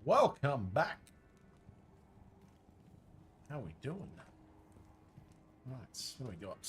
Welcome back. How are we doing? Right, what do we got?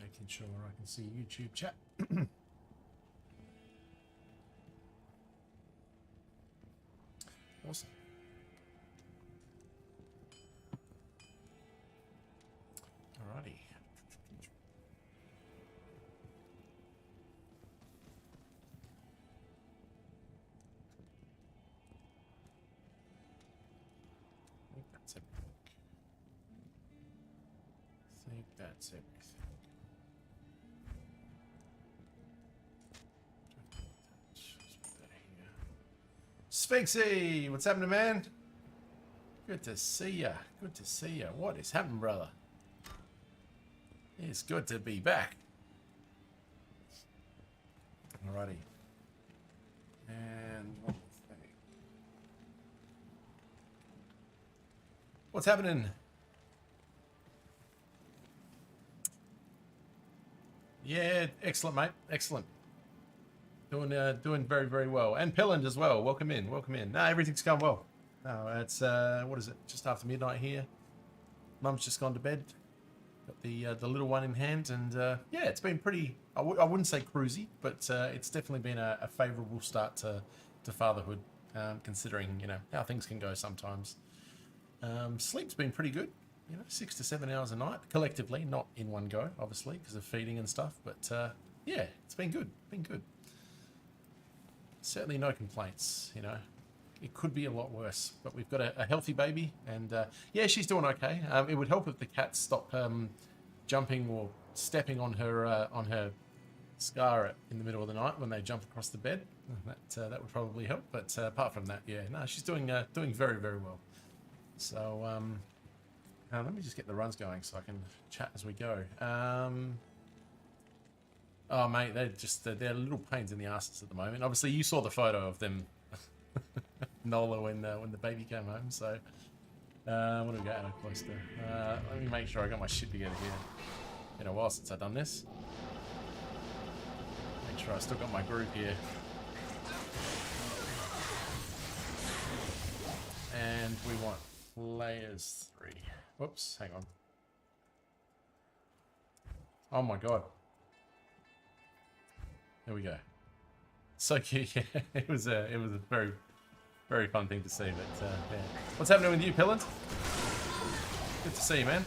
Making sure I can see YouTube chat. Awesome. Alrighty. I think that's everything. I think that's everything. Sphinxy, what's happening, man? Good to see ya. Good to see ya. What is happening, brother? It's good to be back. Alrighty. And one more thing. What's happening? Yeah, excellent, mate. Excellent. Doing very, very well. And Pilland as well. Welcome in. Welcome in. No, everything's going well. No, it's what is it? Just after midnight here. Mum's just gone to bed. Got the little one in hand, and yeah, it's been pretty. I wouldn't say cruisy, but it's definitely been a favourable start to fatherhood, considering how things can go sometimes. Sleep's been pretty good. 6 to 7 hours a night collectively, not in one go, obviously, because of feeding and stuff. But yeah, it's been good. Been good. Certainly no complaints, It could be a lot worse, but we've got a healthy baby, and yeah, she's doing okay. It would help if the cats stop jumping or stepping on her scar in the middle of the night when they jump across the bed. That would probably help. But apart from that, yeah, no, she's doing very, very well. So let me just get the runs going so I can chat as we go. Oh, mate, they're little pains in the asses at the moment. Obviously, you saw the photo of them, Nola, when the baby came home. So, what do we got out close to? Let me make sure I got my shit together here. Been a while since I've done this. Make sure I still got my group here. And we want layers 3. Whoops, hang on. Oh my god. There we go. So cute, yeah. It was a very, very fun thing to see. But yeah. What's happening with you, Pillant? Good to see you, man.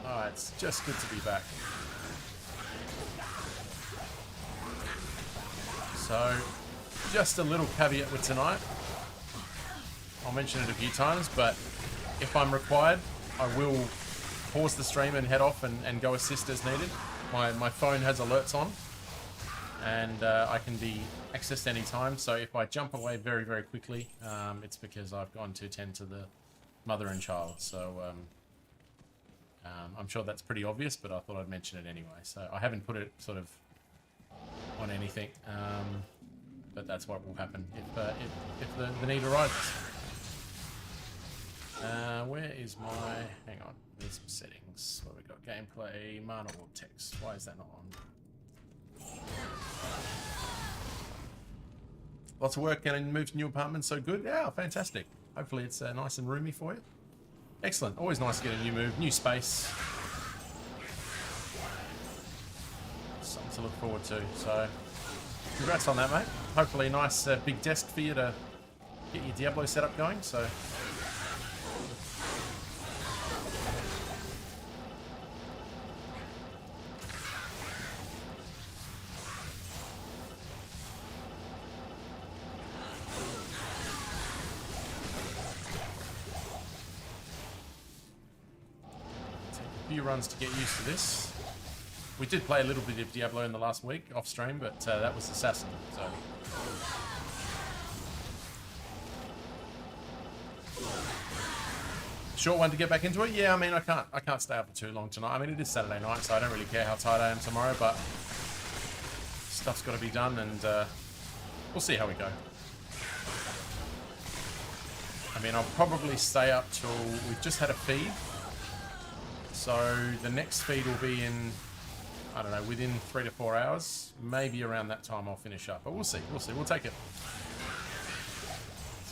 Oh, it's just good to be back. So, just a little caveat with tonight. I'll mention it a few times, but if I'm required, I will pause the stream and head off and go assist as needed. My phone has alerts on, and I can be accessed anytime. So if I jump away very, very quickly, it's because I've gone to tend to the mother and child. So I'm sure that's pretty obvious, but I thought I'd mention it anyway. So I haven't put it sort of on anything, but that's what will happen if the need arises. Where is my... Hang on. There's some settings. What we got? Gameplay, mana or text. Why is that not on? Lots of work getting moved to new apartment. So good. Yeah, fantastic. Hopefully it's nice and roomy for you. Excellent. Always nice to get a new move, new space. Something to look forward to. So congrats on that, mate. Hopefully a nice big desk for you to get your Diablo setup going. So few runs to get used to this. We did play a little bit of Diablo in the last week off stream, but that was Assassin, so Short one to get back into it. Yeah, I mean, I can't stay up for too long tonight. I mean, it is Saturday night, so I don't really care how tired I am tomorrow, but stuff's got to be done, and we'll see how we go. I mean, I'll probably stay up till we've just had a feed. So the next feed will be in, I don't know, within 3 to 4 hours. Maybe around that time I'll finish up, but we'll see. We'll see. We'll take it.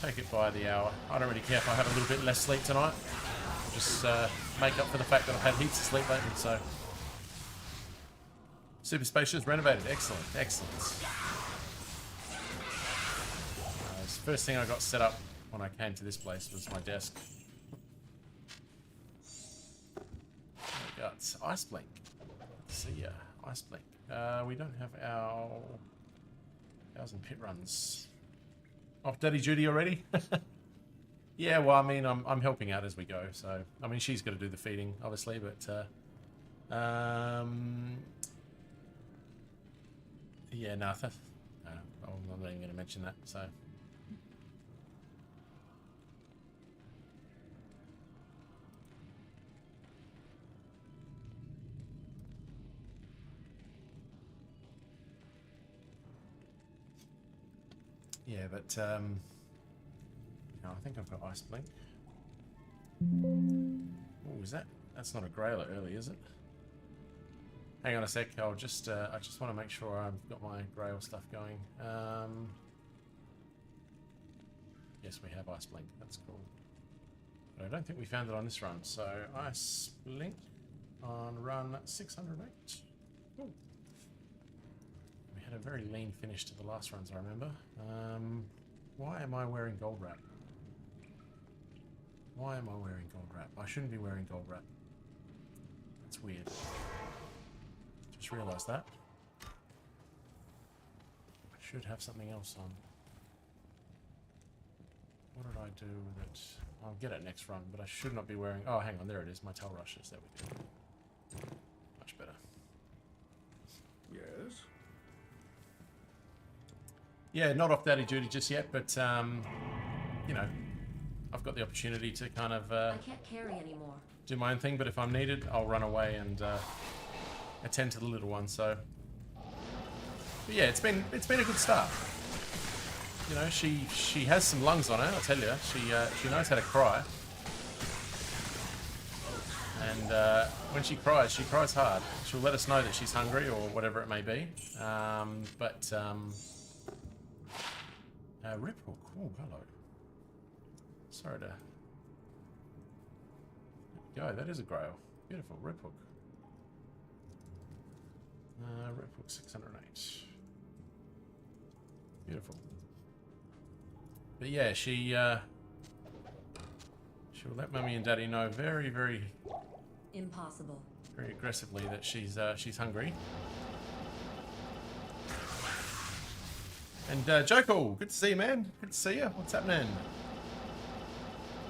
Take it by the hour. I don't really care if I have a little bit less sleep tonight. I'll just make up for the fact that I've had heaps of sleep lately, so. Super spacious, renovated. Excellent, excellent. The first thing I got set up when I came to this place was my desk. We got Ice Blink. See ya, Ice Blink. We don't have our 1,000 pit runs. Off daddy duty already? Yeah, well, I mean, I'm helping out as we go, so I mean, she's got to do the feeding, obviously, but yeah, no, I'm not even going to mention that. So. Yeah, but no, I think I've got Ice Blink. Oh, is that? That's not a grailer early, is it? Hang on a sec. I'll just I just want to make sure I've got my grail stuff going. Yes, we have Ice Blink. That's cool. But I don't think we found it on this run. So Ice Blink on run 608. Ooh. We had a very lean finish to the last runs, I remember. Why am I wearing gold wrap? Why am I wearing gold wrap? I shouldn't be wearing gold wrap. That's weird. Just realised that. I should have something else on. What did I do that... I'll get it next run, but I should not be wearing... Oh, hang on, there it is. My tail rushes. There we go. Much better. Yes? Yeah, not off daddy duty just yet, but, you know, I've got the opportunity to kind of... I can't carry anymore. Do my own thing, but if I'm needed, I'll run away and attend to the little one. So, but yeah, it's been a good start. You know, she has some lungs on her. I'll tell you, she knows how to cry, and when she cries hard. She'll let us know that she's hungry or whatever it may be. Rip hook. Oh, hello. Sorry to. Go. That is a grail. Beautiful rip hook. Rip hook 608. Beautiful. But yeah, she'll let Mummy and Daddy know very, very Impossible. very aggressively that she's hungry. And Joko, good to see you, man. Good to see you. What's happening?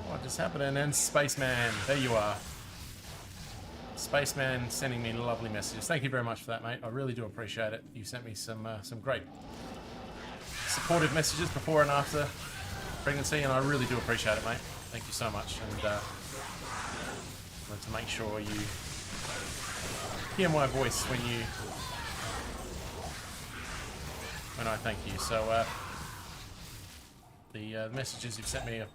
What is happening? And Spaceman, there you are. Spaceman sending me lovely messages. Thank you very much for that, mate. I really do appreciate it. You sent me some great supportive messages before and after pregnancy, and I really do appreciate it, mate. Thank you so much. And wanted to make sure you hear my voice when I thank you. So the messages you've sent me are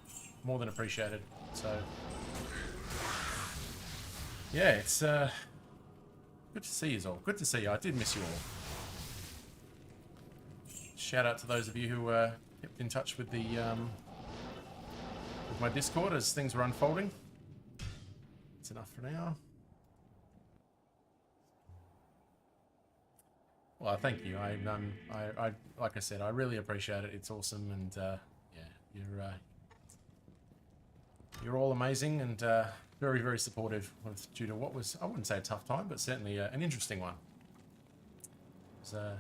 more than appreciated. So yeah, it's good to see you all. Good to see you. I did miss you all. Shout out to those of you who kept in touch with the with my Discord as things were unfolding. That's enough for now. Well, thank you. I like I said, I really appreciate it. It's awesome, and yeah, you're all amazing and very, very supportive due to what was, I wouldn't say a tough time, but certainly an interesting one. It was a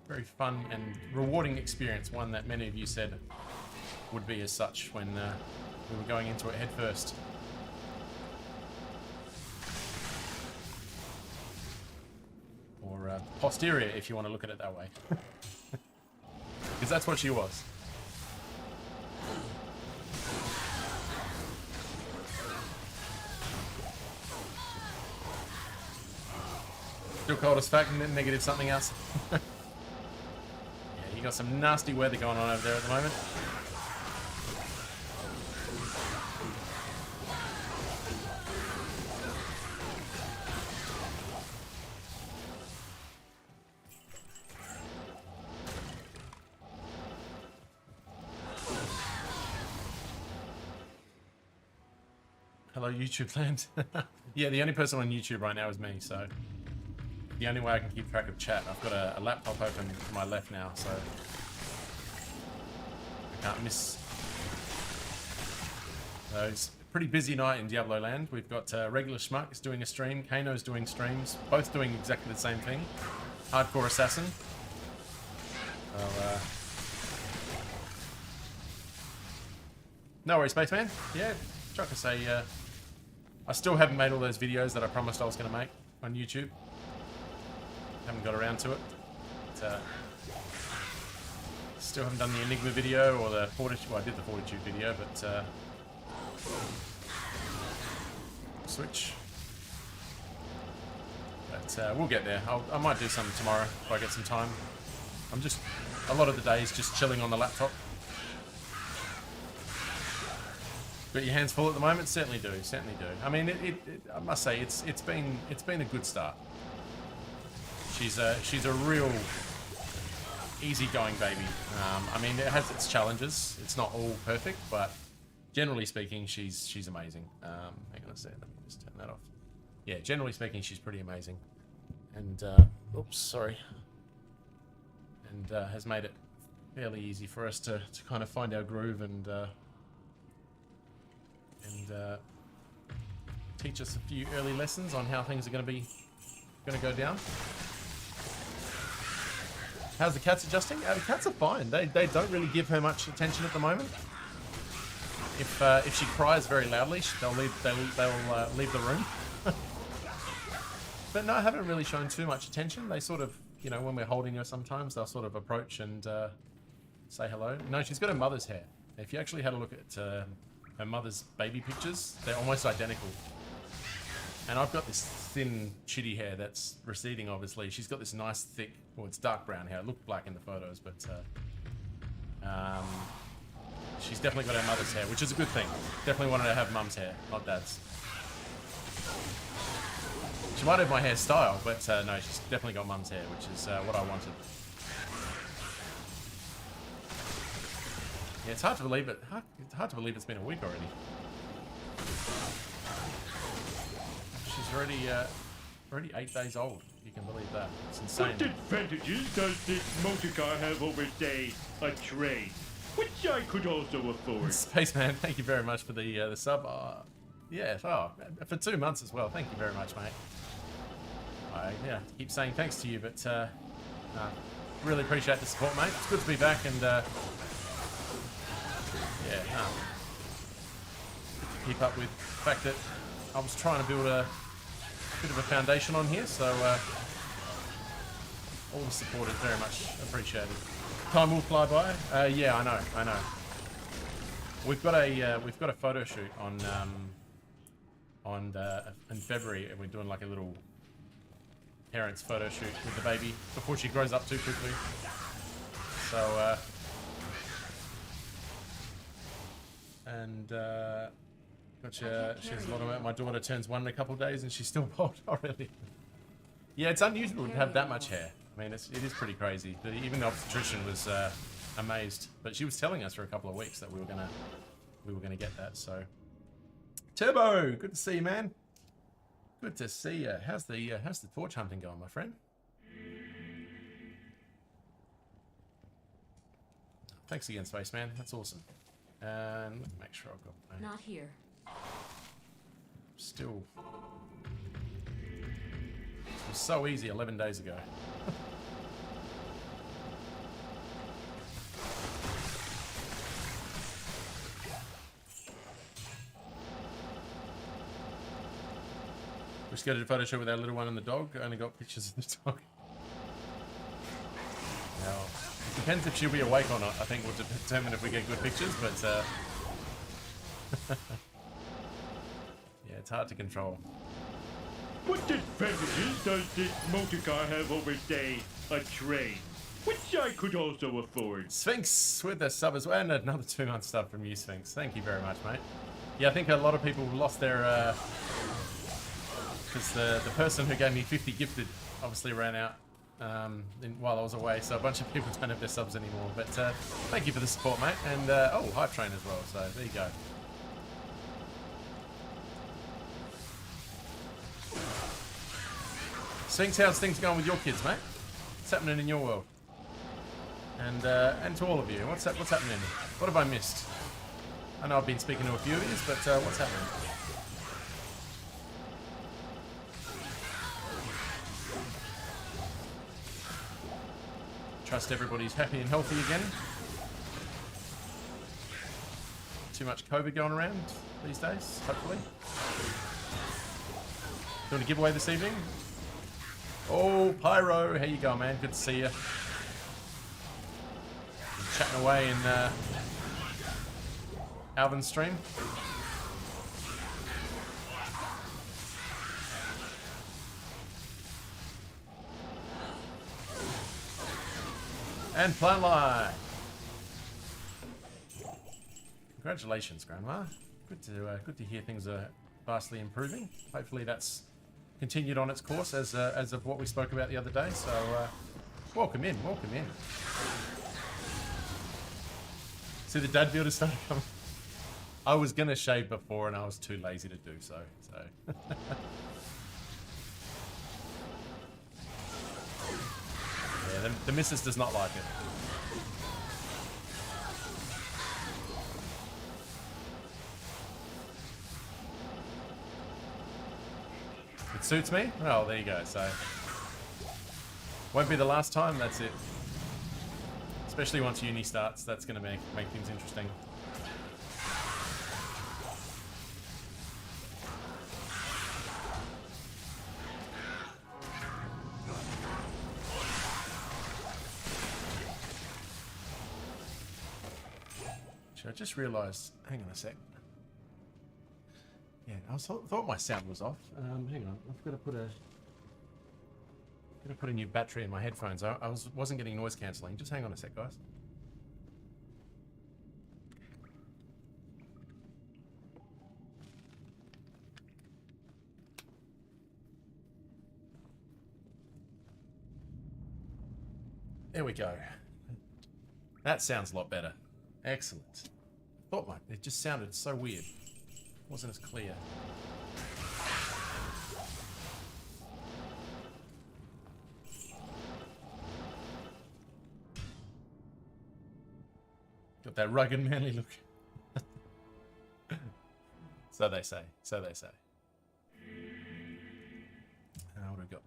very fun and rewarding experience, one that many of you said would be as such when we were going into it head first. Or posterior, if you want to look at it that way. Because that's what she was. Still cold as fuck, negative something else. Yeah, you got some nasty weather going on over there at the moment. Hello, YouTube land. Yeah, the only person on YouTube right now is me, so the only way I can keep track of chat, I've got a laptop open to my left now, so I can't miss. So it's a pretty busy night in Diablo land. We've got regular Schmuck is doing a stream, Kano's doing streams, both doing exactly the same thing. Hardcore Assassin. So, no worries, Spaceman. Yeah, try to say, I still haven't made all those videos that I promised I was going to make on YouTube. Haven't got around to it. But, still haven't done the Enigma video or the Fortitude. Well, I did the Fortitude video, but switch. But we'll get there. I might do some tomorrow if I get some time. I'm just a lot of the days just chilling on the laptop. Got your hands full at the moment? Certainly do, certainly do. I mean, I must say, it's been a good start. She's a real easygoing baby. I mean, it has its challenges. It's not all perfect, but generally speaking, she's amazing. Hang on a second, let me just turn that off. Yeah, generally speaking, she's pretty amazing. And oops, sorry. And has made it fairly easy for us to kind of find our groove and teach us a few early lessons on how things are going to go down. How's the cats adjusting? The cats are fine. They don't really give her much attention at the moment. If she cries very loudly, they'll leave the room. But no, I haven't really shown too much attention. They sort of, you know, when we're holding her sometimes, they'll sort of approach and say hello. No, she's got her mother's hair. If you actually had a look at her mother's baby pictures, they're almost identical. And I've got this thin, chitty hair that's receding, obviously. She's got this nice, thick, well, it's dark brown hair. It looked black in the photos, but she's definitely got her mother's hair, which is a good thing. Definitely wanted to have mum's hair, not dad's. She might have my hairstyle, but no, she's definitely got mum's hair, which is what I wanted. Yeah, it's hard to believe it. It's hard to believe it's been a week already. She's already 8 days old. You can believe that. It's insane. What advantages does this motor car have over, say, a train, which I could also afford? Spaceman, thank you very much for the sub. Yeah, for 2 months as well. Thank you very much, mate. I keep saying thanks to you, but really appreciate the support, mate. It's good to be back and keep up with the fact that I was trying to build a bit of a foundation on here, so all the support is very much appreciated. Time will fly by. Yeah, I know. We've got a photo shoot in February, and we're doing like a little parents photo shoot with the baby before she grows up too quickly. So gotcha. She's a lot of. My daughter turns 1 in a couple of days, and she's still bald already. Yeah, it's unusual to have that much hair. I mean, it is pretty crazy. Even the obstetrician was amazed, but she was telling us for a couple of weeks that we were gonna get that. So, Turbo, good to see you, man. Good to see you. How's the torch hunting going, my friend? Thanks again, Spaceman. That's awesome. And let me make sure I've got my... Not here. Still... It was so easy 11 days ago. We just go to a photo shoot with our little one and the dog. I only got pictures of the dog. Now, it depends if she'll be awake or not. I think we'll determine if we get good pictures, but yeah, it's hard to control. What advantages does this motor car have over, say, a train? Which I could also afford. Sphinx with a sub as well, and another 2-month sub from you, Sphinx. Thank you very much, mate. Yeah, I think a lot of people lost their, because the person who gave me 50 gifted obviously ran out while I was away, so a bunch of people don't have their subs anymore. But thank you for the support, mate, and oh, Hype Train as well, so there you go. Sphinx, how's things going with your kids, mate? What's happening in your world? And to all of you, what's happening? What have I missed? I know I've been speaking to a few of you, but what's happening? Trust everybody's happy and healthy again. Too much COVID going around these days, hopefully. Doing a giveaway this evening? Oh, Pyro, how you going, man? Good to see you. Chatting away in Alvin's stream. And Planline. Congratulations, Grandma. Good to hear things are vastly improving. Hopefully that's continued on its course as of what we spoke about the other day. So welcome in, welcome in. See the dad builder started coming. I was gonna shave before and I was too lazy to do so. Yeah, the missus does not like it. It suits me? Oh, there you go. So won't be the last time, that's it. Especially once uni starts, that's going to make things interesting. I just realised, hang on a sec. Yeah, I thought my sound was off. Hang on, I've got to put a new battery in my headphones. I wasn't getting noise cancelling. Just hang on a sec, guys. There we go. That sounds a lot better. Excellent. It just sounded so weird. It wasn't as clear. Got that rugged manly look. So they say. So they say. What have we got?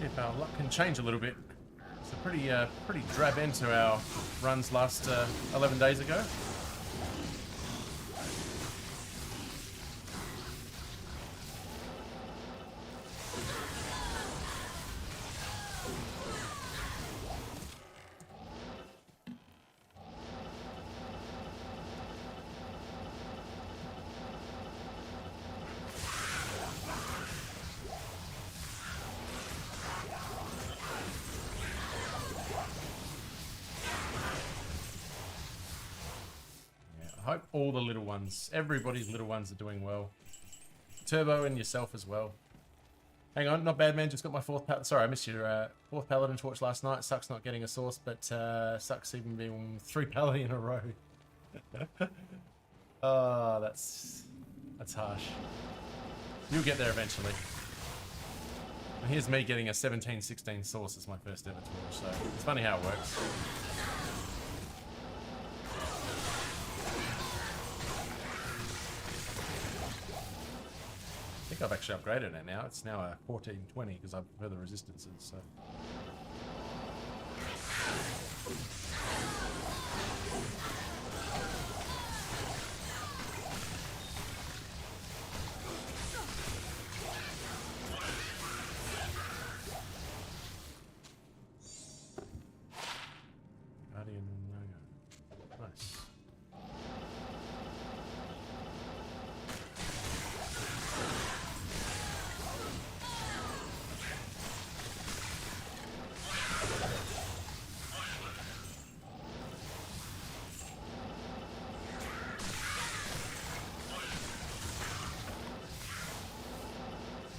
If our luck can change a little bit. It's a pretty drab end to our runs last 11 days ago. I hope all the little ones, everybody's little ones are doing well. Turbo and yourself as well. Hang on, not bad, man. Just got my sorry, I missed your fourth Paladin torch last night. Sucks not getting a source, but sucks even being 3 Paladin in a row. Oh, that's harsh. You'll get there eventually. And here's me getting a 17-16 source as my first ever torch, so it's funny how it works. I think I've actually upgraded it now. It's now a 1420 because I've further resistances. So.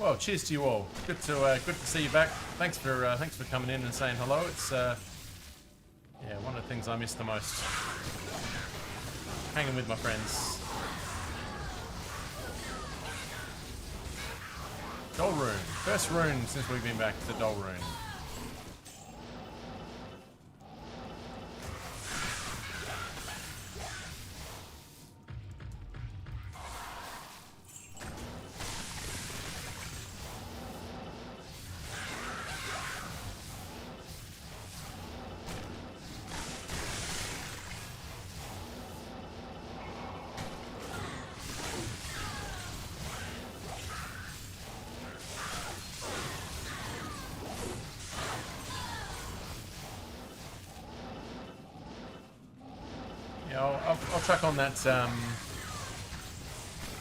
Well, cheers to you all. Good to see you back. Thanks for coming in and saying hello. It's yeah, one of the things I miss the most. Hanging with my friends. Dull Rune. First rune since we've been back to Dull Rune. I'll track on that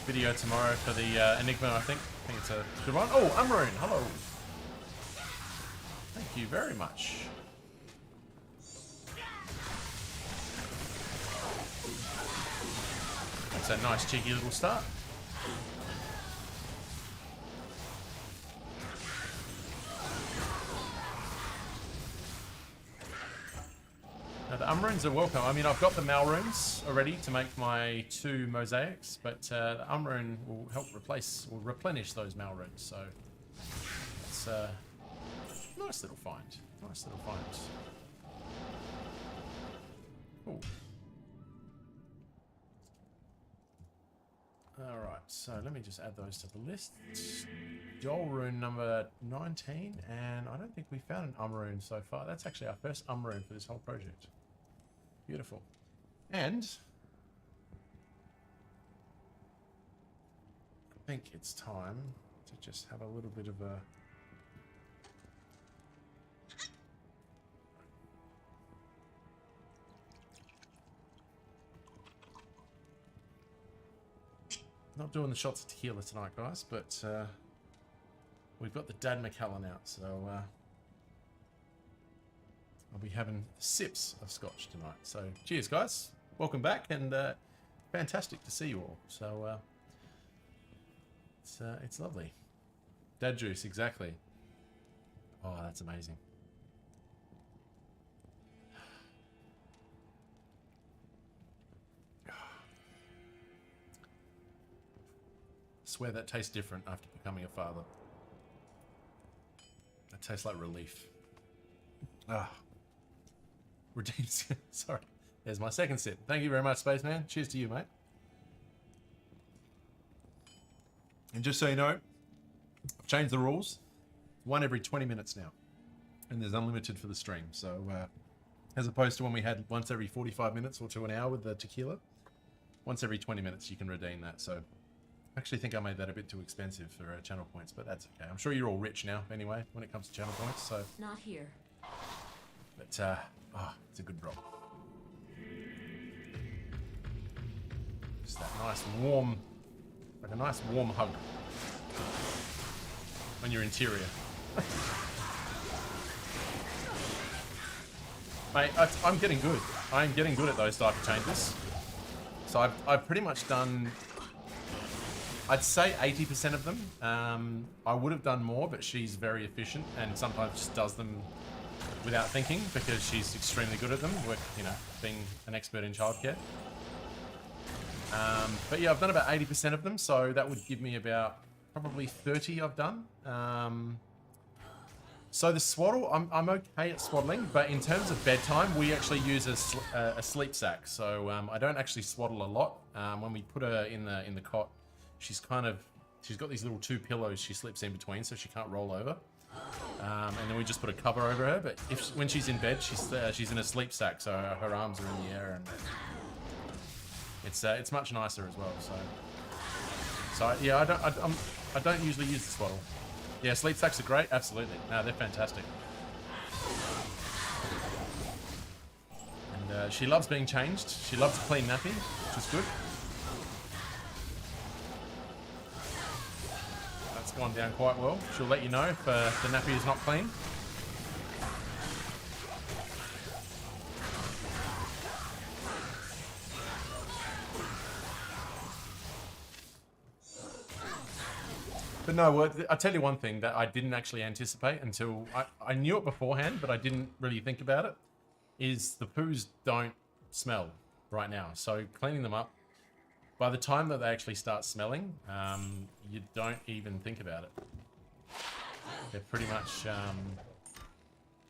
video tomorrow for the Enigma, I think. I think it's a good one. Oh, Umrune, hello. Thank you very much. That's a nice cheeky little start. Now, the Umrunes are welcome. I mean, I've got the Malrunes already to make my 2 mosaics, but the Umrune will help replace or replenish those Malrunes. So it's a nice little find. Nice little find. Cool. Alright, so let me just add those to the list. Dull Rune number 19, and I don't think we found an Umrune so far. That's actually our first Umrune for this whole project. Beautiful. And I think it's time to just have a little bit of a not doing the shots of tequila tonight, guys, but we've got the Dad Macallan out, so I'll be having sips of scotch tonight. So cheers, guys. Welcome back, and fantastic to see you all. So it's lovely. Dad juice, exactly. Oh, that's amazing. I swear that tastes different after becoming a father. That tastes like relief. Ah. Redeemed. Sorry. There's my second sip. Thank you very much, Spaceman. Cheers to you, mate. And just so you know, I've changed the rules. One every 20 minutes now. And there's unlimited for the stream. So, as opposed to when we had once every 45 minutes or to an hour with the tequila, once every 20 minutes you can redeem that. So, I actually think I made that a bit too expensive for channel points, but that's okay. I'm sure you're all rich now, anyway, when it comes to channel points. So Not here. But, oh, it's a good drop. Just that nice warm, like a nice warm hug on your interior. Mate, I'm getting good. I'm getting good at those type of changes. So I've pretty much done, I'd say 80% of them. I would have done more, but she's very efficient and sometimes just does them without thinking because she's extremely good at them, with, you know, being an expert in childcare. But yeah, I've done about 80% of them, so that would give me about probably 30 I've done. So the swaddle, I'm okay at swaddling, but in terms of bedtime, we actually use a sleep sack. So I don't actually swaddle a lot. When we put her in the cot, she's got these little 2 pillows she sleeps in between, so she can't roll over. And then we just put a cover over her. But when she's in bed, she's in a sleep sack, so her arms are in the air, and it's much nicer as well. So yeah, I don't usually use the swaddle. Yeah, sleep sacks are great. Absolutely, no, they're fantastic. And she loves being changed. She loves a clean nappy, which is good. That's gone down quite well. She'll let you know if the nappy is not clean. But no, well, I'll tell you one thing that I didn't actually anticipate until I knew it beforehand, but I didn't really think about it, is the poos don't smell right now. So cleaning them up, by the time that they actually start smelling, you don't even think about it. They're pretty much,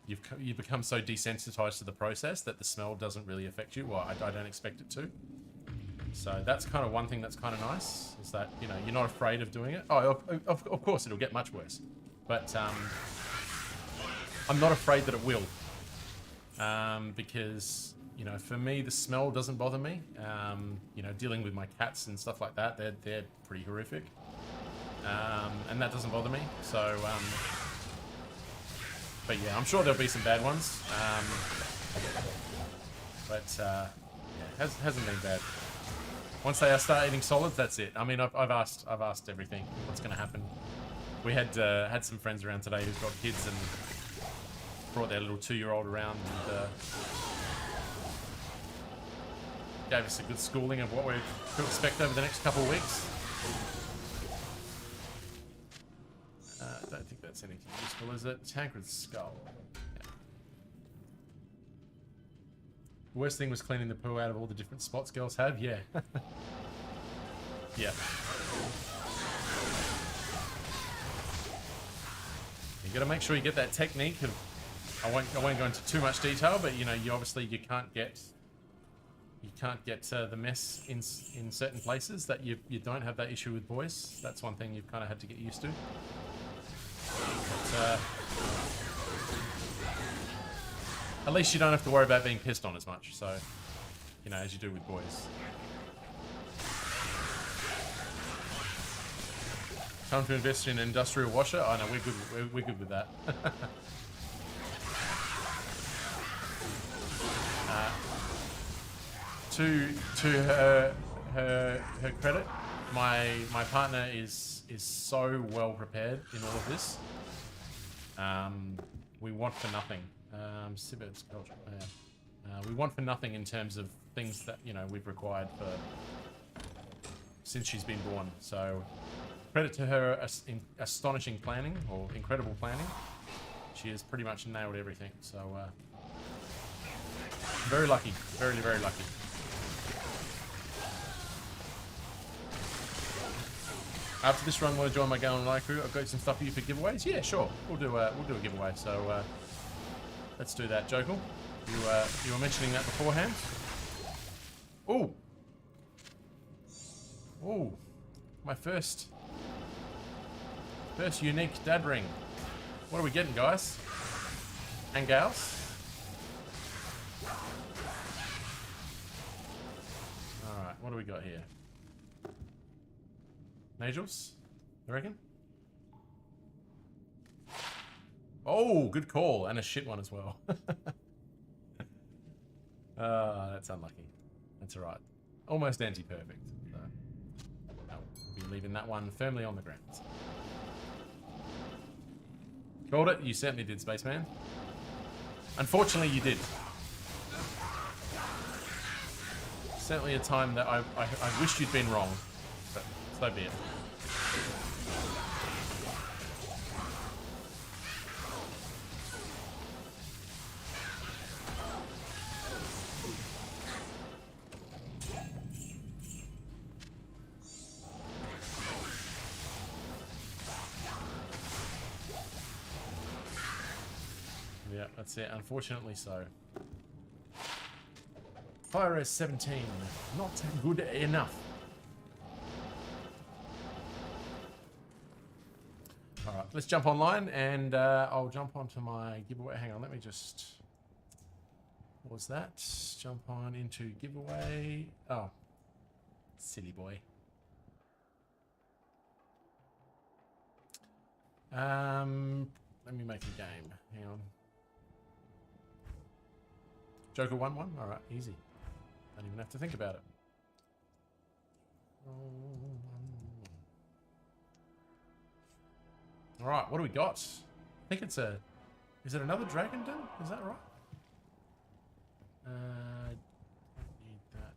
you become so desensitized to the process that the smell doesn't really affect you. Well, I don't expect it to. So that's kind of one thing that's kind of nice, is that, you know, you're not afraid of doing it. Oh, of course, it'll get much worse. But I'm not afraid that it will. Because, you know, for me, the smell doesn't bother me. You know, dealing with my cats and stuff like that, they're pretty horrific. And that doesn't bother me. So, but yeah, I'm sure there'll be some bad ones. Yeah, hasn't been bad. Once they start eating solids, that's it. I mean, I've asked everything. What's going to happen? We had some friends around today who've got kids and brought their little 2-year-old around and gave us a good schooling of what we're to expect over the next couple of weeks. I don't think that's anything useful, is it? Tancred's skull. Yeah. The worst thing was cleaning the poo out of all the different spots girls have. Yeah. Yeah. You got to make sure you get that technique of. I won't go into too much detail, but you know, you can't get the mess in certain places that you don't have that issue with boys. That's one thing you've kind of had to get used to. But, at least you don't have to worry about being pissed on as much. So, you know, as you do with boys. Time to invest in an industrial washer. Oh no, we're good. We're good with that. To her credit, my partner is so well prepared in all of this. We want for nothing. Sibet's culture. Yeah. We want for nothing in terms of things that, you know, we've required for since she's been born. So credit to her astonishing planning, or incredible planning. She has pretty much nailed everything. So very lucky, very, very lucky. After this run, want to join my Galen and I crew? I've got some stuff for you for giveaways. Yeah, sure. We'll do a giveaway. So let's do that, Jokel. You were mentioning that beforehand. Oh, my first unique dad ring. What are we getting, guys and gals? All right, what do we got here? Nagels, you reckon? Oh, good call. And a shit one as well. That's unlucky. That's alright. Almost anti-perfect. So, no, we'll be leaving that one firmly on the ground. Called it? You certainly did, Spaceman. Unfortunately, you did. Certainly a time that I wished you'd been wrong. But so be it. Yeah, that's it. Unfortunately so. Fire S17. Not good enough. Alright, let's jump online and I'll jump onto my giveaway. Hang on, let me just... What was that? Jump on into giveaway. Oh, silly boy. Let me make a game. Hang on. Joker 1-1? Alright, easy. Don't even have to think about it. Alright, what do we got? I think it's a... Is it another Dragon Den? Is that right? Don't need that.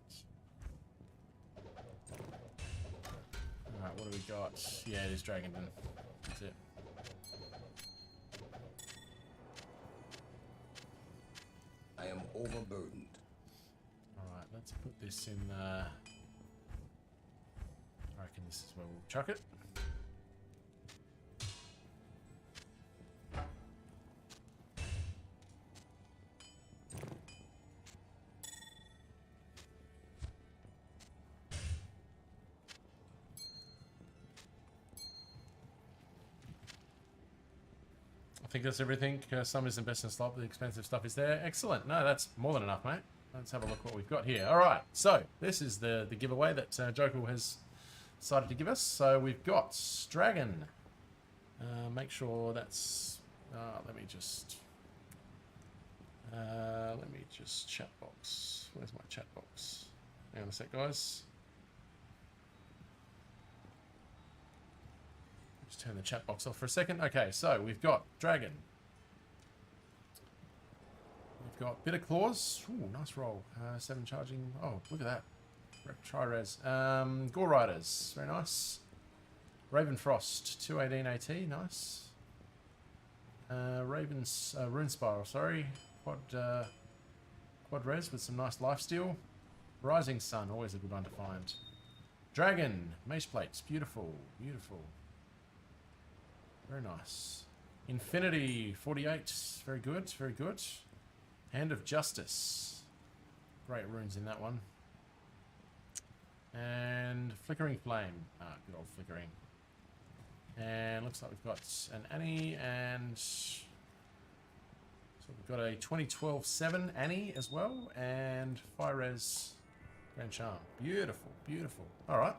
Alright, what do we got? Yeah, it is Dragon Den. overburdened. Alright, let's put this in I reckon this is where we'll chuck it. I think that's everything. Some is the best in slot, the expensive stuff is there. Excellent. No, that's more than enough, mate. Let's have a look what we've got here. All right, so this is the giveaway that Jokel has decided to give us. So we've got Dragon. Make sure that's... let me just chat box. Where's my chat box? Hang on a sec, guys. Just turn the chat box off for a second. Okay, so we've got Dragon. We've got Bitter Claws. Ooh, nice roll. 7 charging. Oh, look at that. Tri-res. Gore Riders. Very nice. Raven Frost. 218 AT. Nice. Raven's Rune Spiral. Sorry. Quad res with some nice lifesteal. Rising Sun. Always a good one to find. Dragon. Mace Plates. Beautiful. Beautiful. Very nice. Infinity 48. Very good. Very good. Hand of Justice. Great runes in that one. And Flickering Flame. Ah, good old Flickering. And looks like we've got an Annie and... So we've got a 2012-7 Annie as well. And Fire Res Grand Charm. Beautiful, beautiful. Alright.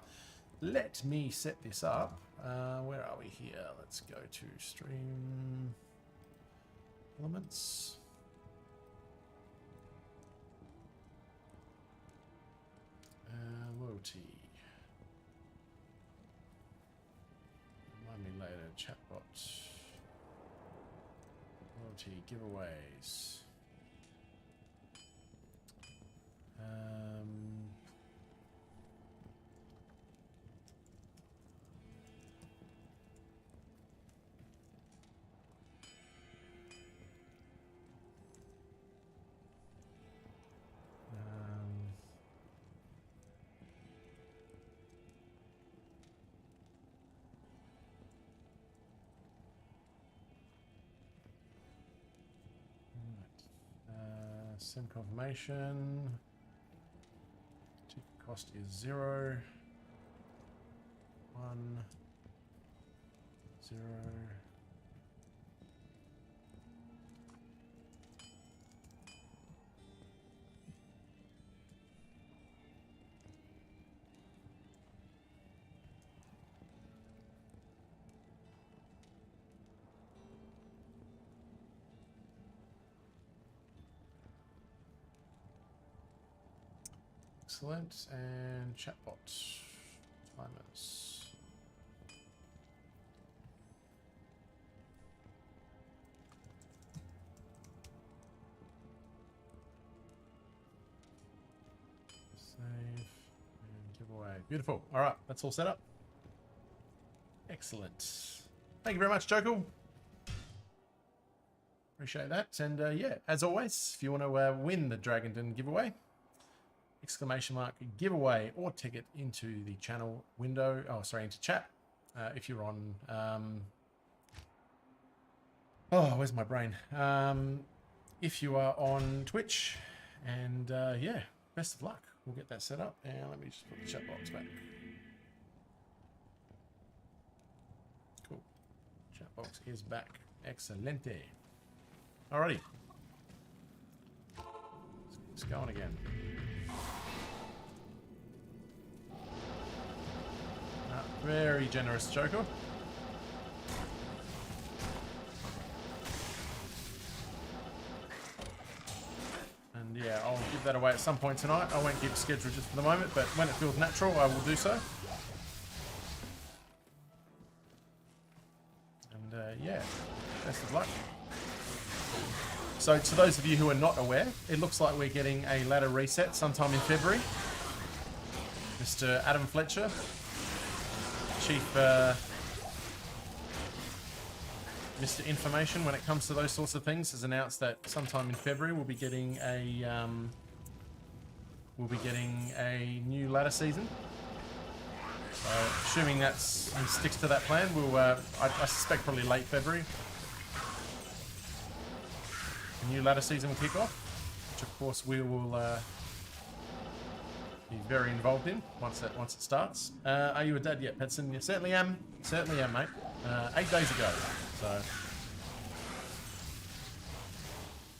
Let me set this up. Where are we here? Let's go to Stream Elements. Loyalty. Remind me later. Chatbot. Loyalty. Giveaways. Sim confirmation. Ticket cost is 0. 1 0. Excellent. And chatbot timers. Save and giveaway. Beautiful. All right, that's all set up. Excellent. Thank you very much, Jokel. Appreciate that. And yeah, as always, if you want to win the Dragon Den giveaway, exclamation mark giveaway or ticket into the channel window. Oh, sorry, into chat. If you're on, oh, where's my brain? If you are on Twitch, and yeah, best of luck. We'll get that set up. And let me just put the chat box back. Cool. Chat box is back. Excelente. Alrighty. It's going again. Very generous, Joker. And yeah, I'll give that away at some point tonight. I won't keep a schedule just for the moment, but when it feels natural, I will do so. And yeah, best of luck. So to those of you who are not aware, it looks like we're getting a ladder reset sometime in February. Mr. Adam Fletcher, Chief Mr. Information when it comes to those sorts of things has announced that sometime in February we'll be getting a new ladder season. So assuming he sticks to that plan, we'll I suspect probably late February. The new ladder season will kick off, which of course we will be very involved in once it starts. Are you a dad yet, Petson? You certainly am. Certainly am, mate. 8 days ago. So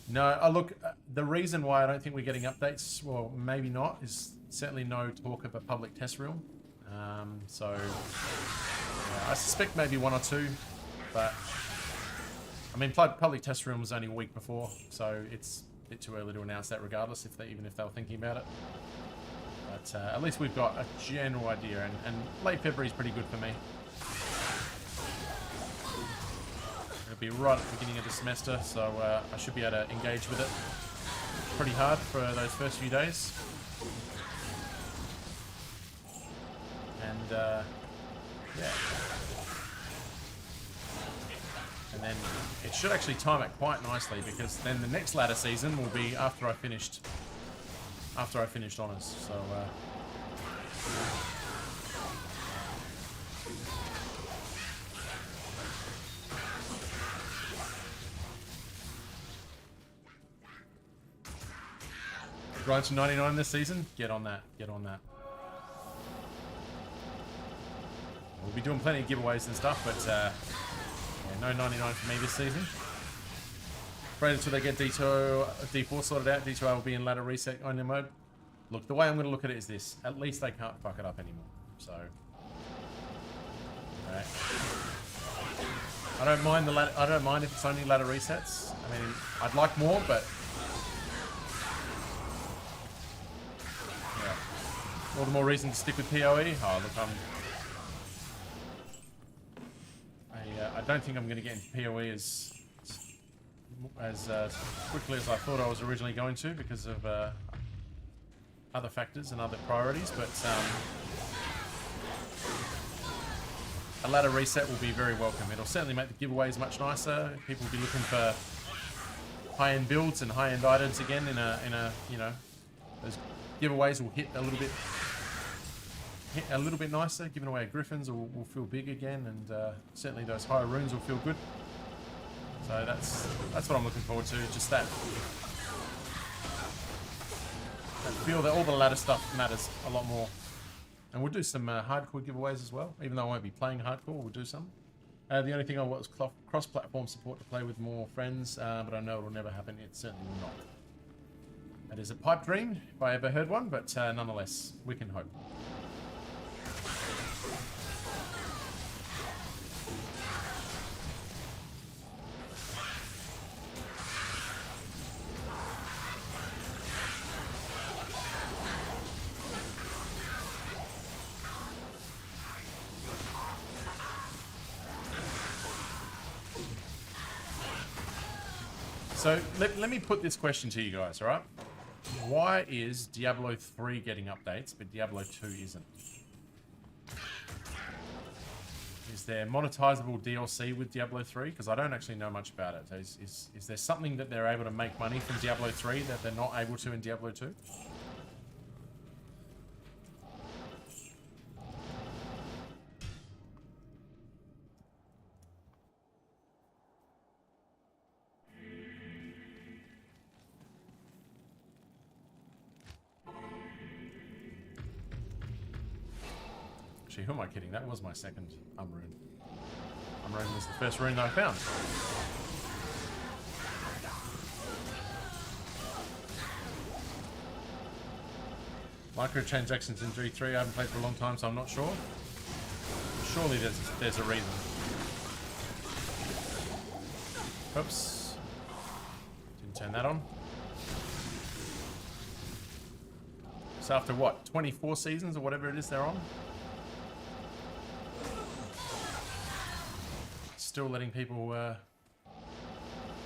no. Look, the reason why I don't think we're getting updates, well, maybe not, is certainly no talk of a public test room. So yeah, I suspect maybe 1 or 2, but I mean, public test room was only a week before, so it's a bit too early to announce that regardless, even if they were thinking about it. But at least we've got a general idea, and late February is pretty good for me. It'll be right at the beginning of the semester, so I should be able to engage with it pretty hard for those first few days. And yeah. And then it should actually time it quite nicely, because then the next ladder season will be after I finished honours. So grind to 99 this season. Get on that. Get on that. We'll be doing plenty of giveaways and stuff, but yeah, no 99 for me this season. Afraid until they get D4 sorted out, D2R will be in ladder reset on your mode. Look, the way I'm going to look at it is this: at least they can't fuck it up anymore. So, alright. I don't mind the ladder. I don't mind if it's only ladder resets. I mean, I'd like more, but yeah, all the more reason to stick with PoE. Oh, look, I don't think I'm going to get into PoE as quickly as I thought I was originally going to, because of other factors and other priorities, but a ladder reset will be very welcome. It'll certainly make the giveaways much nicer. People will be looking for high-end builds and high-end items again in a you know, those giveaways will hit a little bit nicer. Giving away Griffins will feel big again, and certainly those higher runes will feel good. So that's what I'm looking forward to. Just that feel that all the ladder stuff matters a lot more. And we'll do some hardcore giveaways as well. Even though I won't be playing hardcore, we'll do some. The only thing I want is cross-platform support to play with more friends, but I know it will never happen. It certainly will not. That is a pipe dream, if I ever heard one, but nonetheless, we can hope. So let me put this question to you guys, all right? Why is Diablo 3 getting updates, but Diablo 2 isn't? Is there monetizable DLC with Diablo 3? Because I don't actually know much about it. Is there something that they're able to make money from Diablo 3 that they're not able to in Diablo 2? Actually, who am I kidding? That was my second rune. Rune was the first rune that I found. Microtransactions in G3, I haven't played for a long time, so I'm not sure. Surely there's a reason. Oops. Didn't turn that on. So after what, 24 seasons or whatever it is they're on? Still letting people,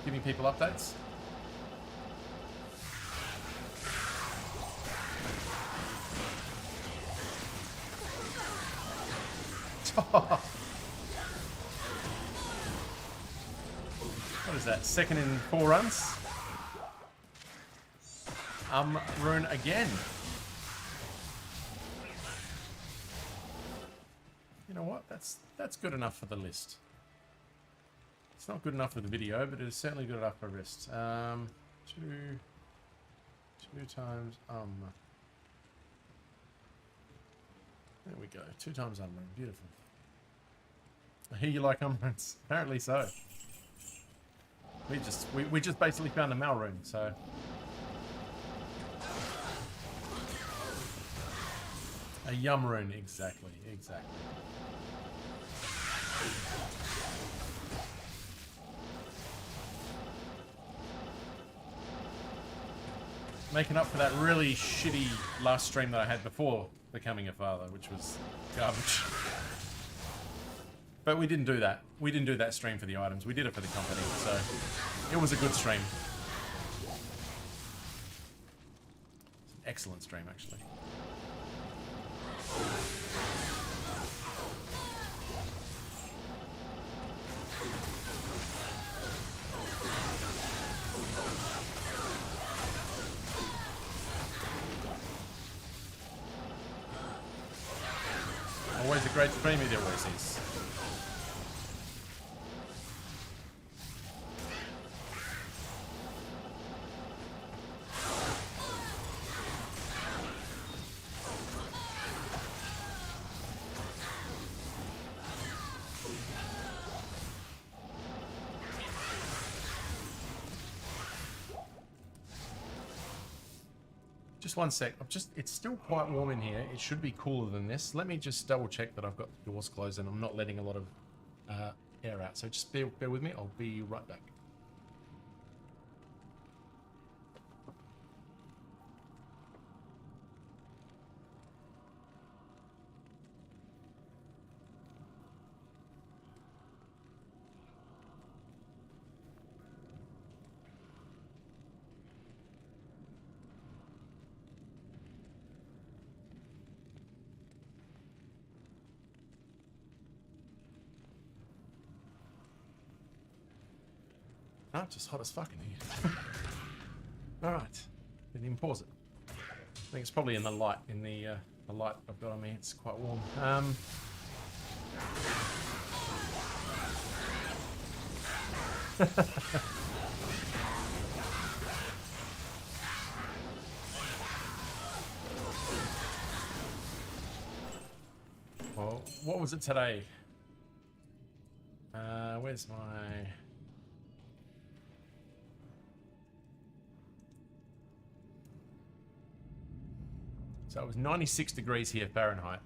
giving people updates. What is that? Second in 4 runs. Rune again. You know what? That's good enough for the list. It's not good enough for the video, but it is certainly good enough for wrist. Two times There we go. 2 times rune. Beautiful. I hear you like runes. Apparently so. We just basically found a Mal rune, so. A Yum rune, exactly. Making up for that really shitty last stream that I had before becoming a father, which was garbage. But we didn't do that. We didn't do that stream for the items. We did it for the company, so it was a good stream. Excellent stream, actually. Always a great stream, it always is. Just one sec. It's still quite warm in here. It should be cooler than this. Let me just double check that I've got the doors closed and I'm not letting a lot of air out. So just bear with me. I'll be right back. Oh, just hot as fuck in here. Alright. Didn't even pause it. I think it's probably in the light, the light I've got on me. It's quite warm. Well, what was it today? Where's my... So it was 96 degrees here Fahrenheit.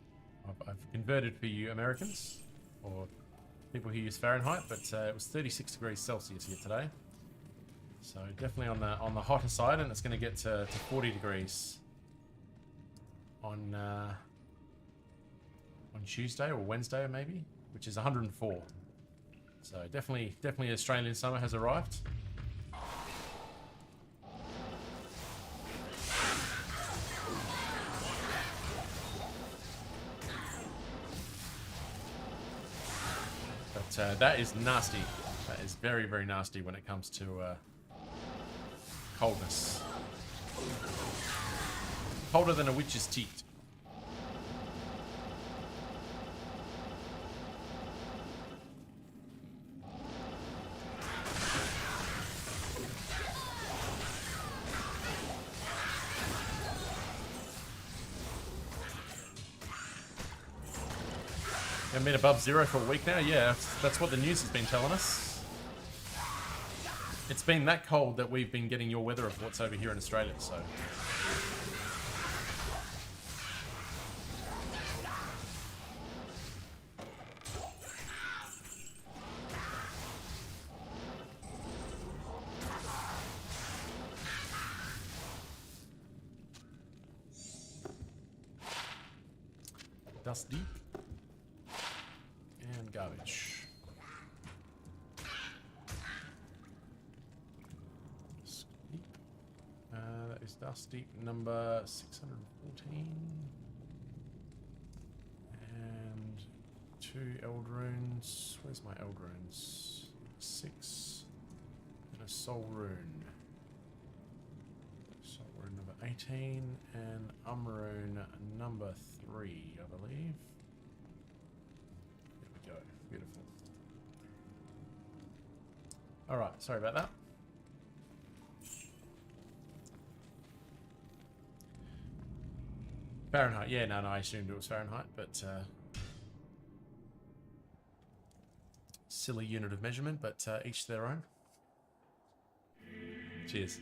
I've converted for you Americans, or people who use Fahrenheit, but it was 36 degrees Celsius here today. So definitely on the hotter side, and it's going to get to 40 degrees on Tuesday or Wednesday maybe, which is 104. So definitely Australian summer has arrived. But that is nasty. That is very, very nasty when it comes to coldness. Colder than a witch's teeth. Haven't been above 0 for a week now? Yeah, that's what the news has been telling us. It's been that cold that we've been getting your weather reports over here in Australia, so... Dust deep. And garbage. That is dust deep number 614. And 2 eld runes. Where's my eld runes? 6. a soul rune. Soul rune number 18 and Umrune number 3, I believe. There we go. Beautiful. Alright, sorry about that. Fahrenheit, yeah, no, I assumed it was Fahrenheit, but silly unit of measurement, but each their own. Cheers.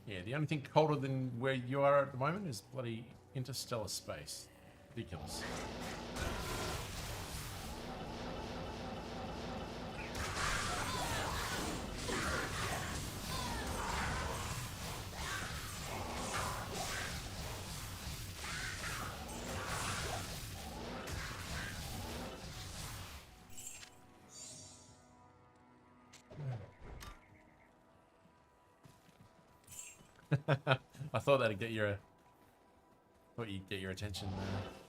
Yeah, the only thing colder than where you are at the moment is bloody interstellar space. Ridiculous. I thought that'd get your, thought you'd get your attention,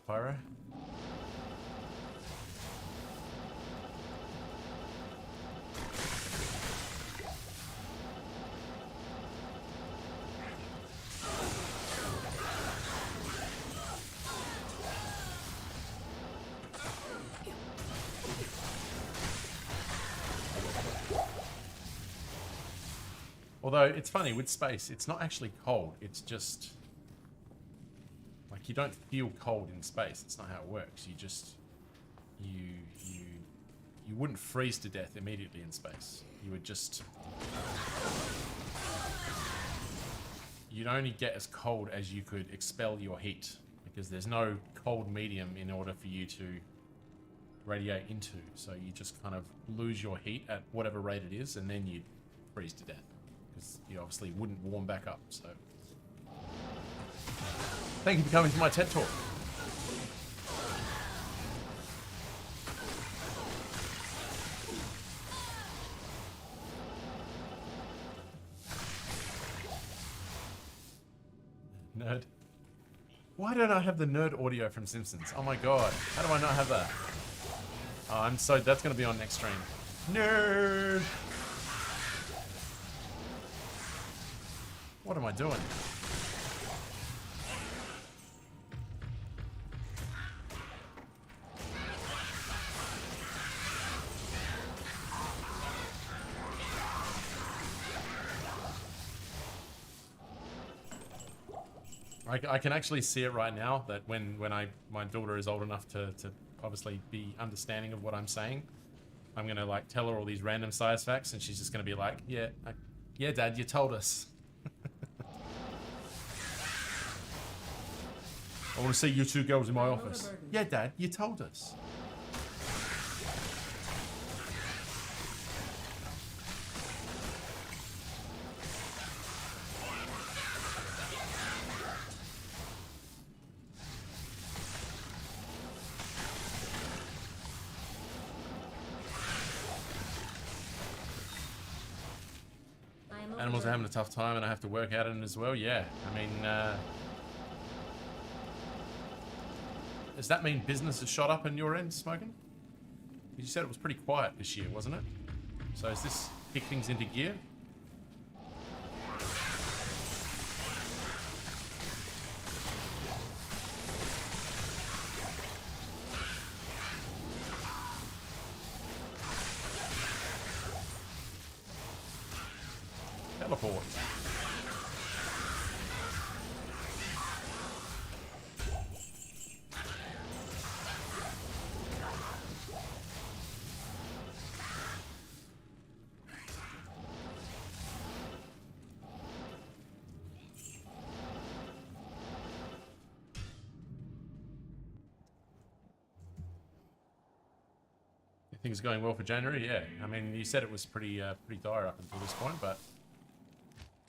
Pyro. Although, it's funny, with space, it's not actually cold, it's just... Like, you don't feel cold in space, it's not how it works, you just... You wouldn't freeze to death immediately in space. You would just... You'd only get as cold as you could expel your heat, because there's no cold medium in order for you to radiate into, so you just kind of lose your heat at whatever rate it is, and then you'd freeze to death. Because you obviously wouldn't warm back up, so... Thank you for coming to my TED Talk. Nerd. Why don't I have the nerd audio from Simpsons? Oh my god, how do I not have that? Oh, that's going to be on next stream. Nerd! What am I doing? I can actually see it right now that when my daughter is old enough to obviously be understanding of what I'm saying, I'm gonna like tell her all these random science facts, and she's just gonna be like, yeah, yeah, Dad, you told us. I want to see you two girls in my office. Yeah, Dad, you told us. Animals are having a tough time and I have to work out in it as well. Yeah, I mean, does that mean business has shot up in your end, Smoking? You said it was pretty quiet this year, wasn't it? So has this kicked things into gear? Teleport. Things are going well for January. Yeah, I mean, you said it was pretty dire up until this point, but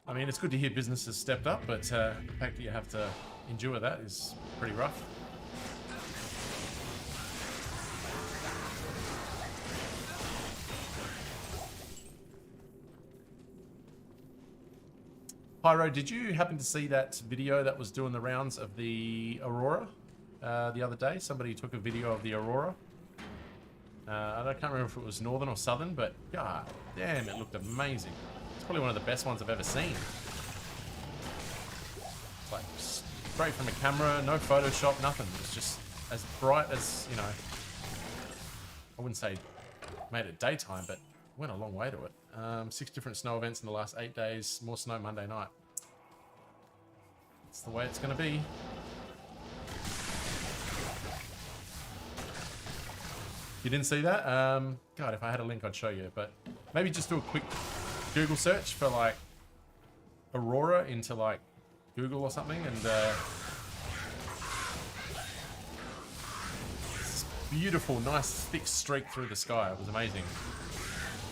I mean, it's good to hear business has stepped up. But the fact that you have to endure that is pretty rough. Pyro, did you happen to see that video that was doing the rounds of the Aurora the other day? Somebody took a video of the Aurora. I can't remember if it was northern or southern, but god damn, it looked amazing. It's probably one of the best ones I've ever seen. It's like straight from a camera, no Photoshop, nothing. It was just as bright as, you know, I wouldn't say made it daytime, but went a long way to it. 6 different snow events in the last 8 days, more snow Monday night. It's the way it's going to be. You didn't see that? God, if I had a link, I'd show you. But maybe just do a quick Google search for like Aurora into like Google or something, and this beautiful, nice, thick streak through the sky. It was amazing.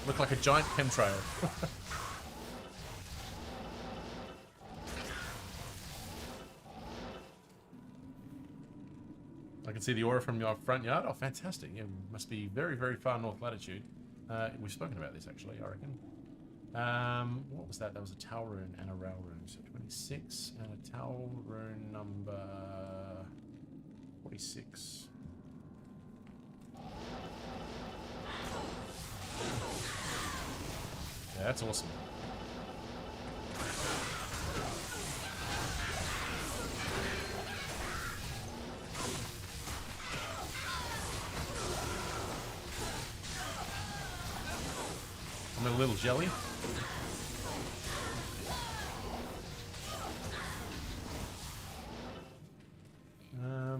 Looked like a giant chemtrail. I can see the aura from your front yard. Oh, fantastic. Yeah, must be very, very far north latitude. We've spoken about this, actually, I reckon. What was that? That was a Tau rune and a Rail rune. So 26 and a Tau rune number 46. Yeah, that's awesome. I'm a little jelly. No.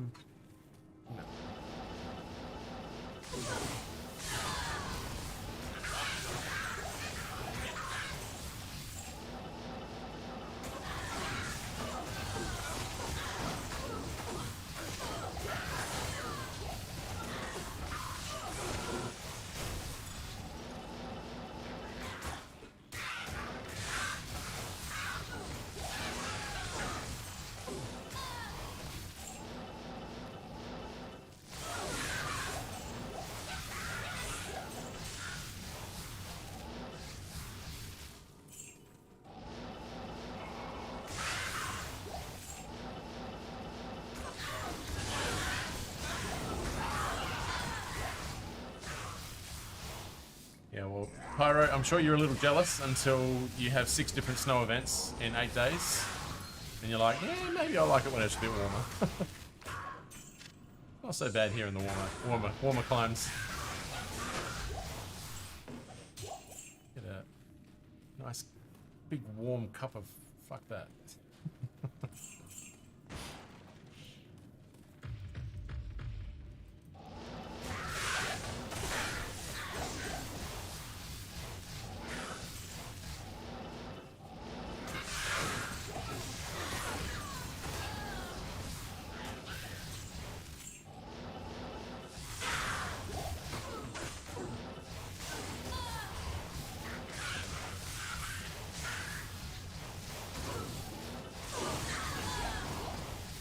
Yeah, well, Pyro, I'm sure you're a little jealous until you have 6 different snow events in 8 days. And you're like, yeah, maybe I like it when it's a bit warmer. Not so bad here in the warmer climes. Get a nice big warm cup of fuck that.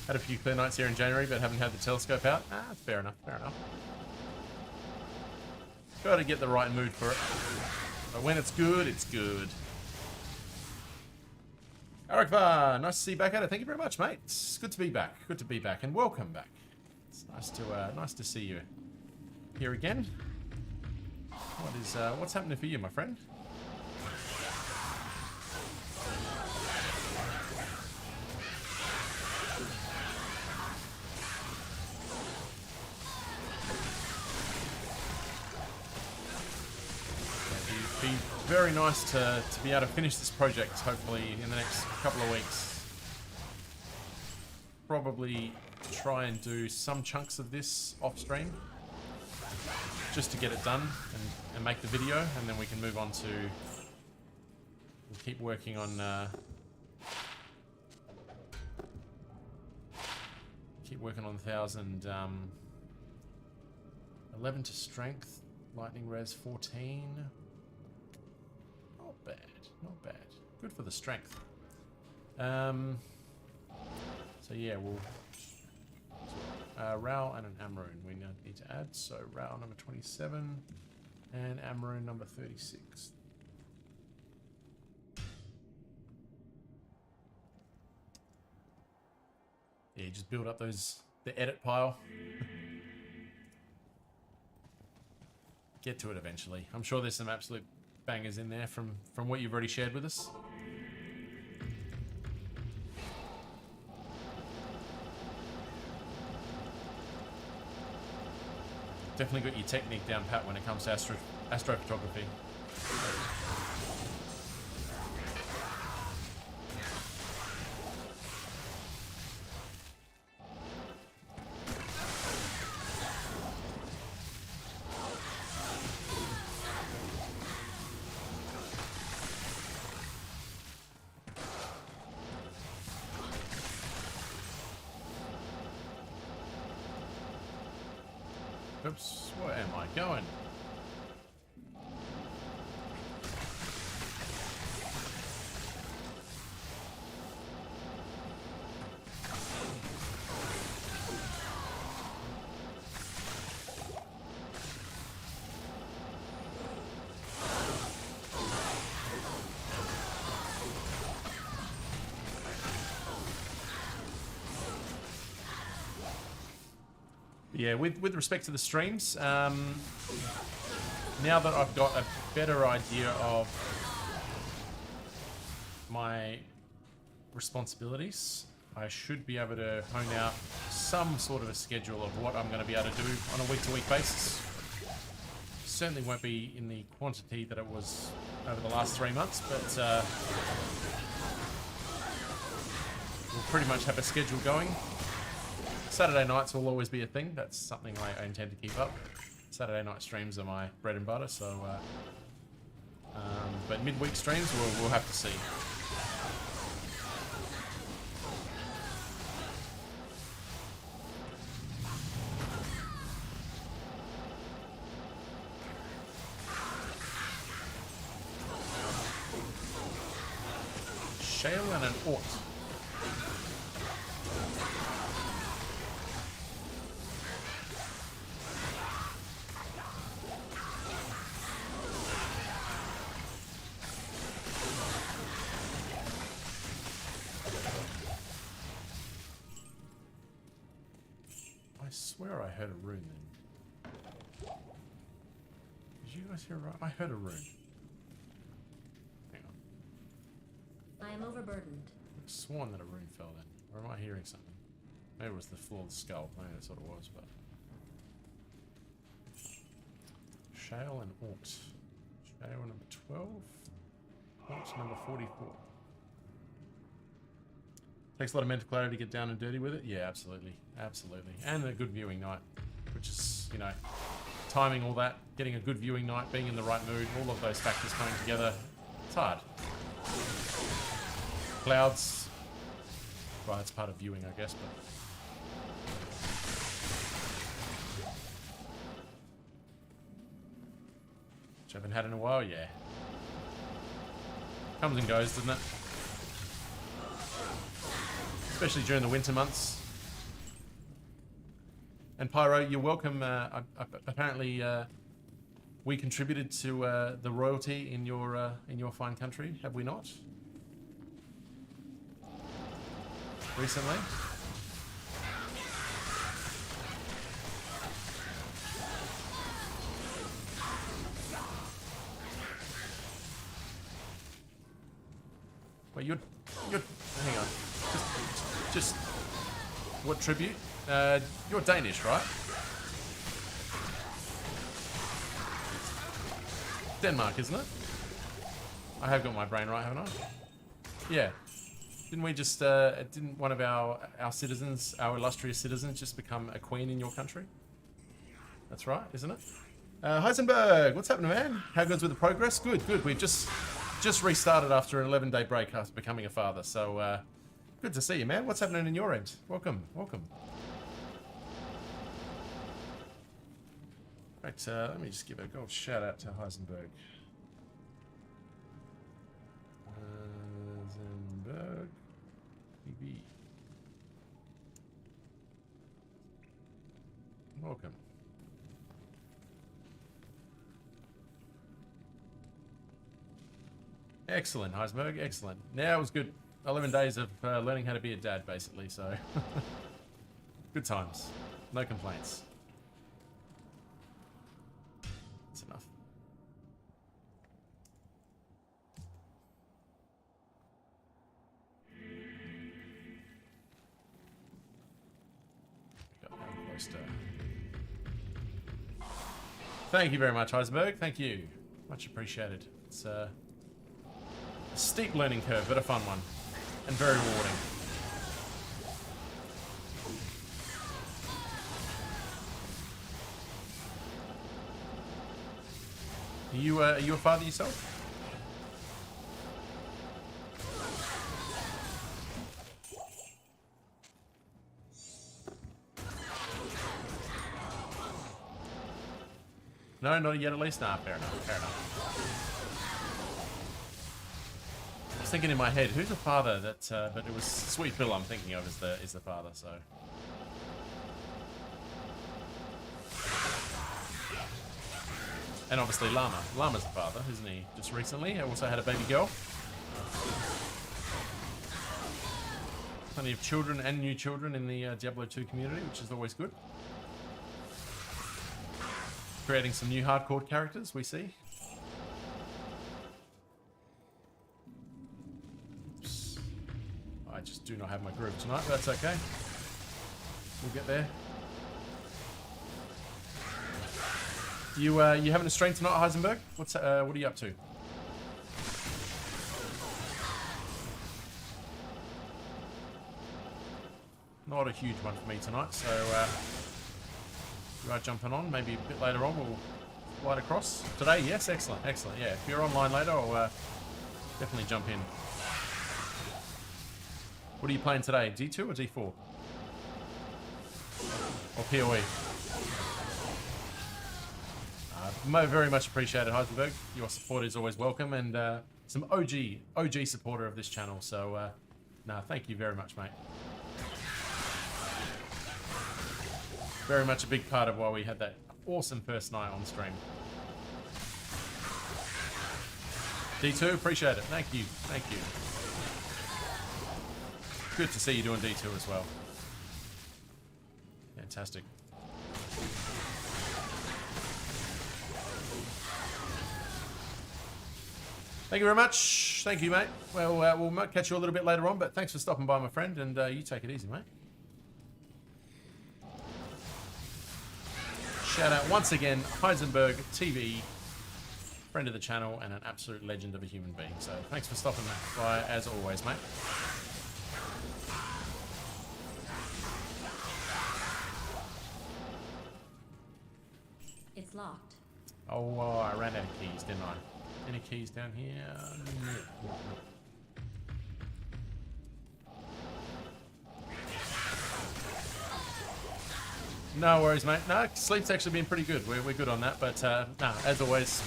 Had a few clear nights here in January, but haven't had the telescope out. Ah, fair enough, fair enough. Got to get the right mood for it. But when it's good, it's good. Arakvar, nice to see you back at it. Thank you very much, mate. It's good to be back. Good to be back, and welcome back. It's nice to see you here again. What's happening for you, my friend? Be very nice to be able to finish this project, hopefully, in the next couple of weeks. Probably try and do some chunks of this off stream, just to get it done and make the video, and then we can move on to... We'll keep working on... keep working on 1,000... 11 to strength. Lightning res 14. Not bad, not bad. Good for the strength. So yeah, we'll... Ral and an Amaroon we now need to add. So Ral number 27 and Amaroon number 36. Yeah, just build up the edit pile. Get to it eventually. I'm sure there's some absolute bangers in there from what you've already shared with us. Definitely got your technique down pat when it comes to astrophotography. Oops, where am I going? Yeah, with respect to the streams, now that I've got a better idea of my responsibilities, I should be able to hone out some sort of a schedule of what I'm going to be able to do on a week-to-week basis. Certainly won't be in the quantity that it was over the last 3 months, but we'll pretty much have a schedule going. Saturday nights will always be a thing. That's something I intend to keep up. Saturday night streams are my bread and butter, so... but midweek streams, we'll have to see. Shale and an Ort. I swear I heard a rune then. Did you guys hear I heard a rune. Hang on. I am overburdened. I sworn that a rune fell then. Or am I hearing something? Maybe it was the floor of the skull. Maybe that's what it was, but... Shale and Ort. Shale number 12. Ort number 44. Takes a lot of mental clarity to get down and dirty with it. Yeah, absolutely. Absolutely. And a good viewing night. Which is, you know, timing all that, getting a good viewing night, being in the right mood, all of those factors coming together. It's hard. Clouds. Well, that's part of viewing, I guess, but... Which I haven't had in a while, yeah. Comes and goes, doesn't it? Especially during the winter months. And Pyro, you're welcome. Apparently, we contributed to the royalty in your fine country, have we not? Recently. Wait, you're hang on. Just what tribute? You're Danish, right? Denmark, isn't it? I have got my brain right, haven't I? Yeah. Didn't we just, didn't one of our citizens, our illustrious citizens, just become a queen in your country? That's right, isn't it? Heisenberg, what's happening, man? How good's with the progress? Good, good. We've just restarted after an 11-day break after becoming a father, so good to see you, man. What's happening in your end? Welcome, welcome. Right, let me just give a gold shout out to Heisenberg. Heisenberg TV. Welcome. Excellent, Heisenberg, excellent. Now it was good. 11 days of learning how to be a dad, basically, so. Good times. No complaints. That's enough. Got down close to... Thank you very much, Heisenberg. Thank you. Much appreciated. It's a steep learning curve, but a fun one. And very rewarding. Are you a father yourself? No, not yet at least? Nah, fair enough, fair enough. I was thinking in my head, who's the father that, but it was Sweet Bill I'm thinking of is the father, so. And obviously Llama. Llama's the father, isn't he? Just recently. I also had a baby girl. Plenty of children and new children in the Diablo 2 community, which is always good. Creating some new hardcore characters, we see. Oops. I just do not have my groove tonight, but that's okay. We'll get there. You having a stream tonight, Heisenberg? What are you up to? Not a huge one for me tonight, so you are jumping on. Maybe a bit later on we'll light across. Today, yes, excellent, excellent. Yeah, if you're online later, I'll definitely jump in. What are you playing today? D2 or D4? Or PoE? Very much appreciated, Heisenberg. Your support is always welcome, and some OG supporter of this channel. So, thank you very much, mate. Very much a big part of why we had that awesome first night on stream. D2, appreciate it. Thank you, thank you. Good to see you doing D2 as well. Fantastic. Thank you very much. Thank you, mate. Well, we'll catch you a little bit later on, but thanks for stopping by, my friend, and you take it easy, mate. Shout out once again, Heisenberg TV, friend of the channel and an absolute legend of a human being. So thanks for stopping by, as always, mate. It's locked. Oh, I ran out of keys, didn't I? Any keys down here? No worries, mate. No, sleep's actually been pretty good. We're good on that, but as always,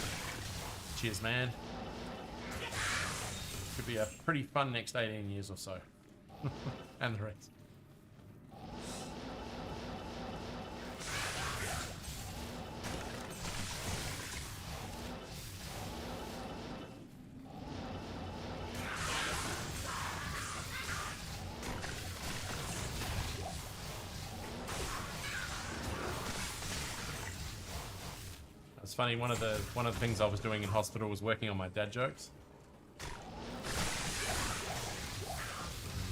cheers, man. Could be a pretty fun next 18 years or so. And the rest. It's funny, one of the things I was doing in hospital was working on my dad jokes.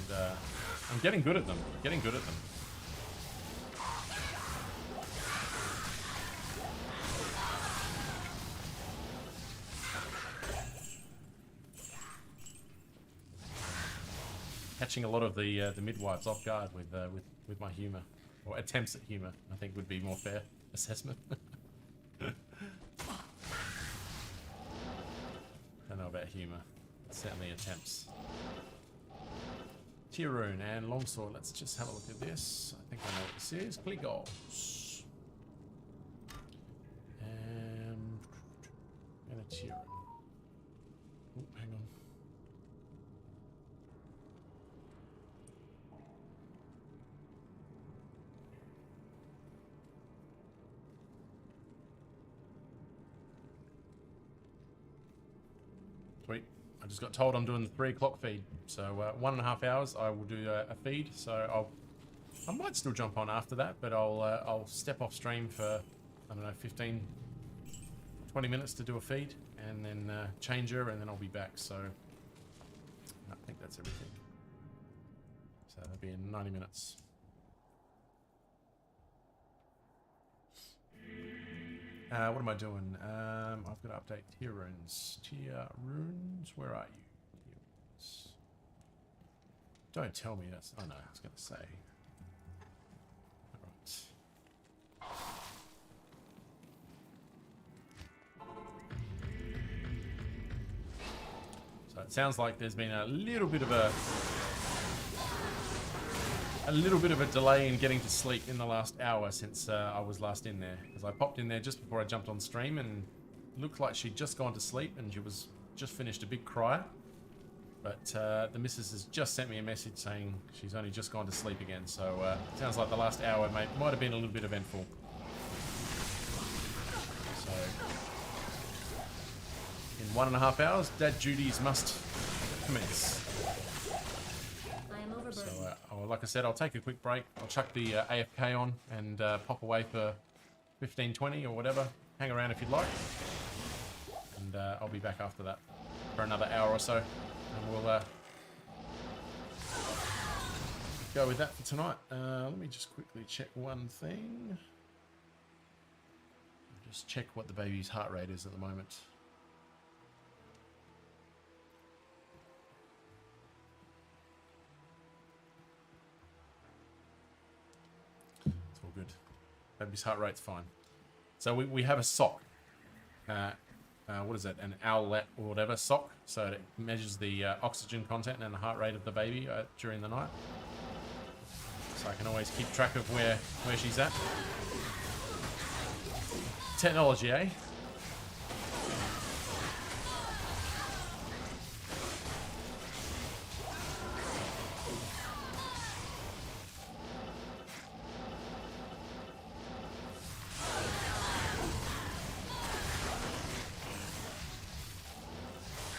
And I'm getting good at them. Catching a lot of the midwives off guard with my humour, or attempts at humour, I think would be more fair assessment. Don't know about humour. Certainly attempts. Tier rune and longsword. Let's just have a look at this. I think I know what this is. Clear goals. Sweet. I just got told I'm doing the 3 o'clock feed. So 1.5 hours I will do a feed. So I might still jump on after that, but I'll step off stream for, I don't know, 15, 20 minutes to do a feed, and then change her, and then I'll be back. So I think that's everything. So that'll be in 90 minutes. What am I doing? I've got to update tier runes. Tier runes, where are you? Tier runes. Don't tell me that's. Oh no, I was going to say. Alright. So it sounds like there's been a little bit of a delay in getting to sleep in the last hour since I was last in there, because I popped in there just before I jumped on stream, and it looked like she'd just gone to sleep, and she was just finished a big cry, but the missus has just sent me a message saying she's only just gone to sleep again. So it sounds like the last hour might have been a little bit eventful. So in 1.5 hours, dad duties must commence. So, like I said, I'll take a quick break. I'll chuck the AFK on and pop away for 15, 20 or whatever. Hang around if you'd like. And I'll be back after that for another hour or so. And we'll go with that for tonight. Let me just quickly check one thing. Just check what the baby's heart rate is at the moment. Good. Baby's heart rate's fine. So we have a sock. What is it? An owlet or whatever sock. So it measures the oxygen content and the heart rate of the baby during the night. So I can always keep track of where she's at. Technology, eh?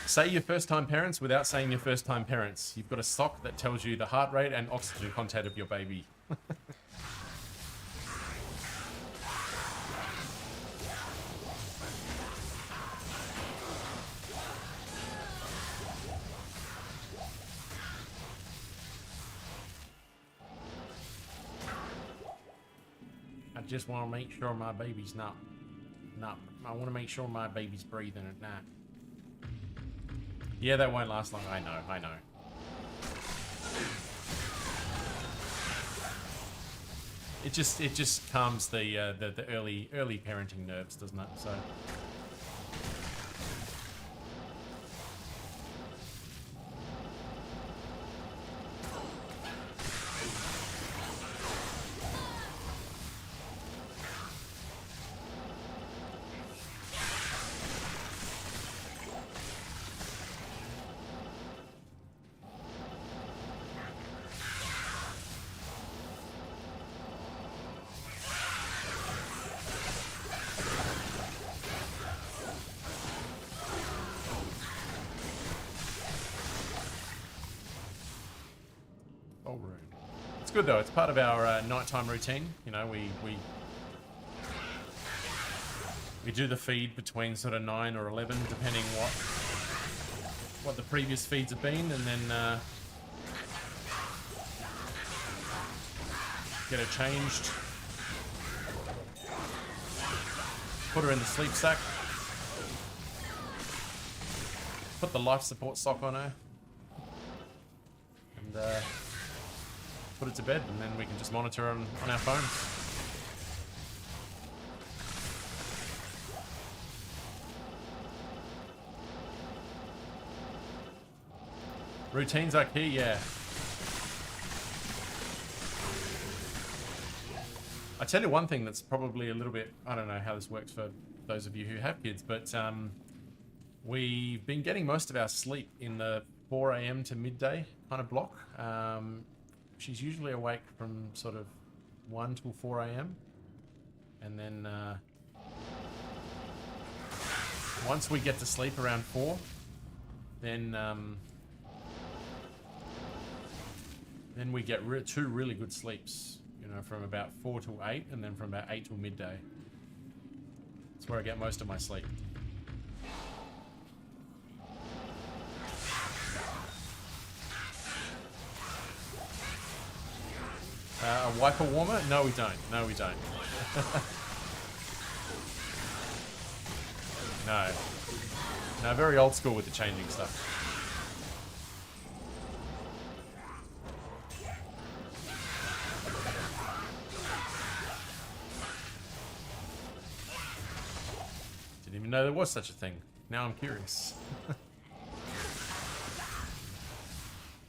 Say your first-time parents without saying your first-time parents. You've got a sock that tells you the heart rate and oxygen content of your baby. I just want to make sure my baby's not. I want to make sure my baby's breathing at night. Yeah, that won't last long. I know. It just calms the early parenting nerves, doesn't it? So. It's good though. It's part of our nighttime routine. You know, we do the feed between sort of 9 or 11, depending what the previous feeds have been, and then get her changed, put her in the sleep sack, put the life support sock on her, and put it to bed, and then we can just monitor on our phones. Routines are key, yeah. I tell you one thing that's probably a little bit, I don't know how this works for those of you who have kids, but we've been getting most of our sleep in the 4 a.m. to midday kind of block. She's usually awake from sort of 1 till 4 a.m. And then once we get to sleep around 4, then we get two really good sleeps. You know, from about 4 till 8, and then from about 8 till midday. That's where I get most of my sleep. A wiper warmer? No, we don't. No, we don't. No. No, very old school with the changing stuff. Didn't even know there was such a thing. Now I'm curious.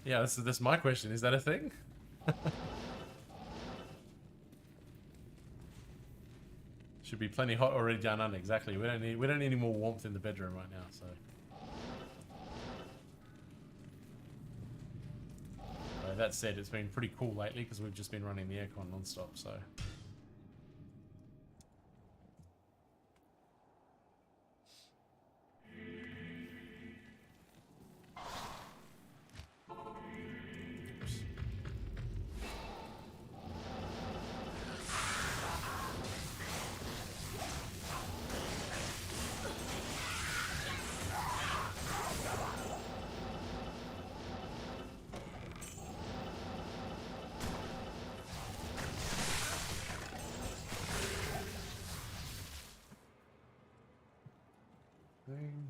Yeah, that's my question. Is that a thing? Should be plenty hot already down under. Exactly. We don't need any more warmth in the bedroom right now. So that said, it's been pretty cool lately because we've just been running the aircon non-stop. So.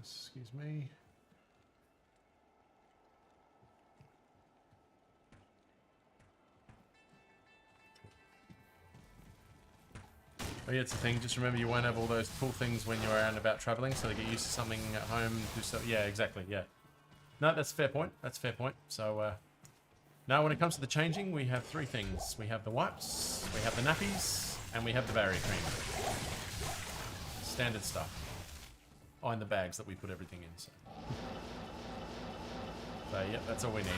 Excuse me. Oh yeah, it's a thing. Just remember you won't have all those cool things when you're out and about traveling, so they get used to something at home. Do so. Yeah, exactly. Yeah. No, that's a fair point. That's a fair point. So now when it comes to the changing, we have 3 things. We have the wipes, we have the nappies, and we have the barrier cream. Standard stuff. Oh, in the bags that we put everything in. So yeah, that's all we need.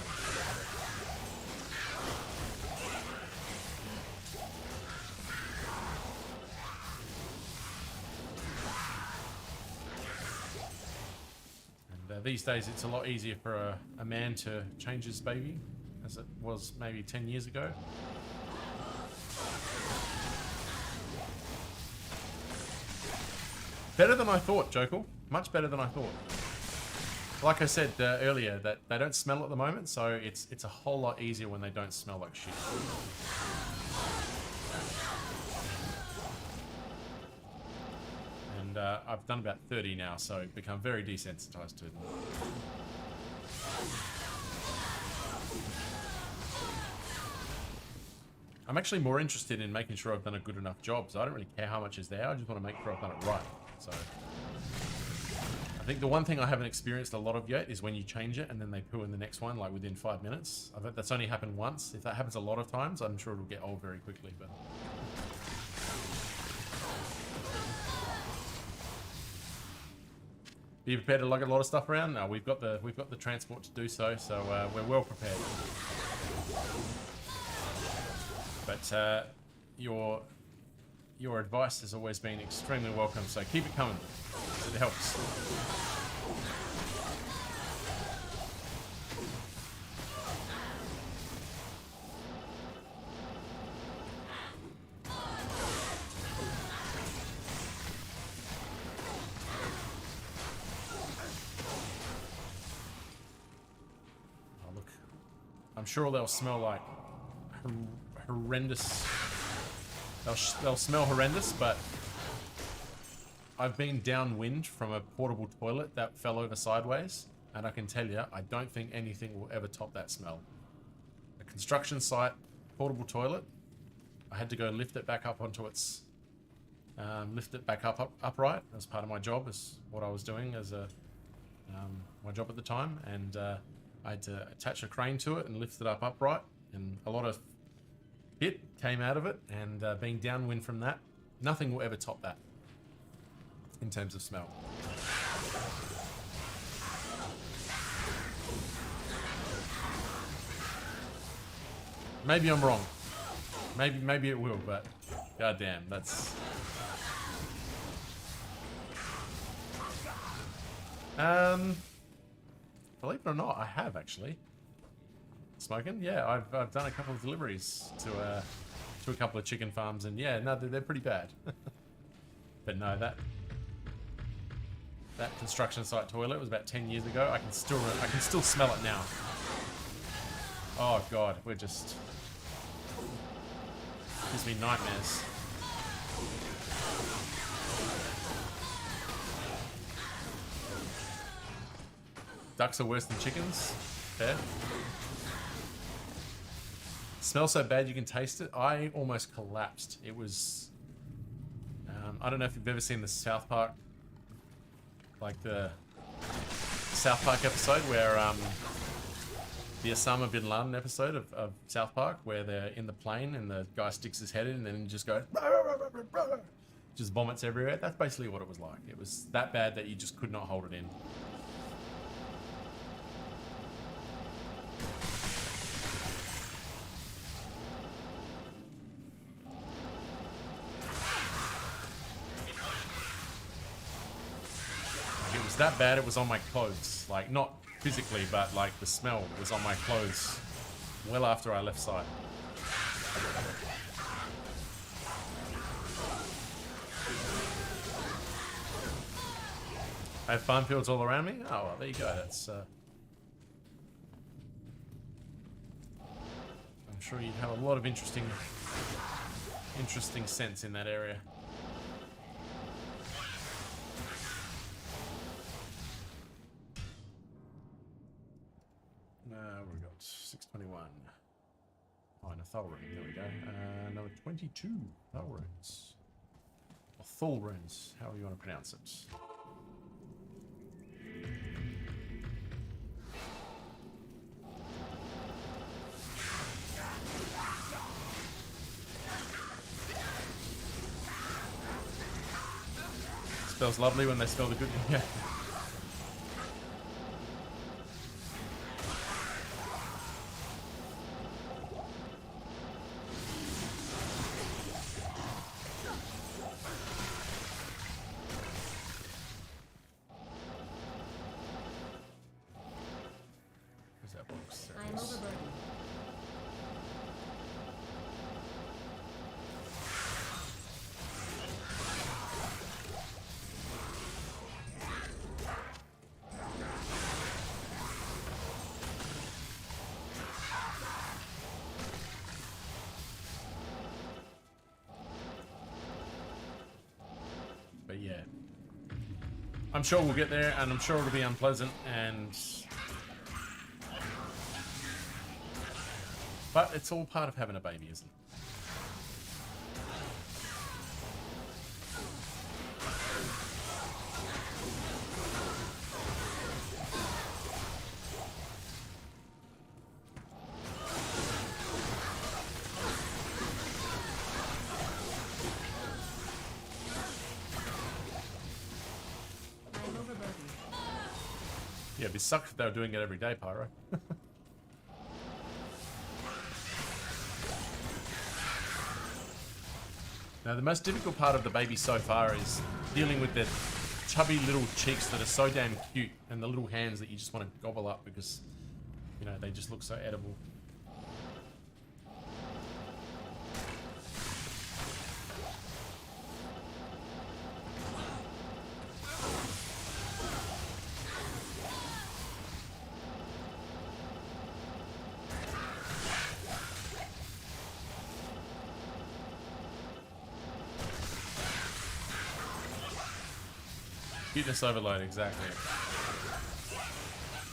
And these days it's a lot easier for a man to change his baby as it was maybe 10 years ago. Better than I thought, Jokel. Much better than I thought. Like I said earlier, that they don't smell at the moment, so it's a whole lot easier when they don't smell like shit. And I've done about 30 now, so I've become very desensitized to them. I'm actually more interested in making sure I've done a good enough job, so I don't really care how much is there, I just want to make sure I've done it right. So I think the one thing I haven't experienced a lot of yet is when you change it and then they poo in the next one like within 5 minutes. I think that's only happened once. If that happens a lot of times, I'm sure it'll get old very quickly. But be you prepared to lug a lot of stuff around? No, we've got the transport to do so. So we're well prepared. But your advice has always been extremely welcome, so keep it coming. It helps. Oh, look. I'm sure they'll smell like horrendous. They'll smell horrendous, but I've been downwind from a portable toilet that fell over sideways, and I can tell you, I don't think anything will ever top that smell. A construction site portable toilet, I had to go lift it back up onto its, upright as part of my job, as what I was doing as my job at the time, and I had to attach a crane to it and lift it up upright, and a lot of hit came out of it, and being downwind from that, nothing will ever top that in terms of smell. Maybe I'm wrong. Maybe it will, but goddamn, that's. Believe it or not, I have actually. Smoking? Yeah, I've done a couple of deliveries to a couple of chicken farms, and yeah, no, they're pretty bad. But no, that construction site toilet was about 10 years ago. I can still smell it now. Oh god, we're just gives me nightmares. Ducks are worse than chickens. Fair. Smells so bad you can taste it. I almost collapsed. It was... I don't know if you've ever seen the South Park, like the South Park episode where the Osama bin Laden episode of South Park, where they're in the plane and the guy sticks his head in and then just goes, just vomits everywhere. That's basically what it was like. It was that bad that you just could not hold it in. It was that bad it was on my clothes. Like, not physically, but like the smell was on my clothes well after I left site. I have farm fields all around me. Oh, well, there you go. That's I'm sure you'd have a lot of interesting scents in that area. We've got 621. Oh, and a Thul rune. There we go. Number 22. Thul runes. Or Thul runes. However you want to pronounce it. Smells lovely when they smell the good. Yeah. I'm overburdened. But yeah, I'm sure we'll get there, and I'm sure it'll be unpleasant, but it's all part of having a baby, isn't it? I'm overburdened. Yeah, it'd be sucked if they were doing it every day, Pyro. Now, the most difficult part of the baby so far is dealing with the chubby little cheeks that are so damn cute, and the little hands that you just want to gobble up because, you know, they just look so edible. Cuteness overload, exactly.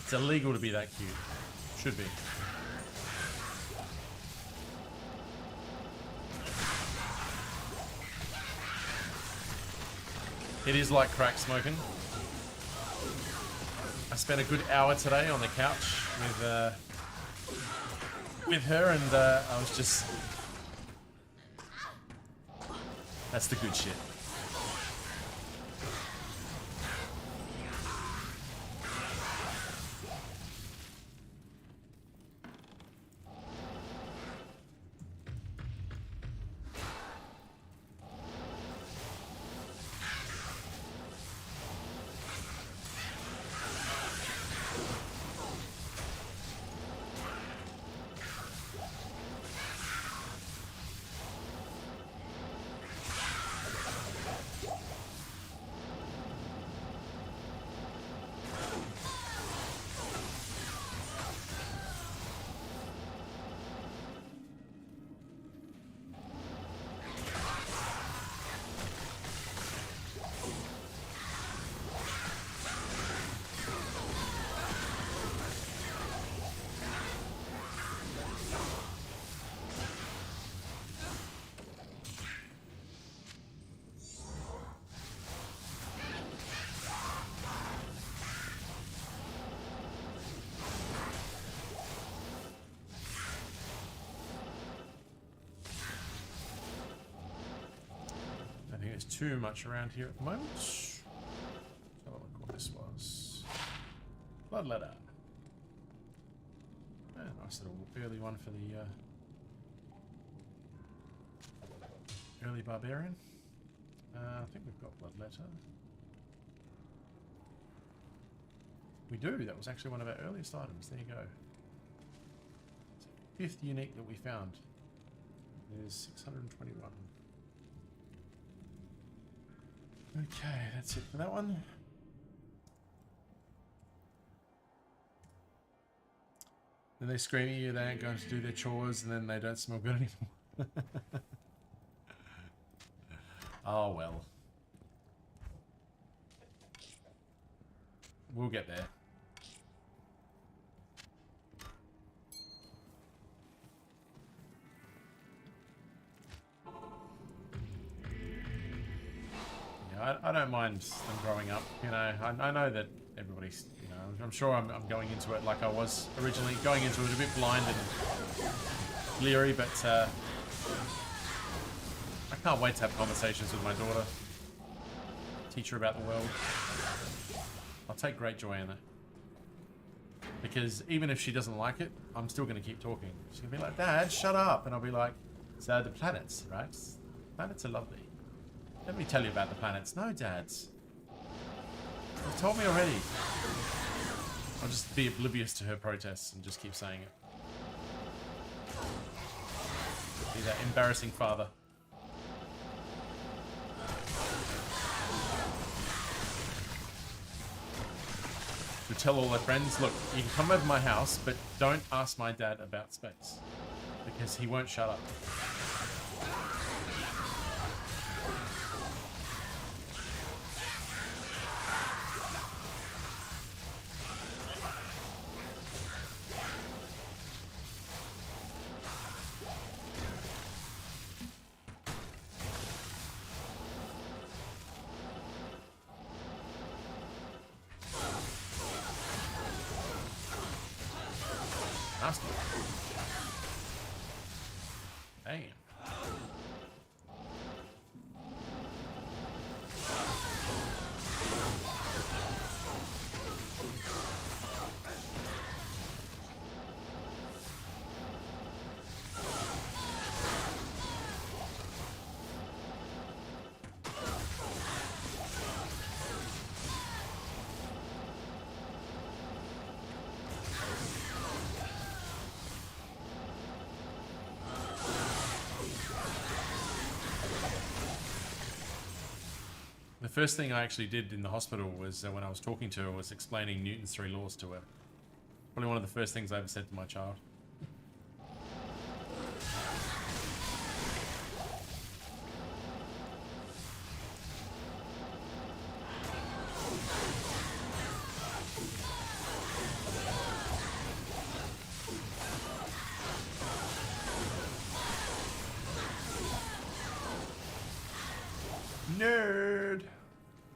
It's illegal to be that cute. Should be. It is like crack smoking. I spent a good hour today on the couch with her, and I was just... That's the good shit. think there's too much around here at the moment. Let's have a look what this was. Bloodletter. Yeah, nice little early one for the early barbarian. I think we've got Bloodletter. We do. That was actually one of our earliest items. There you go. Fifth unique that we found. There's 621. Okay, that's it for that one. Then they scream at you, they ain't going to do their chores, and then they don't smell good anymore. Oh well. We'll get there. I don't mind them growing up, you know. I know that everybody's, you know, I'm sure I'm going into it like I was originally, going into it a bit blind and leery, but I can't wait to have conversations with my daughter, teach her about the world. I'll take great joy in it. Because even if she doesn't like it, I'm still going to keep talking. She's going to be like, Dad, shut up. And I'll be like, so the planets, right? Planets are lovely. Let me tell you about the planets. No, dads. You've told me already. I'll just be oblivious to her protests and just keep saying it. Be that embarrassing father. To tell all their friends, look, you can come over my house, but don't ask my dad about space. Because he won't shut up. Nasty. Damn. The first thing I actually did in the hospital was when I was talking to her was explaining Newton's 3 laws to her. Probably one of the first things I ever said to my child. Nerd!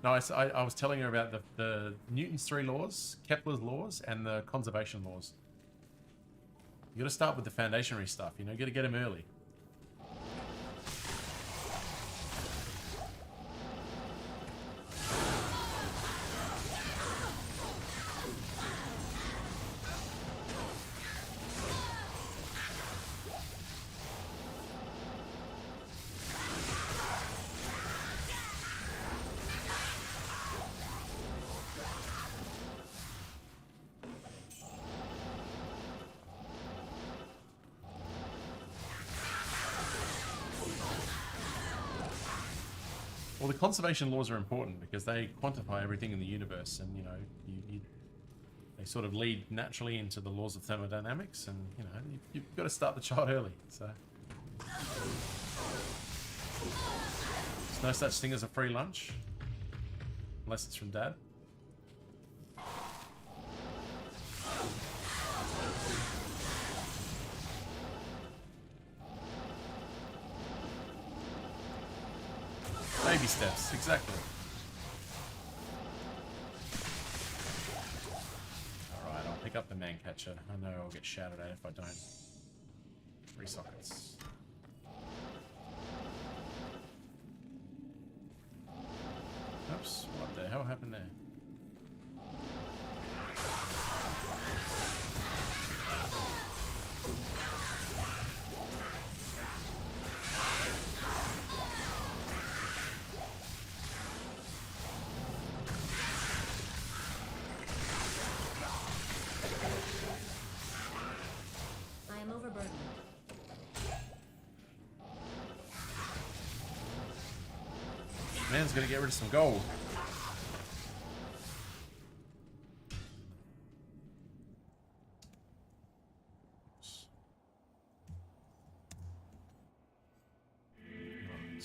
No, I was telling her about the Newton's 3 laws, Kepler's laws, and the conservation laws. You gotta start with the foundationary stuff, you know, you gotta get them early. Well, the conservation laws are important because they quantify everything in the universe, and you know, they sort of lead naturally into the laws of thermodynamics, and you know, you've got to start the child early. So there's no such thing as a free lunch, unless it's from Dad. Baby steps, exactly. Alright, I'll pick up the man catcher. I know I'll get shouted at if I don't. 3 sockets. hell happened there? I am overburdened. Man's gonna get rid of some gold. Right.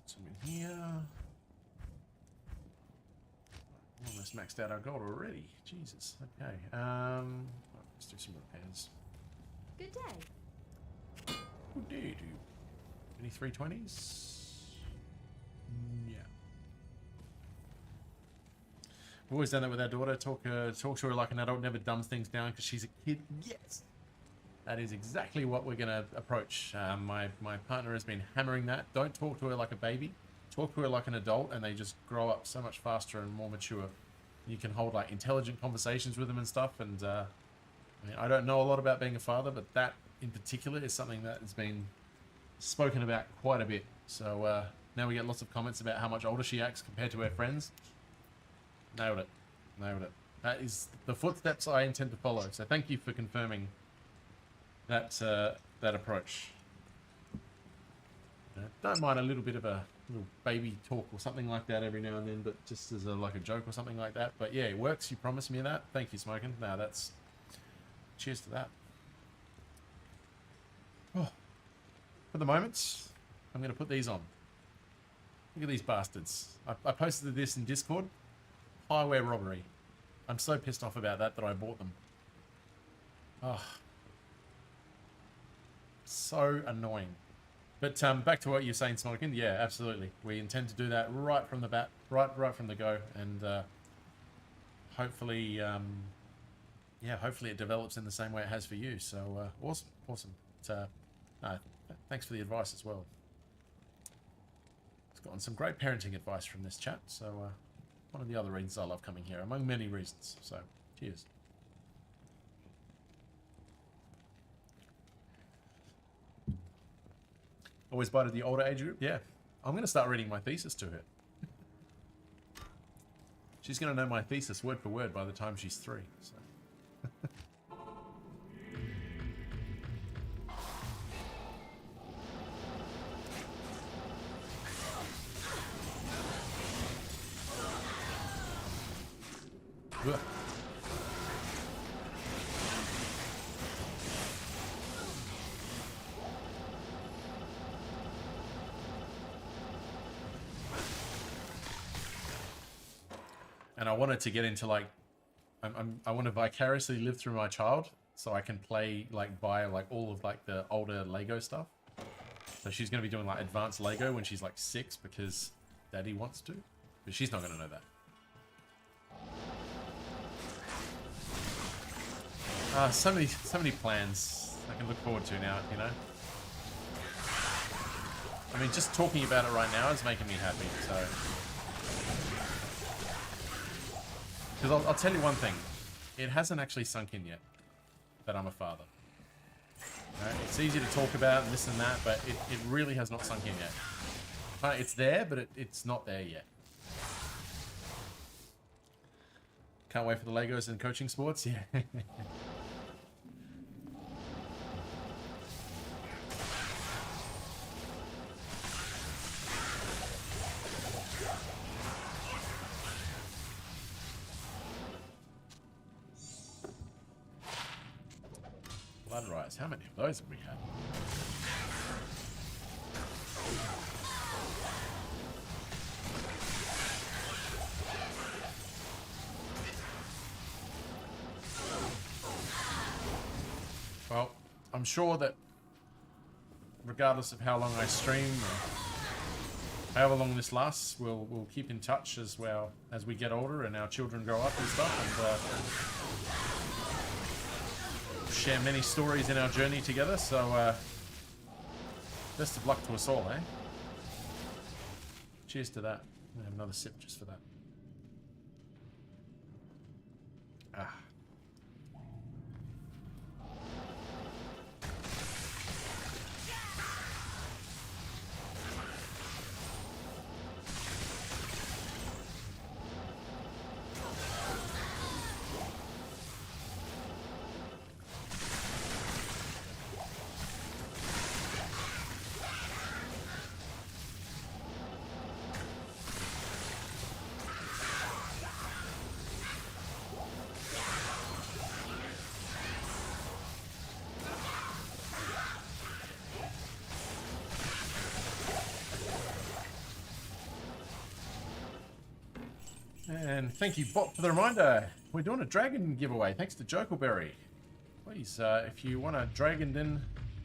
Some in here. Almost maxed out our gold already. Jesus. Okay. Let's do some repairs. Good day. What do you do? Any 320s? Yeah. We've always done that with our daughter. Talk to her like an adult, never dumbs things down because she's a kid. Yes! That is exactly what we're going to approach. My partner has been hammering that. Don't talk to her like a baby. Talk to her like an adult, and they just grow up so much faster and more mature. You can hold like intelligent conversations with them and stuff. And I mean, I don't know a lot about being a father, but that in particular is something that has been spoken about quite a bit. So now we get lots of comments about how much older she acts compared to her friends. Nailed it. Nailed it. That is the footsteps I intend to follow. So thank you for confirming that that approach. Don't mind a little bit of a little baby talk or something like that every now and then, but just as like a joke or something like that. But yeah, it works. You promised me that. Thank you, Smoking. No, that's... Cheers to that. Oh. For the moment, I'm going to put these on. Look at these bastards. I posted this in Discord. Highway robbery. I'm so pissed off about that I bought them. Oh. So annoying. But back to what you're saying, Smokin. Yeah, absolutely. We intend to do that right from the bat, right from the go, and hopefully, yeah, hopefully it develops in the same way it has for you. So awesome, awesome. Thanks for the advice as well. I've gotten some great parenting advice from this chat. So one of the other reasons I love coming here, among many reasons. So cheers. Always bite at the older age group? Yeah. I'm going to start reading my thesis to her. She's going to know my thesis word for word by the time she's 3. So. Ugh. And I wanted to get into like, I want to vicariously live through my child, so I can play like buy like all of like the older Lego stuff. So she's going to be doing like advanced Lego when she's like 6 because Daddy wants to, but she's not going to know that. So many plans I can look forward to now, you know. I mean, just talking about it right now is making me happy. So. Because I'll tell you one thing, it hasn't actually sunk in yet that I'm a father. Right? It's easy to talk about and this and that, but it really has not sunk in yet. It's there, but it's not there yet. Can't wait for the Legos and coaching sports, yeah. Blood Rise. How many of those have we had? Well, I'm sure that regardless of how long I stream or however long this lasts, we'll keep in touch as well as we get older and our children grow up and stuff, and share many stories in our journey together. So best of luck to us all, eh? Cheers. Cheers to that. I'll have another sip just for that. Ah. And thank you, Bot, for the reminder. We're doing a dragon giveaway, thanks to Jokelberry. Please, if you want a dragon, then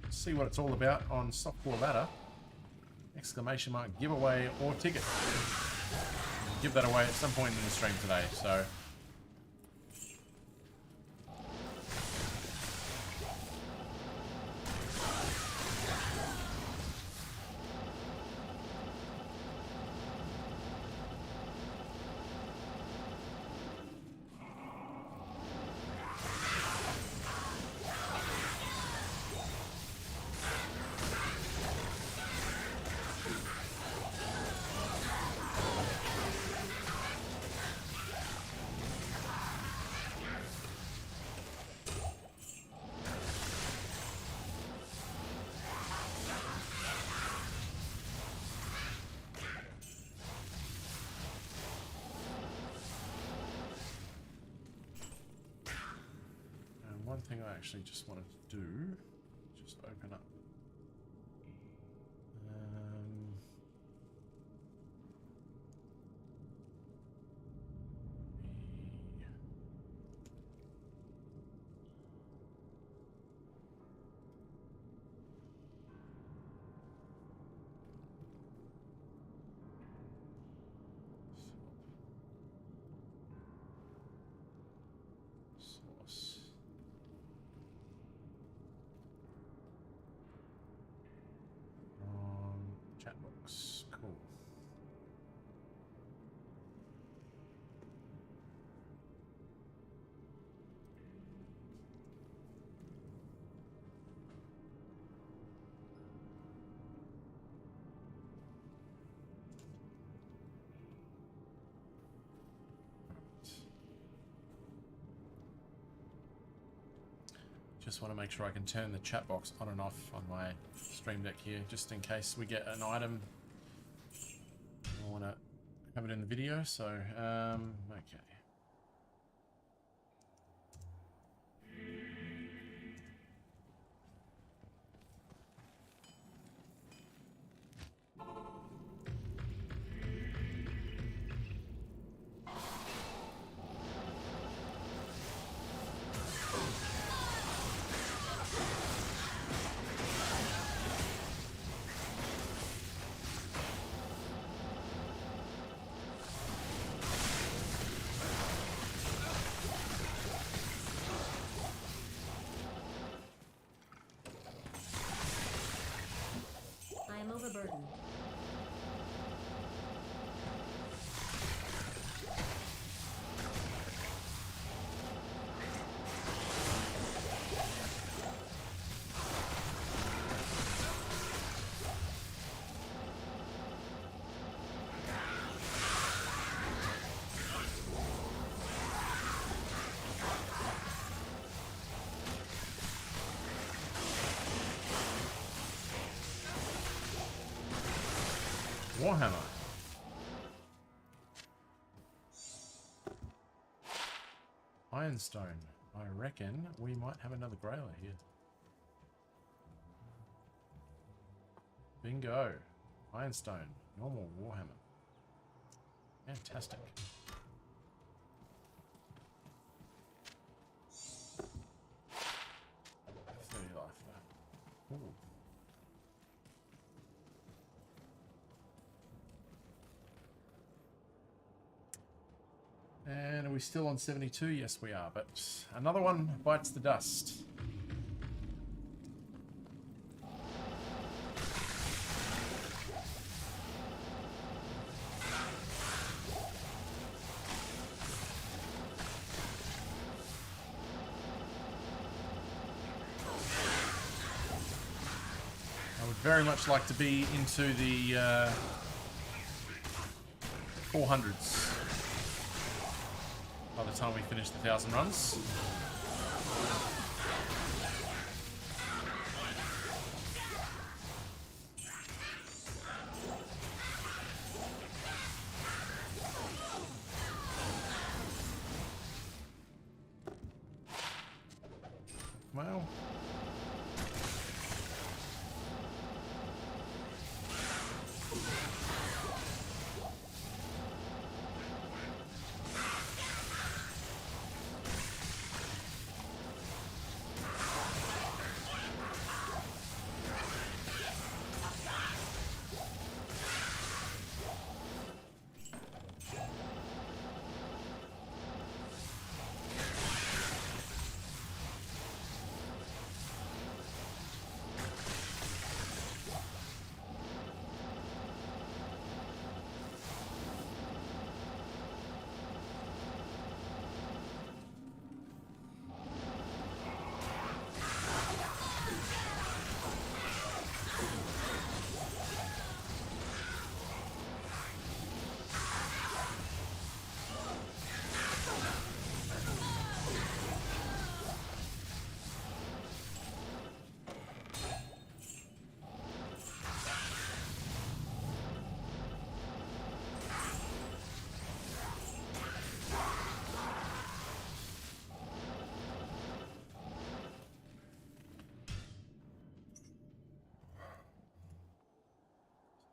see what it's all about on Softcore Ladder. Exclamation mark giveaway or ticket. We'll give that away at some point in the stream today, so. One thing I actually just wanted to do, just open up. Source. Chat box. Cool. Just want to make sure I can turn the chat box on and off on my stream deck here, just in case we get an item. I want to have it in the video, so, okay. I am overburdened. Warhammer. Ironstone. I reckon we might have another grailer here. Bingo. Ironstone. Normal Warhammer. Fantastic. 30 life though. Ooh. And are we still on 72? Yes, we are. But another one bites the dust. very much like to be into the 400s by the time we finish the 1,000 runs. Well,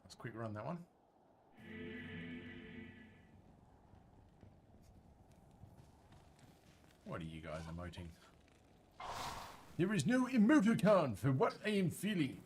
let's quick run that one. What are you guys emoting? There is no emoticon for what I am feeling.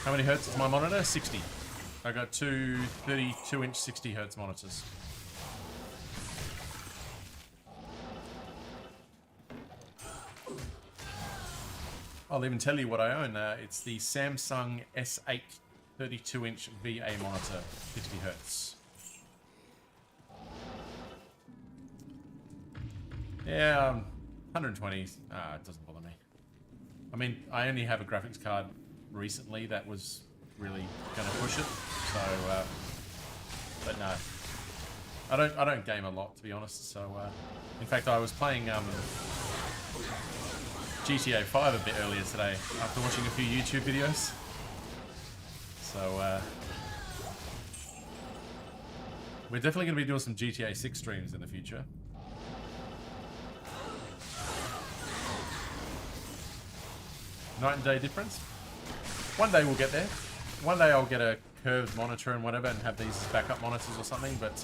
How many hertz is my monitor? 60. I got two 32-inch 60 hertz monitors. I'll even tell you what I own. It's the Samsung S8 32-inch VA monitor, 60 hertz. Yeah, 120. It doesn't bother me. I mean, I only have a graphics card recently that was really going to push it. So, but no, I don't game a lot, to be honest. So, in fact, I was playing GTA 5 a bit earlier today after watching a few YouTube videos. So, we're definitely going to be doing some GTA 6 streams in the future. Night and day difference. One day we'll get there. One day I'll get a curved monitor and whatever and have these as backup monitors or something, but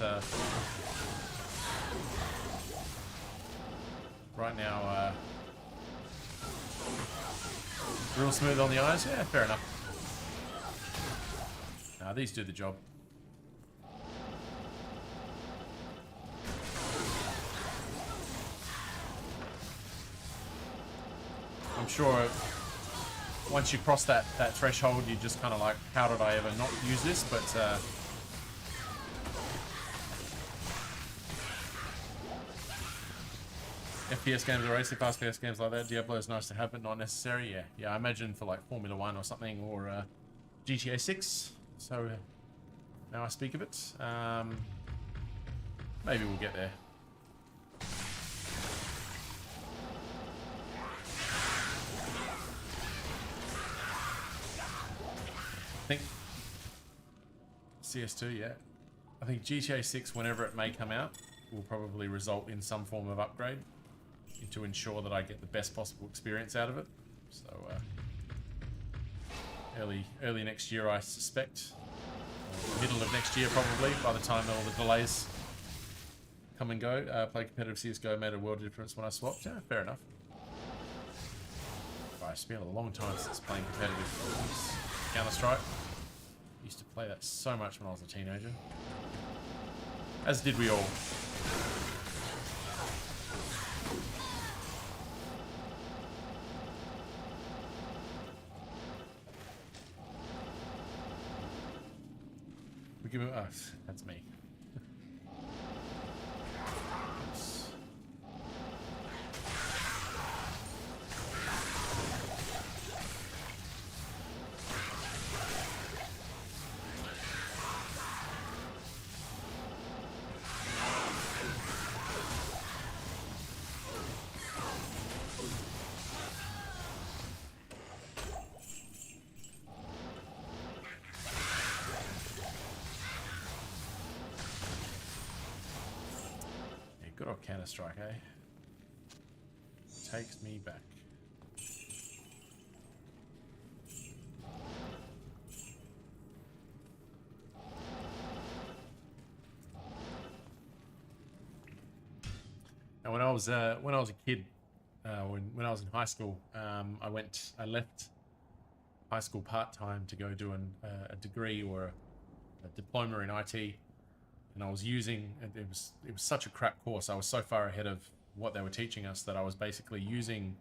right now, real smooth on the eyes. Yeah, fair enough. Nah, these do the job. I'm sure once you cross that threshold, you just kind of like, how did I ever not use this? But FPS games are racing, fast FPS games like that. Diablo is nice to have, but not necessary. Yeah. I imagine for like Formula 1 or something, or GTA 6. So now I speak of it, maybe we'll get there. I think CS2, yeah. I think GTA 6, whenever it may come out, will probably result in some form of upgrade to ensure that I get the best possible experience out of it. So, early next year, I suspect. Or middle of next year, probably, by the time all the delays come and go. Play competitive CSGO made a world of difference when I swapped. Yeah, fair enough. It's been a long time since playing competitive Counter-Strike. Used to play that so much when I was a teenager. As did we all. We give it. Oh, that's me. Good old Counter-Strike, eh? Takes me back. And when I was a kid, when I was in high school, I left high school part-time to go do a degree or a diploma in IT. And I was using it was such a crap course. I was so far ahead of what they were teaching us that I was basically using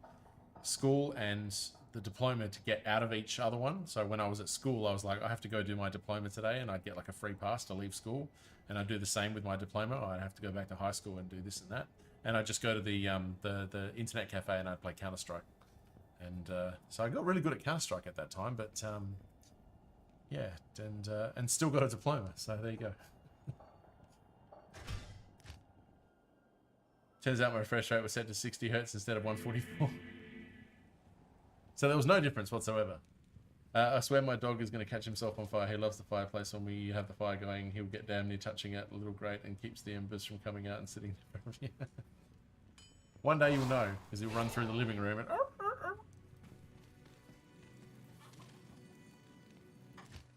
school and the diploma to get out of each other one. So when I was at school, I was like, I have to go do my diploma today, and I'd get like a free pass to leave school. And I'd do the same with my diploma. I'd have to go back to high school and do this and that. And I'd just go to the internet cafe and I'd play Counter-Strike. And so I got really good at Counter-Strike at that time. But yeah, and still got a diploma. So there you go. Turns out my refresh rate was set to 60 Hz instead of 144. So there was no difference whatsoever. I swear my dog is going to catch himself on fire. He loves the fireplace. When we have the fire going, he'll get damn near touching it, a little grate, and keeps the embers from coming out and sitting there. One day you'll know, because he'll run through the living room and...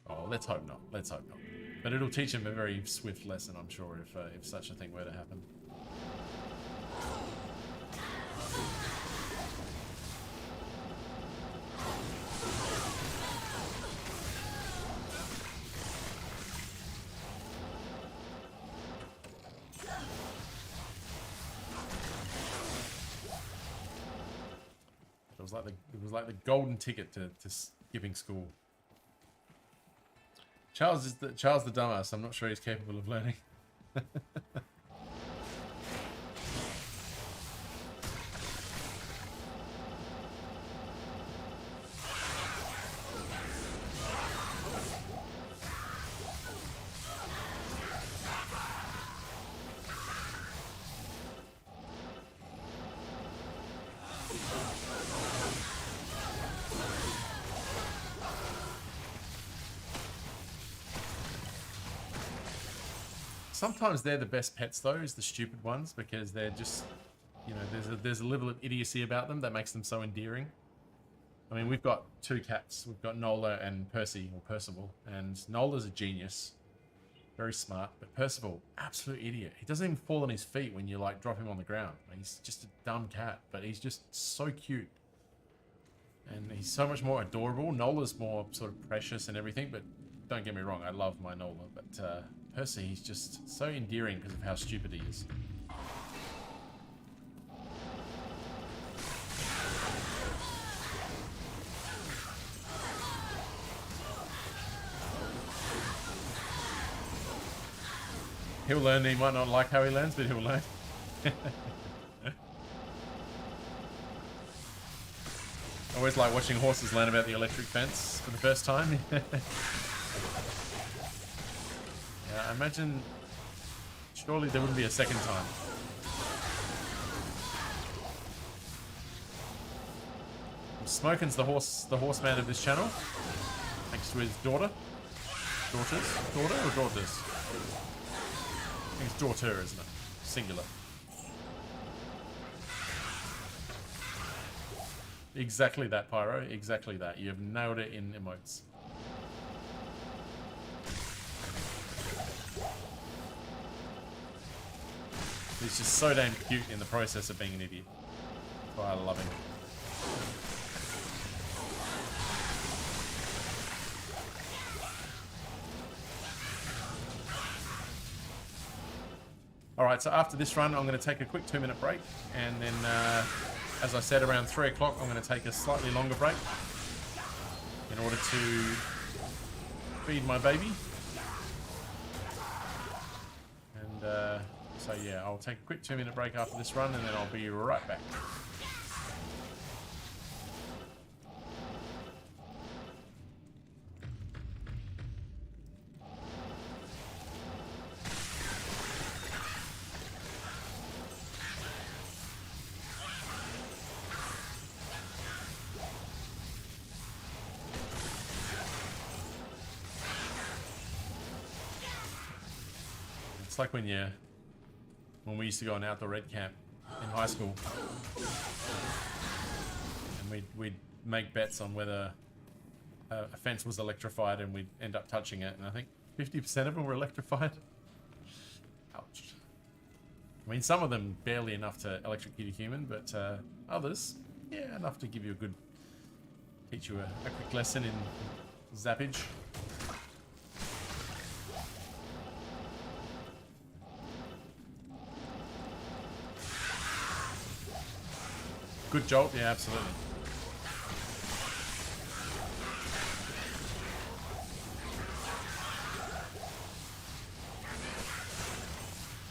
Oh, let's hope not. Let's hope not. But it'll teach him a very swift lesson, I'm sure, if such a thing were to happen. It was like the golden ticket to skipping school. Charles the dumbass. I'm not sure he's capable of learning. Sometimes they're the best pets though, is the stupid ones, because they're just, you know, there's a level of idiocy about them that makes them so endearing. I mean, we've got two cats. We've got Nola and Percy, or Percival, and Nola's a genius, very smart, but Percival, absolute idiot. He doesn't even fall on his feet when you like drop him on the ground. He's just a dumb cat, but he's just so cute. And he's so much more adorable. Nola's more sort of precious and everything, but don't get me wrong, I love my Nola, but Percy, he's just so endearing because of how stupid he is. He'll learn. He might not like how he learns, but he'll learn. I always like watching horses learn about the electric fence for the first time. Yeah, I imagine surely there wouldn't be a second time. Smokin's the horseman of this channel, thanks to his daughter. Daughter or daughters? I think it's daughter, isn't it? Singular. Exactly that, Pyro. Exactly that. You've nailed it in emotes. He's just so damn cute in the process of being an idiot. That's why I love him. Alright, so after this run, I'm going to take a quick 2-minute break. And then, as I said, around 3 o'clock, I'm going to take a slightly longer break in order to feed my baby. And so, yeah, I'll take a quick 2-minute break after this run, and then I'll be right back. It's like when we used to go on outdoor red camp in high school, and we'd make bets on whether a fence was electrified, and we'd end up touching it, and I think 50% of them were electrified. Ouch. I mean, some of them barely enough to electrocute a human, but others, yeah, enough to give you teach you a quick lesson in zappage. Good jolt, yeah, absolutely.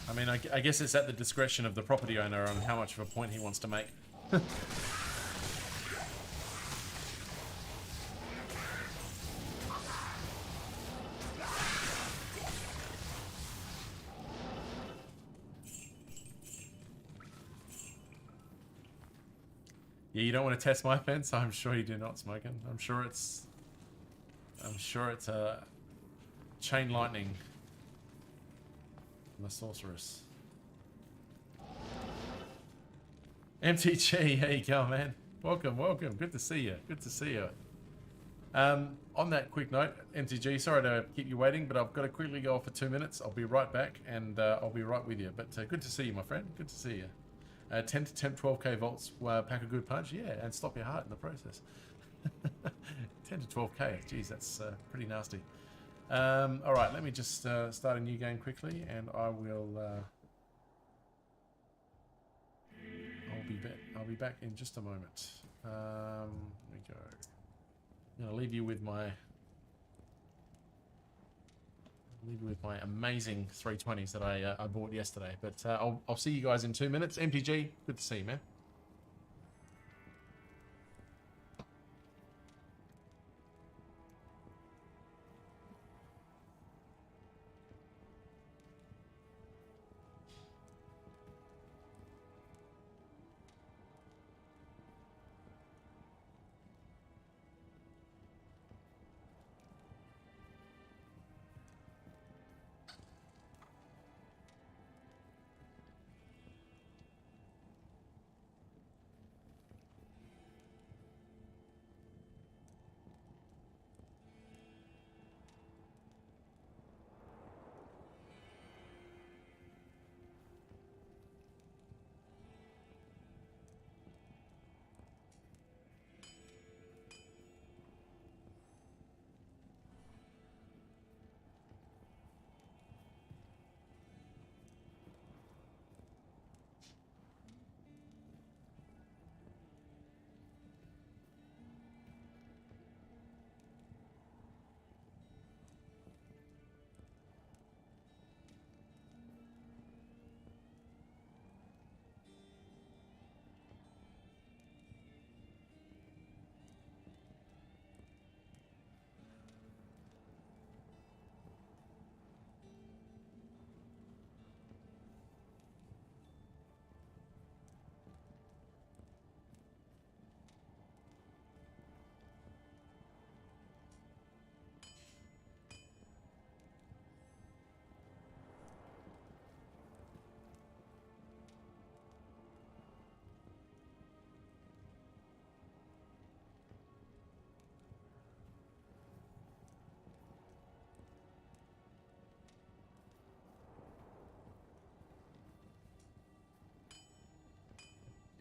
I mean, I guess it's at the discretion of the property owner on how much of a point he wants to make. Yeah, you don't want to test my fence? I'm sure you do not, Smoking. I'm sure it's a chain lightning from the sorceress. MTG, how you going, man? Welcome, welcome. Good to see you. Good to see you. On that quick note, MTG, sorry to keep you waiting, but I've got to quickly go off for 2 minutes. I'll be right back, and I'll be right with you. But good to see you, my friend. Good to see you. 10 to 10, 12k volts, pack a good punch, yeah, and stop your heart in the process. 10 to 12k, geez, that's pretty nasty. All right, let me just start a new game quickly, and I'll be back in just a moment. Here we go. I'm gonna leave you with my amazing 320s that I bought yesterday. But I'll see you guys in 2 minutes. MTG, good to see you, man.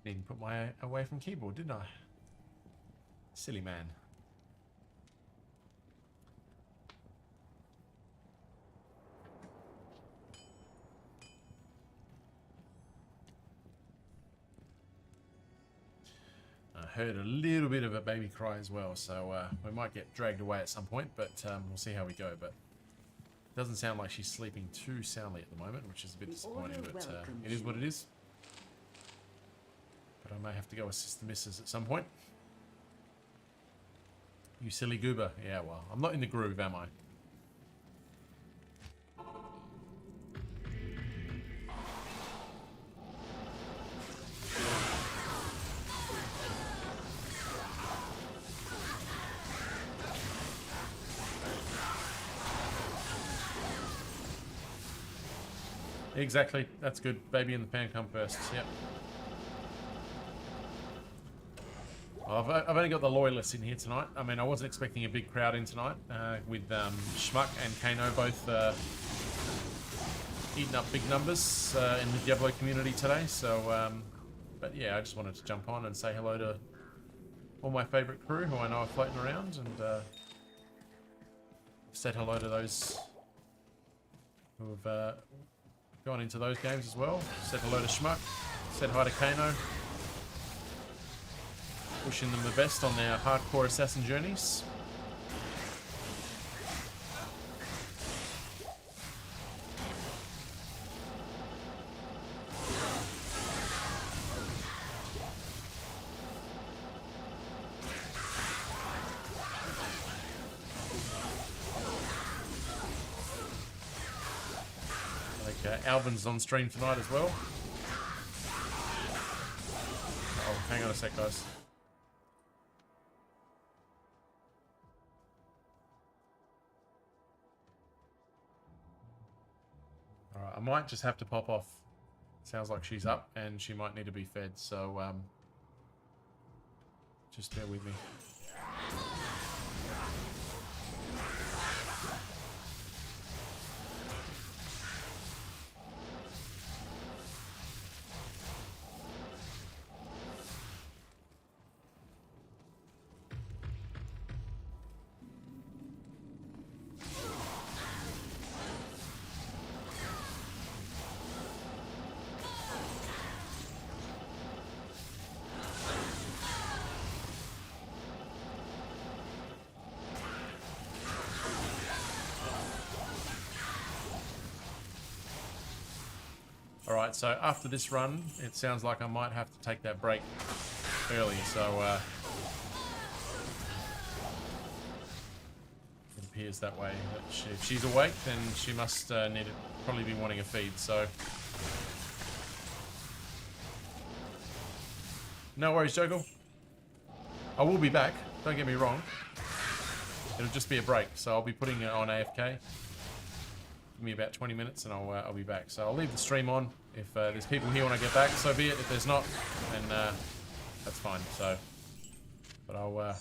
Didn't put my away from keyboard, didn't I? Silly man. I heard a little bit of a baby cry as well, so we might get dragged away at some point, but we'll see how we go. But it doesn't sound like she's sleeping too soundly at the moment, which is a bit disappointing, but it is what it is. But I may have to go assist the missus at some point. You silly goober. Yeah, well, I'm not in the groove, am I? Exactly. That's good. Baby in the pan come first. Yep. I've only got the loyalists in here tonight. I mean, I wasn't expecting a big crowd in tonight with Schmuck and Kano both eating up big numbers in the Diablo community today. So, but yeah, I just wanted to jump on and say hello to all my favourite crew who I know are floating around, and said hello to those who have gone into those games as well. Said hello to Schmuck. Said hi to Kano. Wishing them the best on their hardcore assassin journeys. Like Alvin's on stream tonight as well. Oh, hang on a sec, guys. Alright, I might just have to pop off. Sounds like she's up and she might need to be fed, so just bear with me. Alright, so after this run, it sounds like I might have to take that break early, so it appears that way. If she's awake, then she must probably be wanting a feed, so... No worries, Joggle. I will be back, don't get me wrong. It'll just be a break, so I'll be putting it on AFK. Give me about 20 minutes and I'll be back. So I'll leave the stream on. If there's people here when I get back, so be it. If there's not, then that's fine. So, but I'll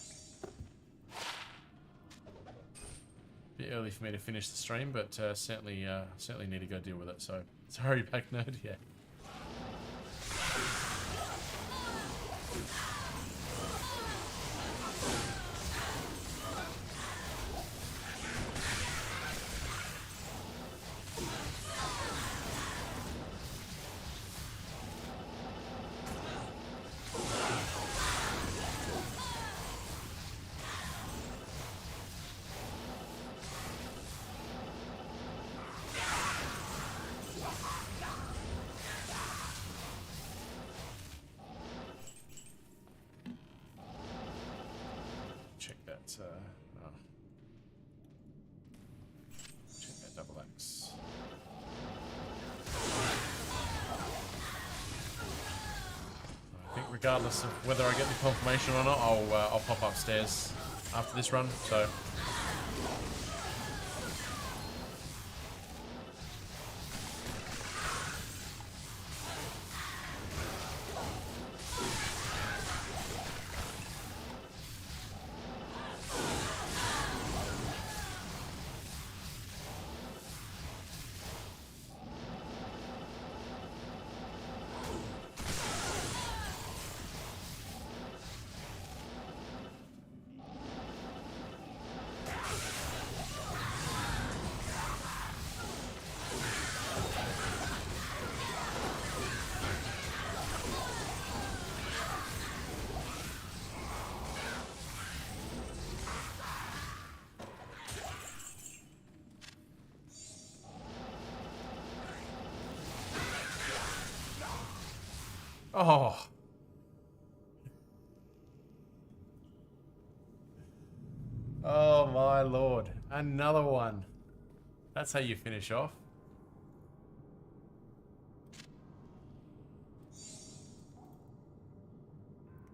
bit early for me to finish the stream, but certainly need to go deal with it. So sorry, back nerd. Yeah. Check that double X. I think regardless of whether I get the confirmation or not, I'll pop upstairs after this run. So. Oh. Oh my lord. Another one. That's how you finish off.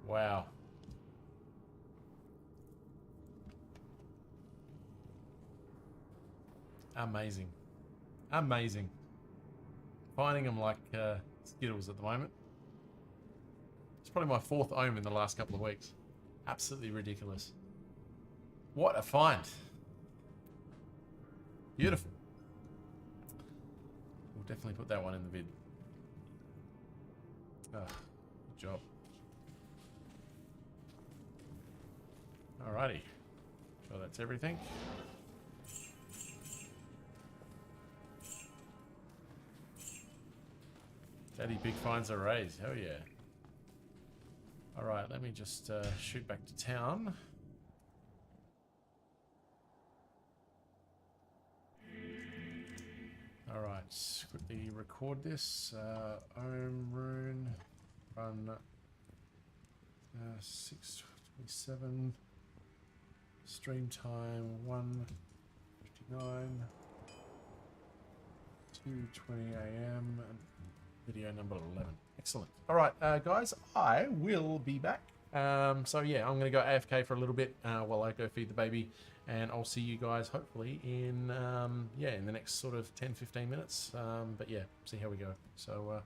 Wow. Amazing. Amazing. Finding them like Skittles at the moment. It's probably my 4th ohm in the last couple of weeks. Absolutely ridiculous. What a find. Beautiful. We'll definitely put that one in the vid. Oh, good job. Alrighty. So that's everything. Daddy big finds are raised. Hell yeah. Alright, let me just shoot back to town. Alright, quickly record this. Ohm rune. Run 6:27. Stream time 1:59. 2:20 a.m. Video number 11. Excellent. All right, guys, I will be back. So yeah, I'm going to go AFK for a little bit while I go feed the baby, and I'll see you guys hopefully in in the next sort of 10-15 minutes. But yeah, see how we go. So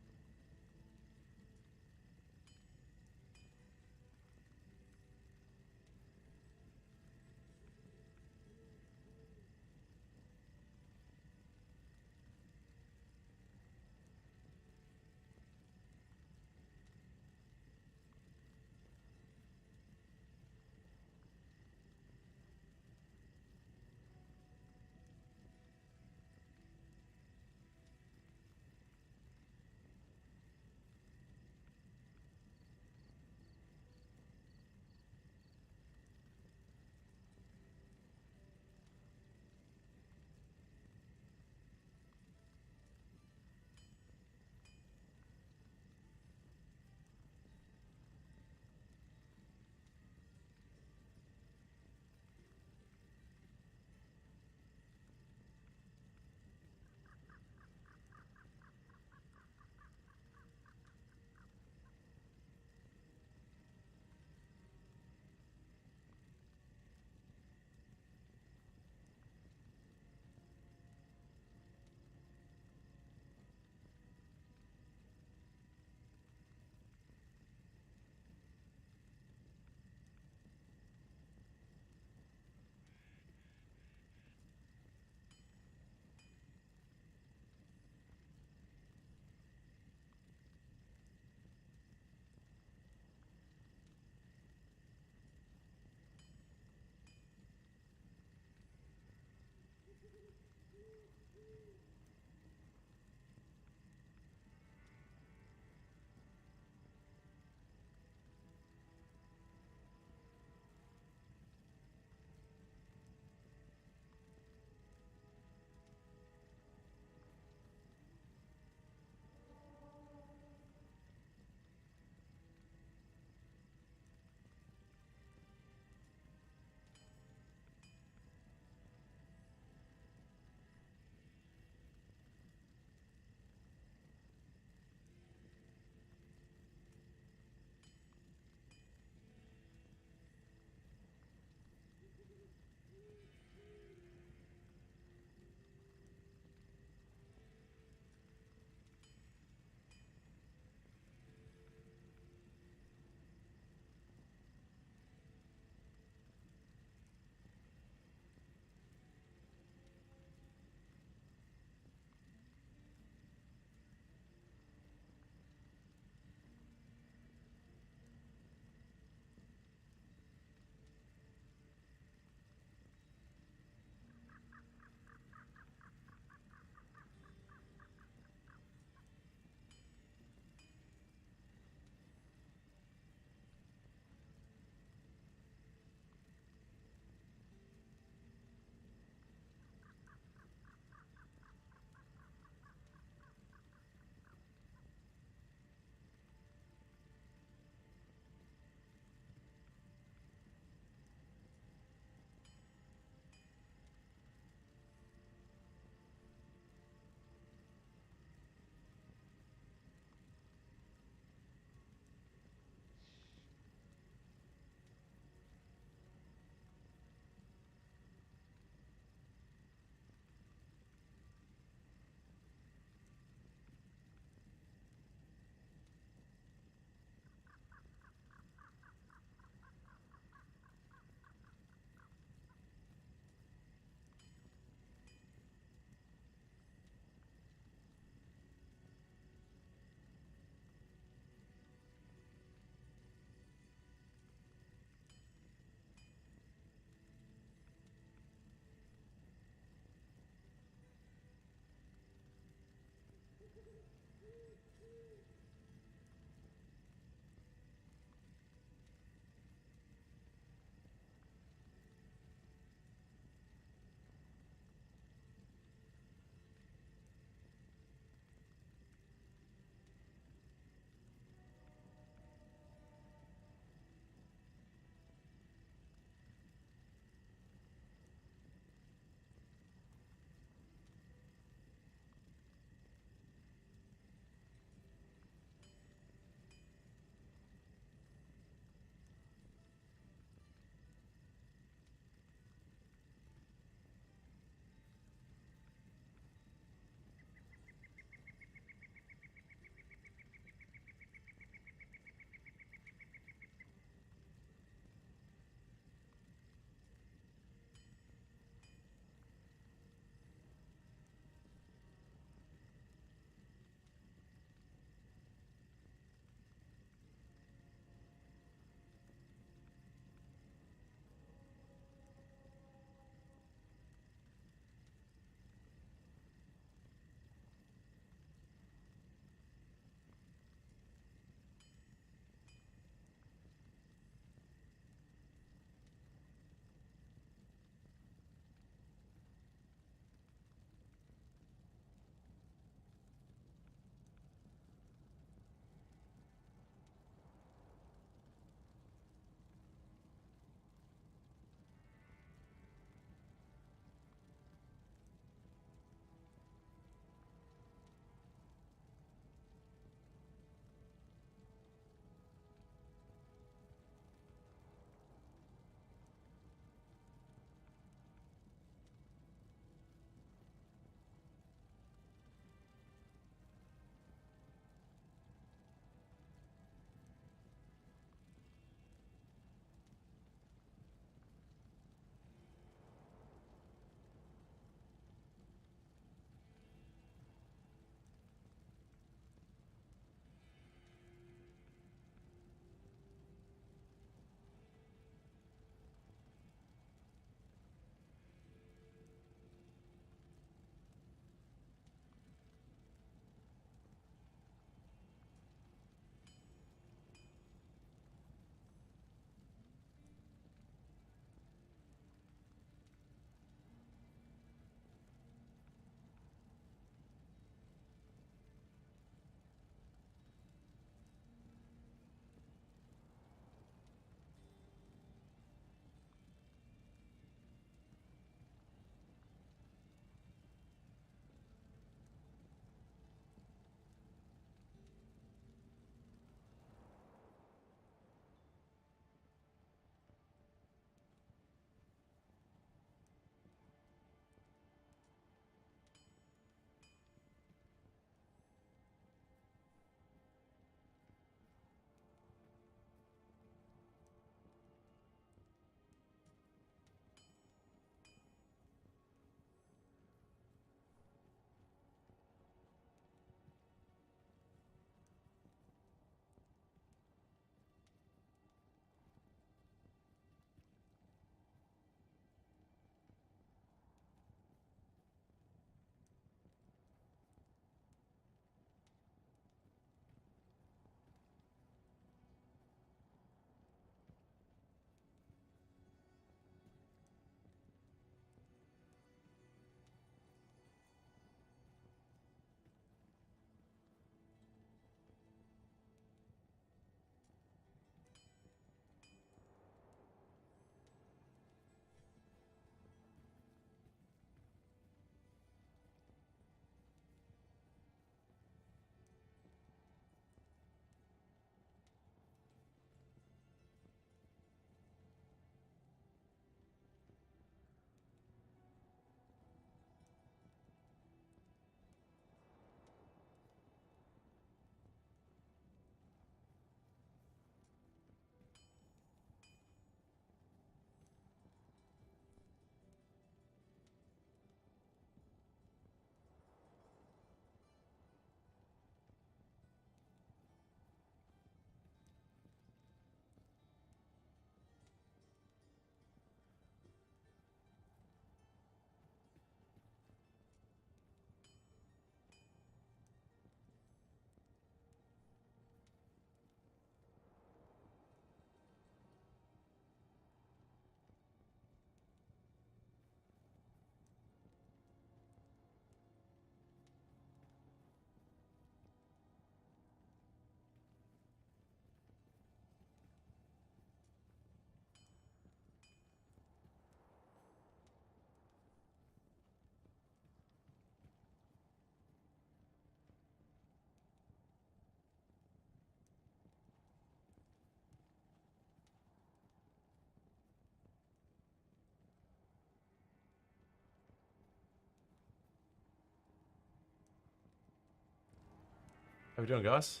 How we doing, guys?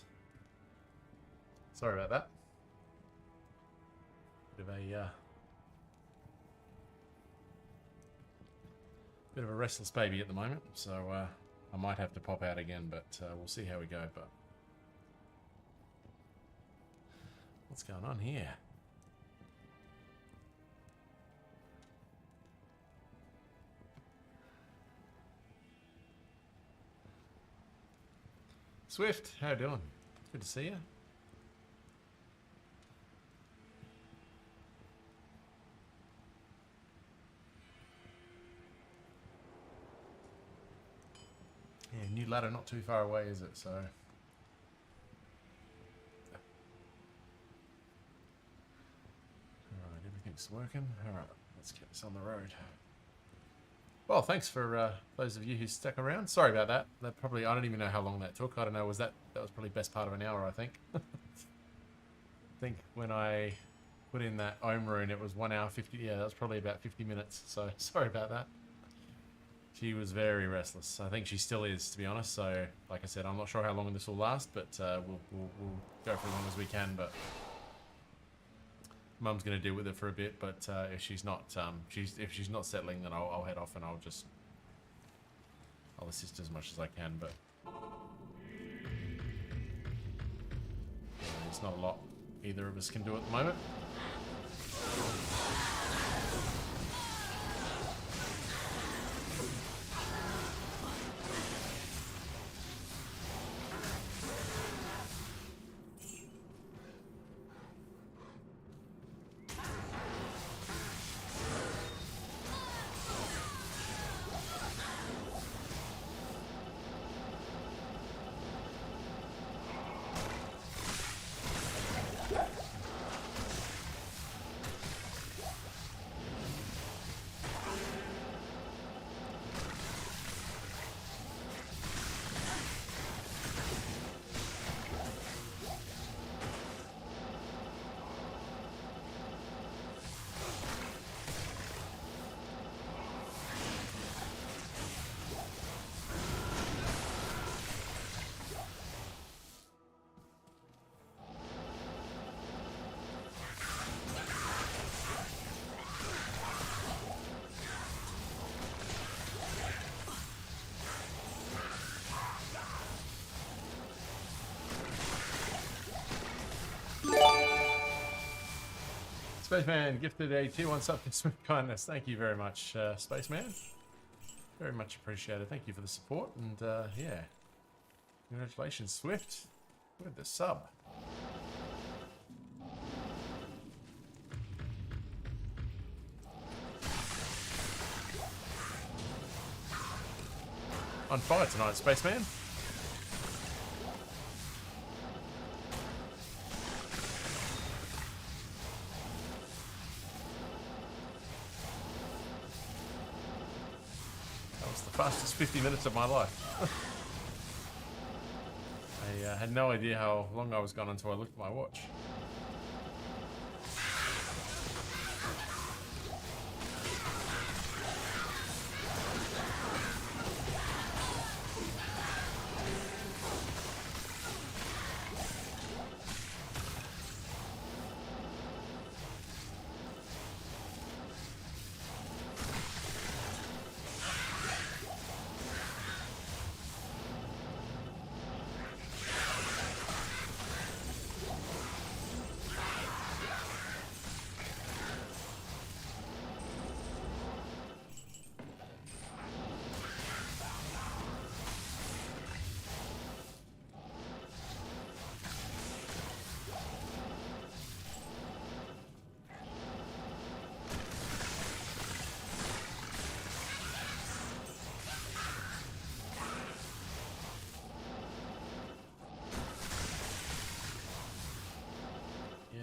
Sorry about that. Bit of a restless baby at the moment, so I might have to pop out again, but we'll see how we go. But what's going on here? Swift, how you doing? Good to see you. Yeah, new ladder not too far away, is it? So. Alright, everything's working. Alright, let's get this on the road. Well, thanks for those of you who stuck around. Sorry about that. That probably, I don't even know how long that took. I don't know, that was probably best part of an hour, I think. I think when I put in that Ohm rune, it was 1 hour 50. Yeah, that was probably about 50 minutes. So sorry about that. She was very restless. I think she still is, to be honest. So, like I said, I'm not sure how long this will last, but we'll go for as long as we can. But Mum's going to deal with it for a bit. But if she's not, if she's not settling, then I'll head off and I'll assist as much as I can. But there's not a lot either of us can do at the moment. Spaceman gifted a tier 1 sub to Smith Kindness. Thank you very much, Spaceman. Very much appreciated. Thank you for the support. And yeah, congratulations, Swift, with the sub. On fire tonight, Spaceman. Fastest 50 minutes of my life. I had no idea how long I was gone until I looked at my watch.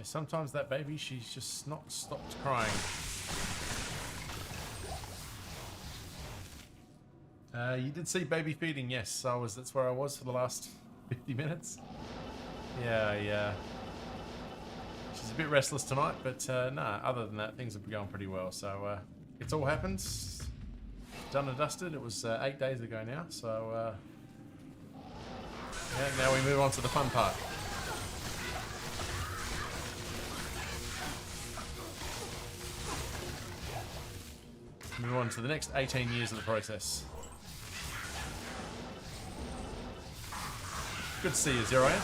Sometimes that baby, she's just not stopped crying. You did see baby feeding, yes. That's where I was for the last 50 minutes. Yeah. She's a bit restless tonight, but nah, other than that, things have been going pretty well. So it's all happened. Done and dusted. It was 8 days ago now, so And now we move on to the fun part. Move on to the next 18 years of the process. Good to see you, Zero Edge.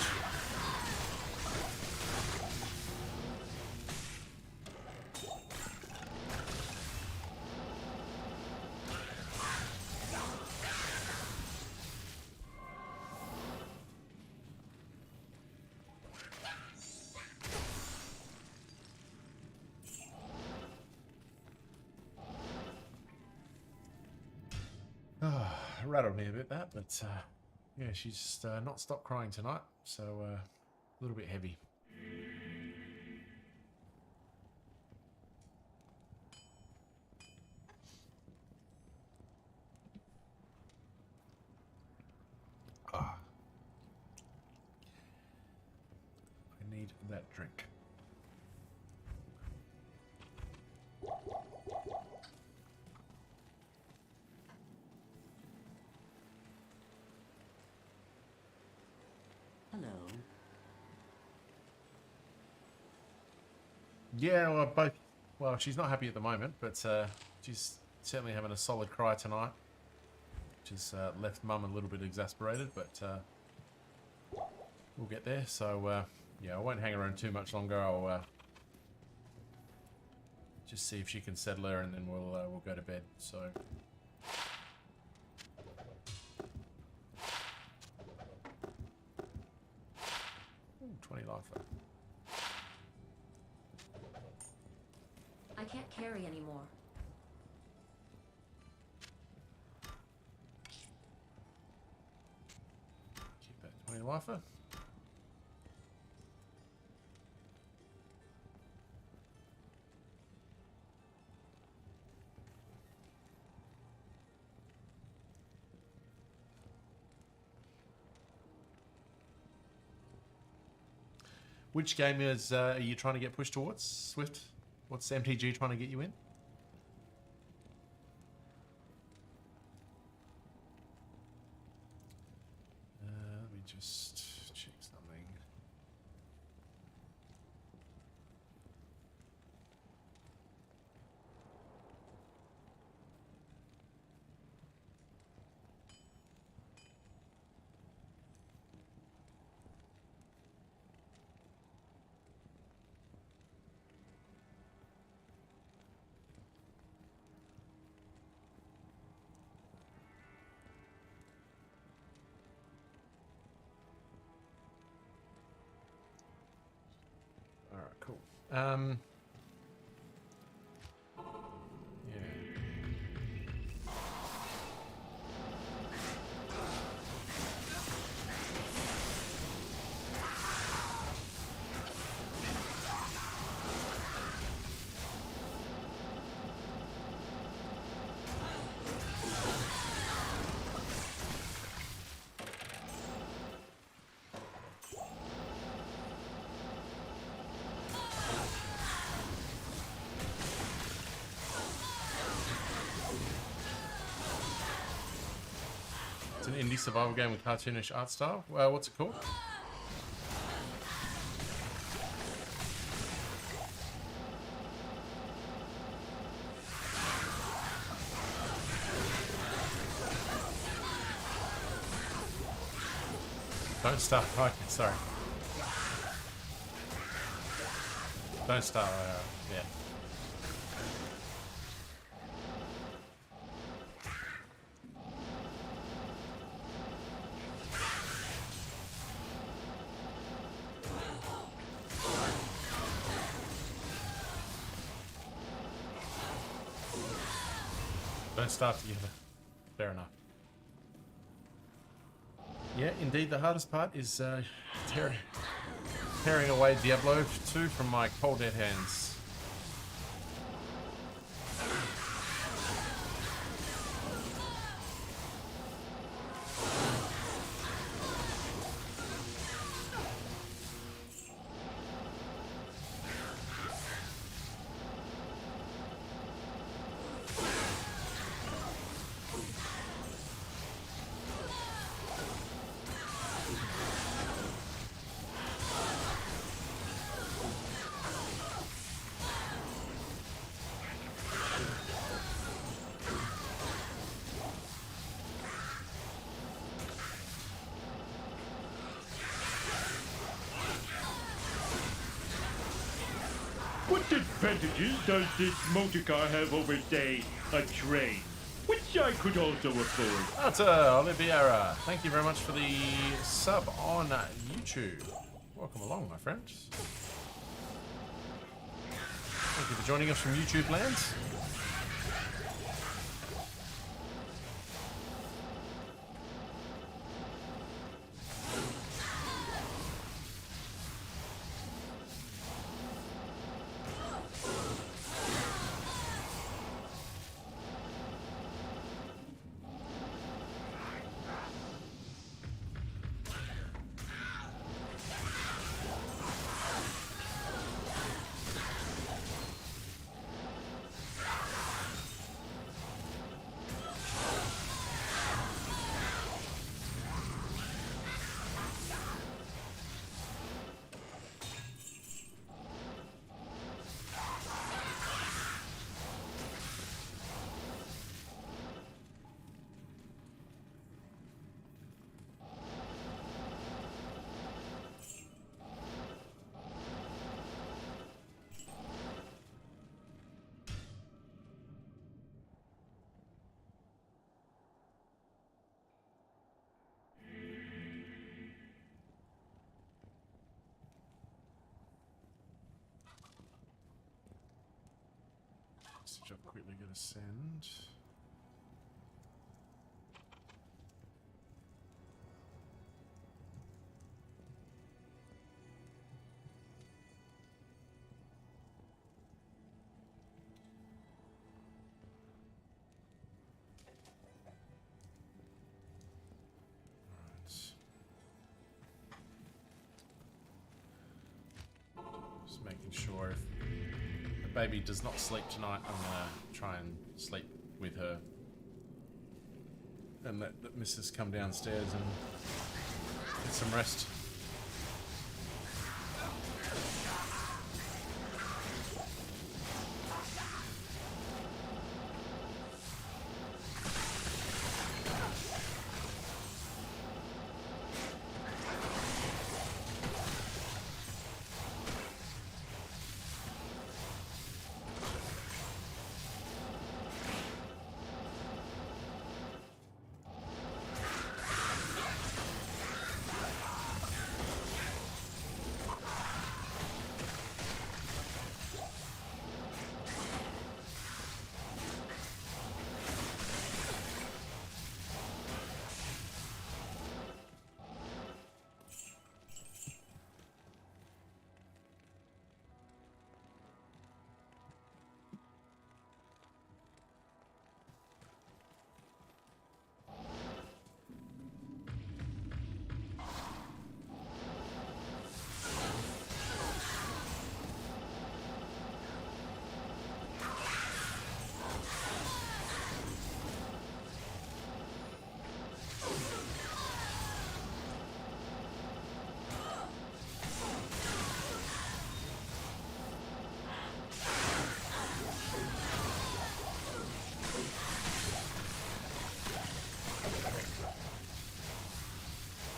Rattled me a bit that, but yeah, she's just not stopped crying tonight, so a little bit heavy. Ah, I need that drink. Hello. Yeah, well, both. Well, she's not happy at the moment, but she's certainly having a solid cry tonight, which has left Mum a little bit exasperated. But we'll get there. So yeah, I won't hang around too much longer. I'll just see if she can settle her, and then we'll go to bed. So. Ooh, 20 life though. I can't carry anymore. Keep that 20 lifer. Which game are you trying to get pushed towards, Swift? What's MTG trying to get you in? Let me just check something. Alright, cool. Yeah. It's an indie survival game with cartoonish art style. What's it called? Don't start. Okay, sorry. Don't start. Yeah. Don't start together. Fair enough. Yeah, indeed, the hardest part is tearing away Diablo 2 from my cold dead hands. advantages does this motor car have over, say, a train? Which I could also afford. That's Oliviera. Thank you very much for the sub on YouTube. Welcome along, my friends. Thank you for joining us from YouTube lands. Message I'm quickly going to send. Just making sure if the baby does not sleep tonight, I'm gonna try and sleep with her and let Mrs. come downstairs and get some rest.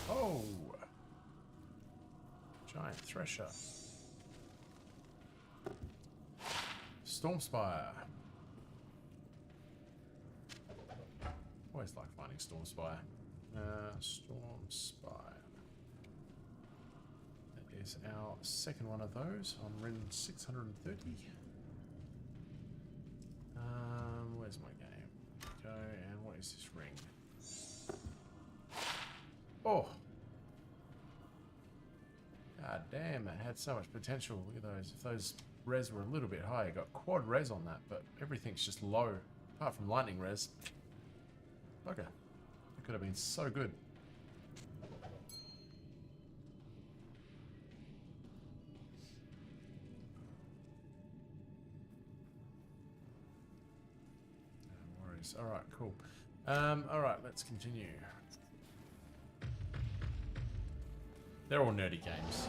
Oh! Giant Thresher. Stormspire. Always like finding Stormspire. Stormspire. That is our second one of those on Rin 630. Where's my game? Go, and what is this ring? Oh! God damn, it had so much potential. Look at those. If those res were a little bit higher, got quad res on that, but everything's just low. Apart from lightning res. Okay. It could have been so good. No worries. Alright, cool. Alright, let's continue. They're all nerdy games.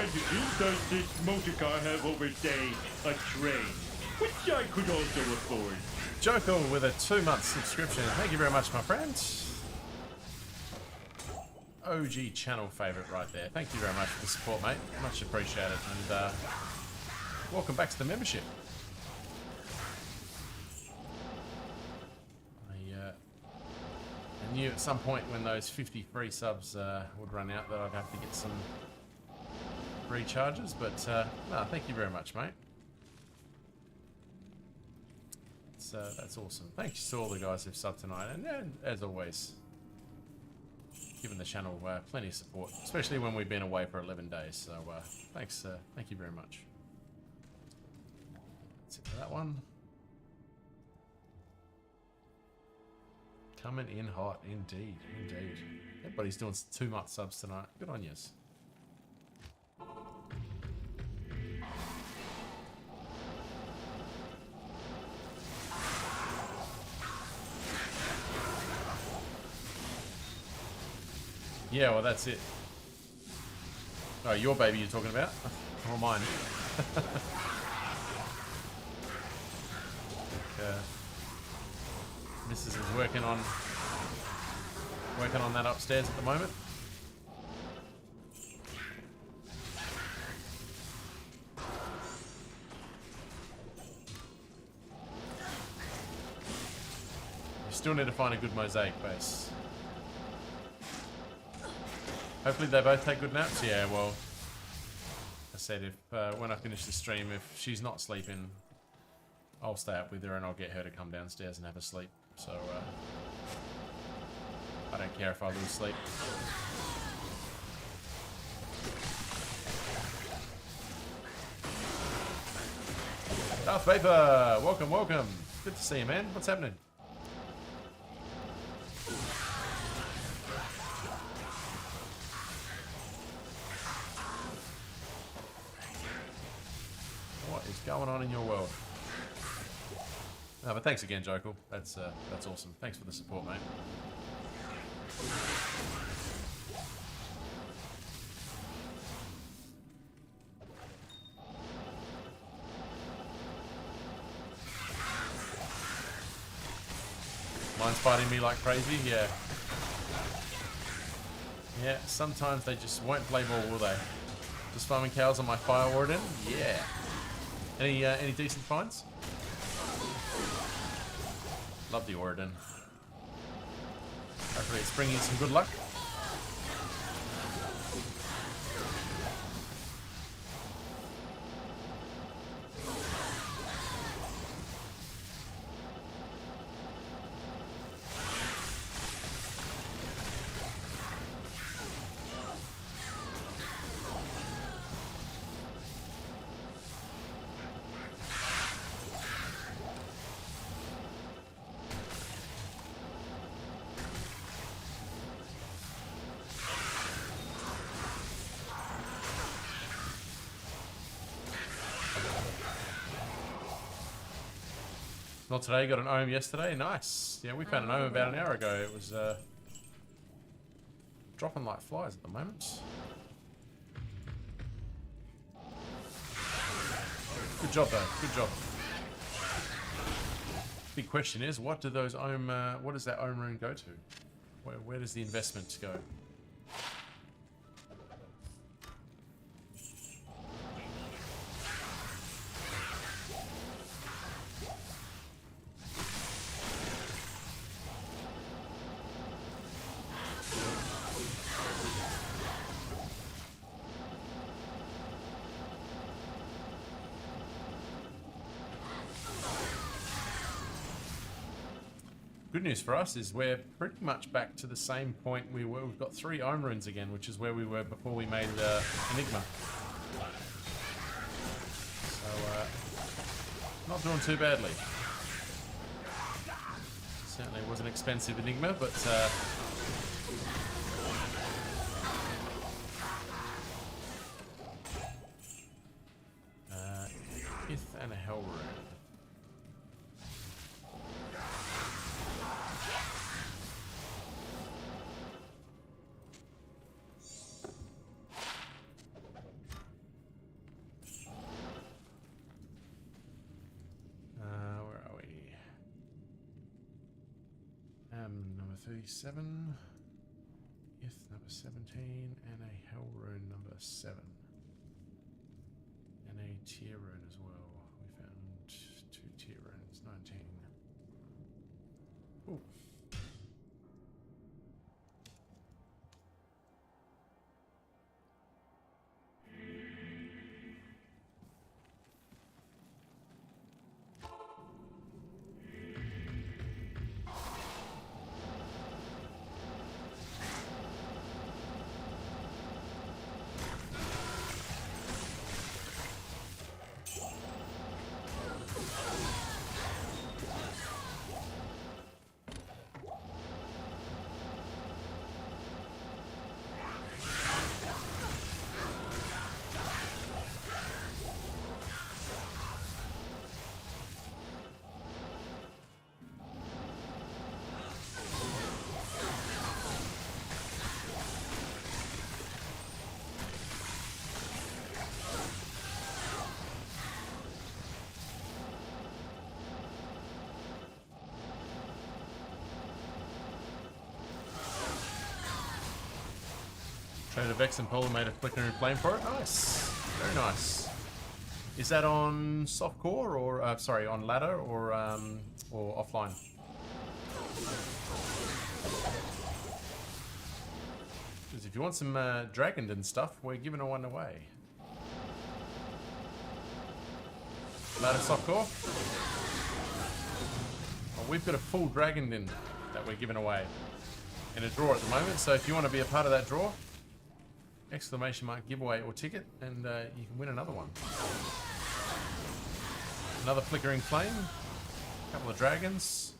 advantages does this motor car have over, say, a train? Which I could also afford. Joker with a 2-month subscription. Thank you very much, my friend. OG channel favourite right there. Thank you very much for the support, mate. Much appreciated. And welcome back to the membership. I knew at some point when those 50 free subs would run out that I'd have to get some recharges, but no, thank you very much, mate. That's awesome. Thanks to all the guys who've subbed tonight, and as always, giving the channel plenty of support, especially when we've been away for 11 days. So thanks, thank you very much. That's it for that one. Coming in hot, indeed, indeed. Everybody's doing 2-month subs tonight. Good on yous. Yeah, well, that's it. Oh, your baby you're talking about? Or mine? Mrs. is working on that upstairs at the moment. We still need to find a good mosaic base. Hopefully they both take good naps. Yeah, well, I said if when I finish the stream, if she's not sleeping, I'll stay up with her and I'll get her to come downstairs and have a sleep. So I don't care if I lose sleep. Darth Vapor, welcome, welcome. Good to see you, man. What's happening? What is going on in your world? No, but thanks again, Jokel. That's awesome. Thanks for the support, mate. Mine's fighting me like crazy. Yeah. Yeah. Sometimes they just won't play ball, will they? Just farming cows on my fire warden. Yeah. Any decent finds? Love the Oridan. Hopefully it's bringing some good luck. Not today, got an ohm yesterday. Nice. Yeah, we found an ohm about an hour ago. It was dropping like flies at the moment. Good job though, good job. Big question is, what do those ohm, what does that ohm rune go to? Where does the investment go? Good news for us is we're pretty much back to the same point we were. We've got 3 Ohm runes again, which is where we were before we made Enigma. So, not doing too badly. Certainly was an expensive Enigma, but Ith and a Hell rune. number 37. Ith number 17. And a Hell Rune number 7. And a Tier Rune as well. We found 2 Tier Runes. 19. Ooh. Trader Vex and Polar made a flickering flame for it. Nice. Very nice. Is that on softcore or sorry, on ladder or offline? Because if you want some Dragoned stuff, we're giving one away. Ladder softcore. Well, we've got a full Dragoned that we're giving away in a draw at the moment. So if you want to be a part of that draw, exclamation mark giveaway or ticket, and you can win another one. Another flickering flame, a couple of dragons,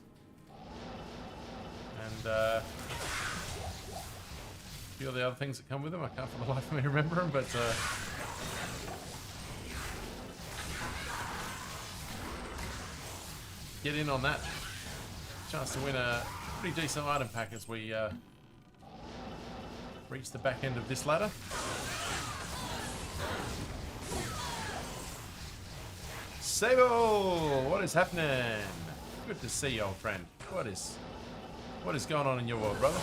and a few of the other things that come with them. I can't for the life of me remember them, but get in on that. Chance to win a pretty decent item pack as we reach the back end of this ladder. Sable, what is happening? Good to see you, old friend. What is going on in your world, brother?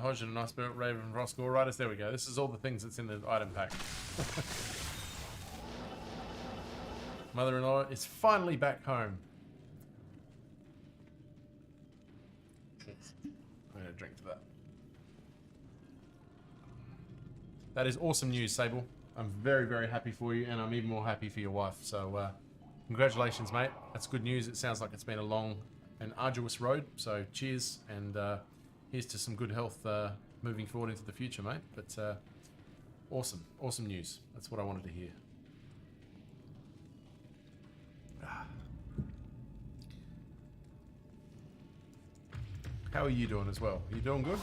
Hodge and a nice spirit, Raven, Roscoe, Riders. There we go. This is all the things that's in the item pack. Mother-in-law is finally back home. I'm gonna drink to that. That is awesome news, Sable. I'm very, very happy for you, and I'm even more happy for your wife. So, congratulations, mate. That's good news. It sounds like it's been a long and arduous road. So, cheers, and here's to some good health moving forward into the future, mate. But awesome, awesome news. That's what I wanted to hear. How are you doing as well? Are you doing good?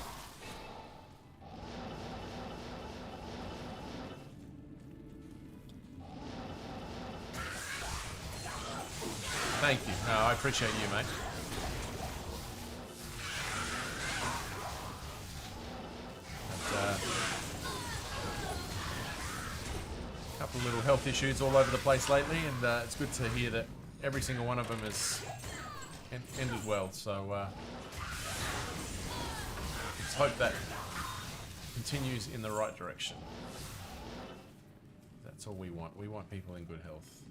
Thank you. No, I appreciate you, mate. A couple of little health issues all over the place lately, and it's good to hear that every single one of them has ended well. So let's hope that continues in the right direction. That's all we want. We want people in good health.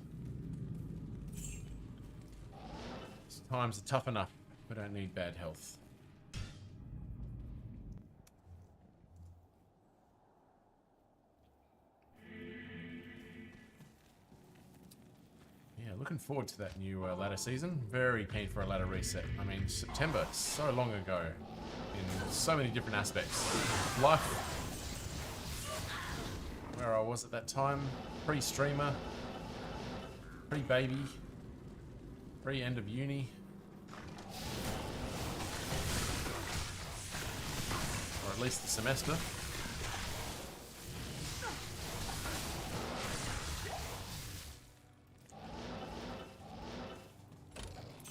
Times are tough enough. We don't need bad health. Yeah, looking forward to that new ladder season. Very keen for a ladder reset. I mean, September, so long ago, in so many different aspects of life. Where I was at that time, pre-streamer, pre-baby, pre-end of uni. Or at least the semester.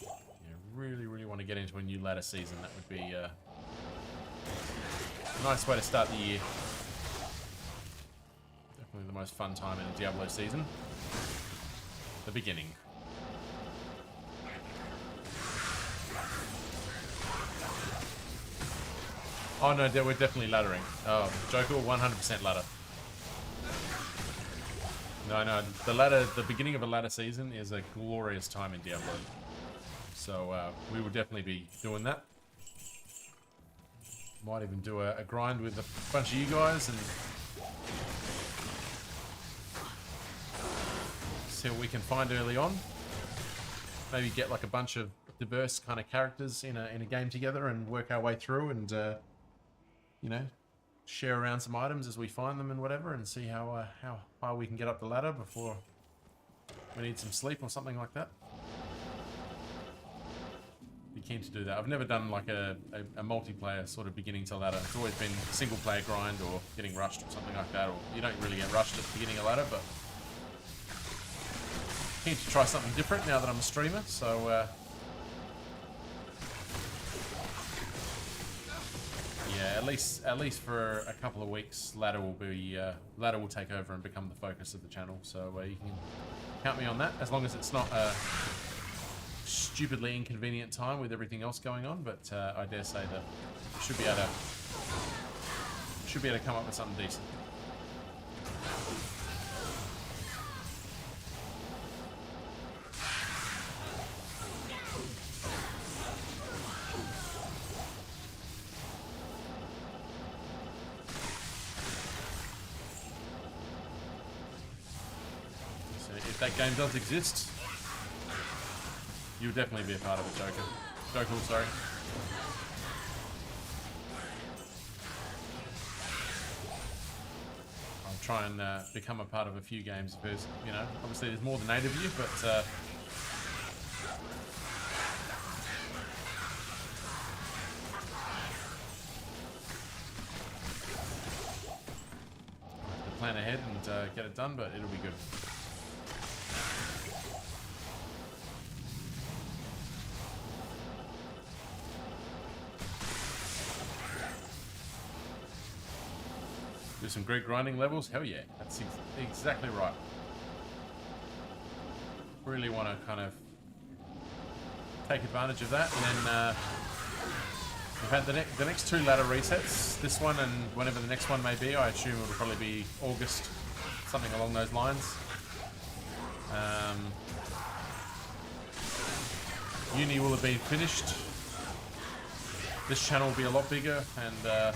Yeah, really want to get into a new ladder season, that would be a nice way to start the year. Definitely the most fun time in a Diablo season. The beginning. Oh no, we're definitely laddering. Oh, Joker, 100% ladder. No, the beginning of a ladder season is a glorious time in Diablo. So we will definitely be doing that. Might even do a grind with a bunch of you guys and see what we can find early on. Maybe get like a bunch of diverse kind of characters in a game together and work our way through and you know, share around some items as we find them and whatever, and see how high we can get up the ladder before we need some sleep or something like that. Be keen to do that. I've never done like a multiplayer sort of beginning to ladder. It's always been single player grind or getting rushed or something like that, or you don't really get rushed at the beginning of ladder, but keen to try something different now that I'm a streamer, so yeah, at least for a couple of weeks, ladder will take over and become the focus of the channel. So you can count me on that, as long as it's not a stupidly inconvenient time with everything else going on. But I dare say that we should be able to come up with something decent. If that game does exist, you'll definitely be a part of it, Joker. Joker, sorry. I'll try and become a part of a few games because, you know, obviously there's more than 8 of you, but I have to plan ahead and get it done, but it'll be good. Do some great grinding levels? Hell yeah, that's exactly right. Really want to kind of take advantage of that, and then we've had the next 2 ladder resets, this one and whenever the next one may be. I assume it'll probably be August, something along those lines. Uni will have been finished. This channel will be a lot bigger, and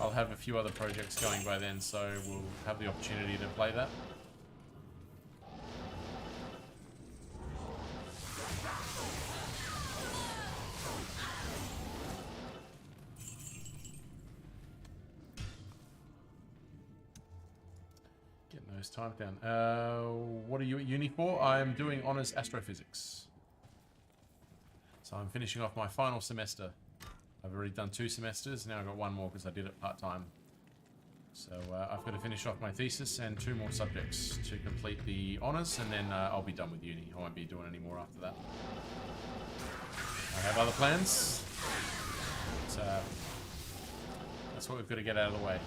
I'll have a few other projects going by then, so we'll have the opportunity to play that. Getting those typed down. What are you at uni for? I'm doing honours astrophysics. So I'm finishing off my final semester. I've already done 2 semesters, now I've got 1 more because I did it part-time. So I've got to finish off my thesis and 2 more subjects to complete the honours, and then I'll be done with uni. I won't be doing any more after that. I have other plans, but that's what we've got to get out of the way.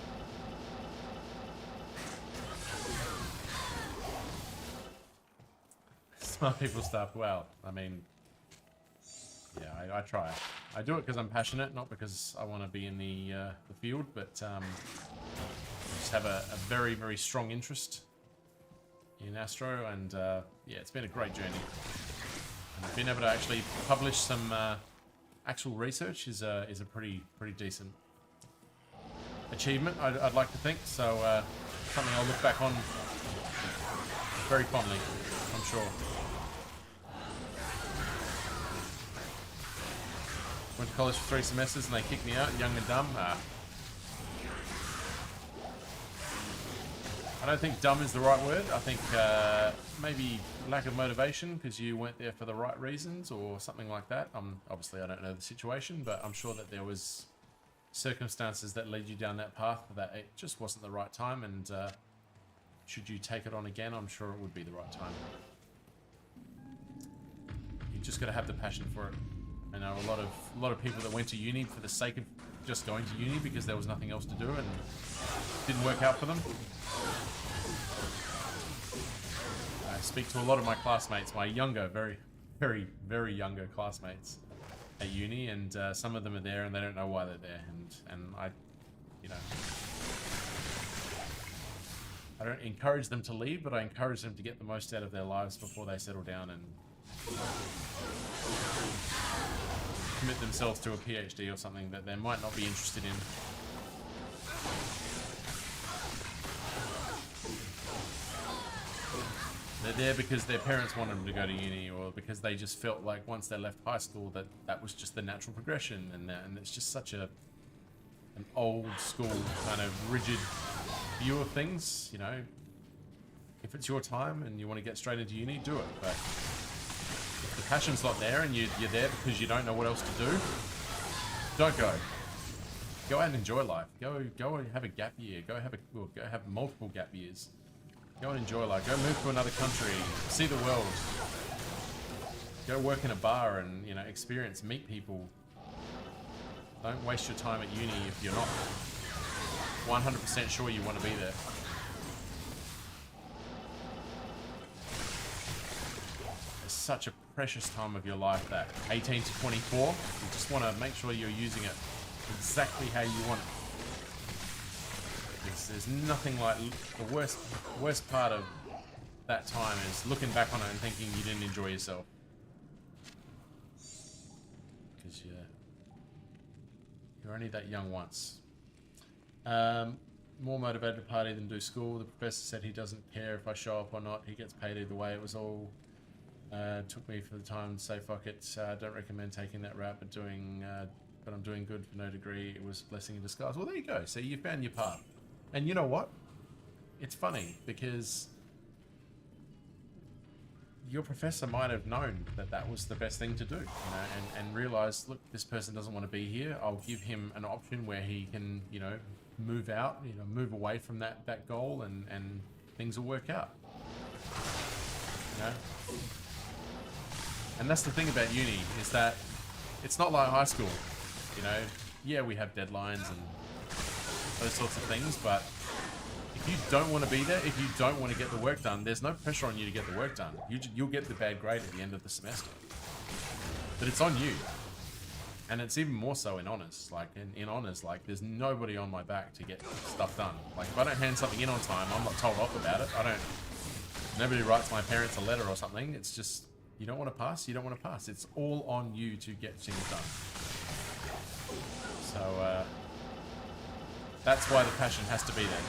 Smart people stuff, well, I mean, yeah, I try. I do it because I'm passionate, not because I want to be in the field, but I just have a very, very strong interest in Astro, and yeah, it's been a great journey. And being able to actually publish some actual research is a pretty decent achievement, I'd like to think. So something I'll look back on very fondly, I'm sure. Went to college for 3 semesters and they kicked me out, young and dumb. I don't think dumb is the right word. I think maybe lack of motivation because you weren't there for the right reasons or something like that. Obviously, I don't know the situation, but I'm sure that there was circumstances that led you down that path that it just wasn't the right time, and should you take it on again, I'm sure it would be the right time. You just got to have the passion for it. I know a lot of people that went to uni for the sake of just going to uni because there was nothing else to do and didn't work out for them. I speak to a lot of my classmates, my younger, very younger classmates at uni, and some of them are there and they don't know why they're there, and I, you know, I don't encourage them to leave, but I encourage them to get the most out of their lives before they settle down and commit themselves to a PhD or something that they might not be interested in. They're there because their parents wanted them to go to uni, or because they just felt like once they left high school that was just the natural progression, and it's just such an old school kind of rigid view of things. You know, if it's your time and you want to get straight into uni, do it. But if the passion's not there and you're there because you don't know what else to do, don't go. Go out and enjoy life. Go and have a gap year. Go have multiple gap years. Go and enjoy life. Go move to another country. See the world. Go work in a bar and, you know, experience, meet people. Don't waste your time at uni if you're not 100% sure you want to be there. It's such a precious time of your life, that 18 to 24. You just want to make sure you're using it exactly how you want it. There's nothing like the worst part of that time is looking back on it and thinking you didn't enjoy yourself. Because you're only that young once. More motivated to party than do school. The professor said he doesn't care if I show up or not. He gets paid either way. It was all took me for the time to say fuck it. Don't recommend taking that route, but I'm doing good for no degree. It was a blessing in disguise. Well, there you go. See, you found your path. And you know what? It's funny because your professor might have known that that was the best thing to do, you know, and realized, look, this person doesn't want to be here. I'll give him an option where he can, you know, move out, you know, move away from that goal, and things will work out. You know? And that's the thing about uni, is that it's not like high school. You know, yeah, we have deadlines and those sorts of things, but if you don't want to be there, if you don't want to get the work done, there's no pressure on you to get the work done. You'll get the bad grade at the end of the semester. But it's on you. And it's even more so in honours. Like, in honours, like, there's nobody on my back to get stuff done. Like, if I don't hand something in on time, I'm not told off about it. Nobody writes my parents a letter or something. It's just, you don't want to pass, you don't want to pass. It's all on you to get things done. So, that's why the passion has to be there.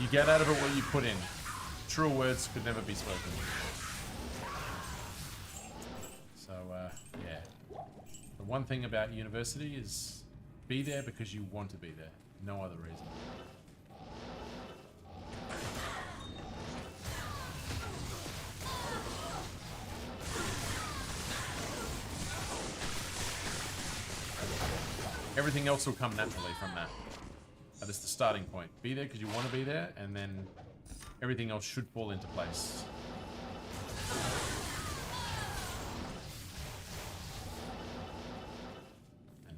You get out of it what you put in. Truer words could never be spoken. So, yeah. The one thing about university is be there because you want to be there. No other reason. Everything else will come naturally from that. That is the starting point. Be there because you want to be there, and then everything else should fall into place. And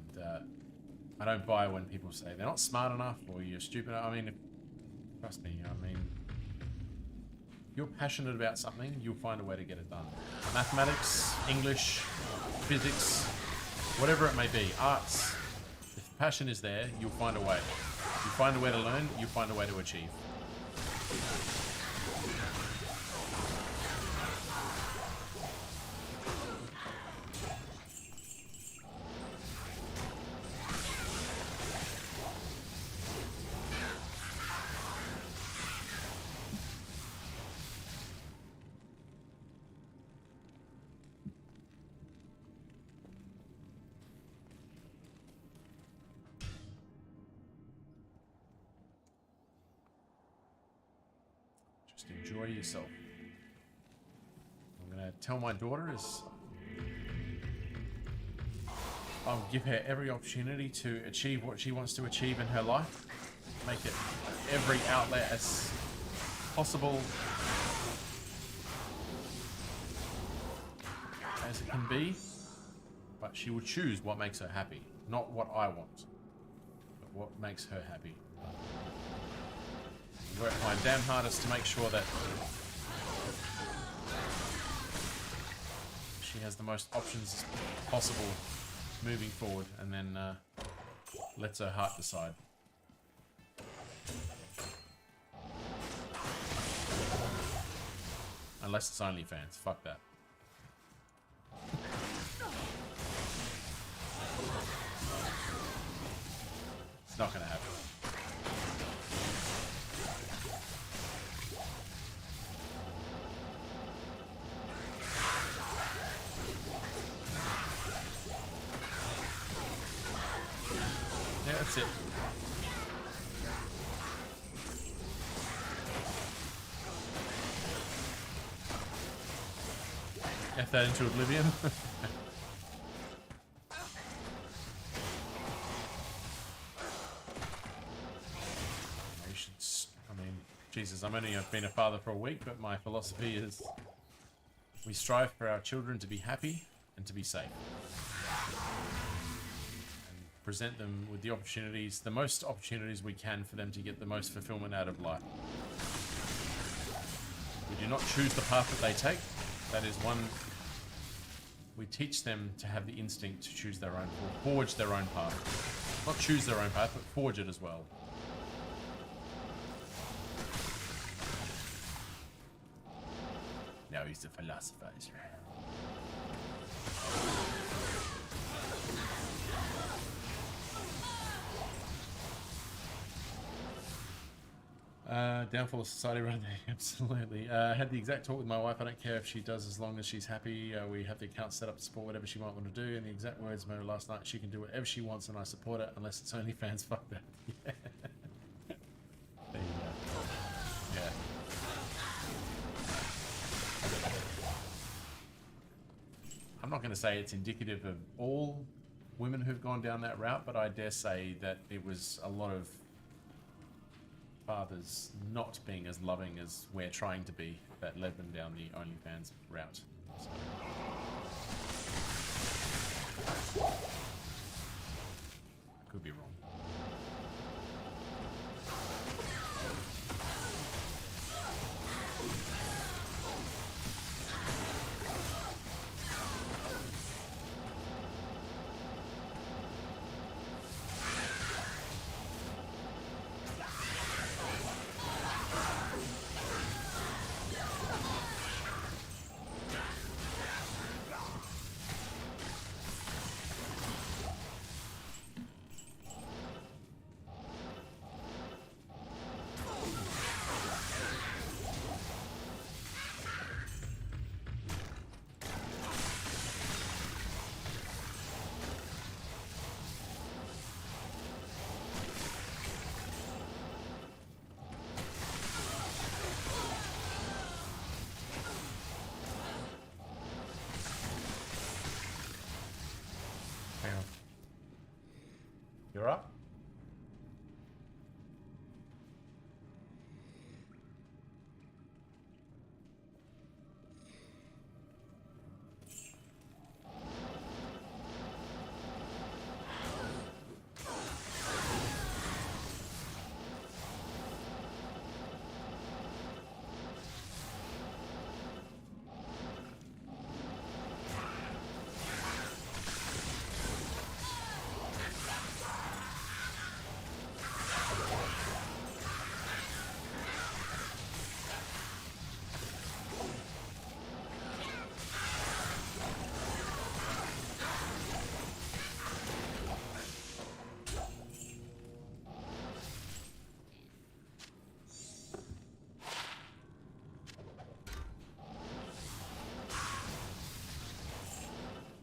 I don't buy when people say they're not smart enough or you're stupid. I mean, trust me, I mean, if you're passionate about something, you'll find a way to get it done. Mathematics, English, physics, whatever it may be, arts. If the passion is there, you'll find a way. You find a way to learn, you find a way to achieve. Enjoy yourself. I'm going to tell my daughter I'll give her every opportunity to achieve what she wants to achieve in her life. Make it every outlet as possible. as it can be, but she will choose what makes her happy, not what I want, but what makes her happy. I work my damn hardest to make sure that she has the most options possible moving forward, and then lets her heart decide. Unless it's OnlyFans. Fuck that. It's not gonna happen. Yeah, that's it. F that into oblivion. You should, I mean, Jesus, I'm only been a father for a week, but my philosophy is we strive for our children to be happy and to be safe. And present them with the opportunities, the most opportunities we can for them to get the most fulfillment out of life. We do not choose the path that they take. That is one. We teach them to have the instinct to choose their own, or forge their own path. Not choose their own path, but forge it as well. Now he's the philosophizer. Downfall of society right there, absolutely. Had the exact talk with my wife. I don't care if she does as long as she's happy. We have the account set up to support whatever she might want to do. And the exact words of her last night, she can do whatever she wants and I support it unless it's OnlyFans. Fuck that. Yeah. There you go. Yeah. I'm not going to say it's indicative of all women who've gone down that route, but I dare say that it was a lot of fathers not being as loving as we're trying to be that led them down the OnlyFans route. So. I could be wrong. You're up?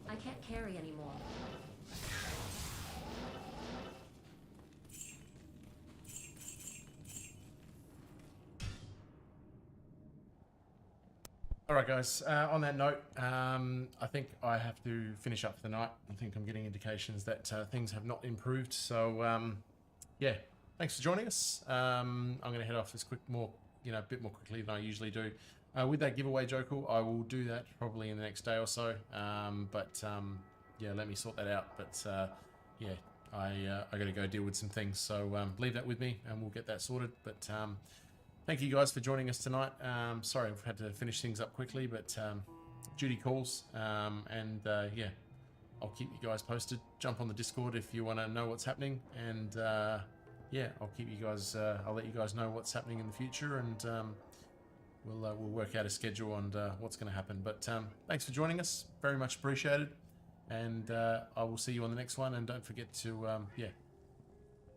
I can't carry anymore. Alright guys, on that note, I think I have to finish up for the night. I think I'm getting indications that things have not improved, so yeah, thanks for joining us. I'm going to head off as you know, a bit more quickly than I usually do. With that giveaway, Jokel, I will do that probably in the next day or so. Yeah, let me sort that out. But yeah, I got to go deal with some things. So leave that with me, and we'll get that sorted. But thank you guys for joining us tonight. Sorry, I've had to finish things up quickly, but duty calls. Yeah, I'll keep you guys posted. Jump on the Discord if you want to know what's happening, and yeah, I'll keep you guys. I'll let you guys know what's happening in the future, and we'll work out a schedule on what's going to happen. But thanks for joining us. Very much appreciated, and I will see you on the next one. And don't forget to yeah,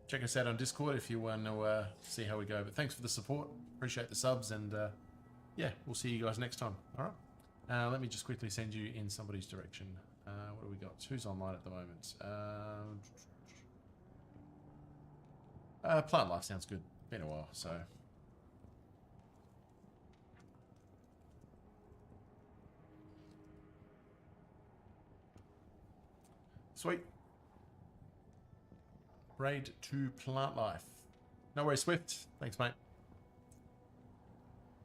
check us out on Discord if you want to see how we go. But thanks for the support. Appreciate the subs, and yeah, we'll see you guys next time. All right. Let me just quickly send you in somebody's direction. What do we got? Who's online at the moment? Plant Life sounds good. Been a while, so. Sweet. Raid to Plant Life. No worries, Swift. Thanks, mate.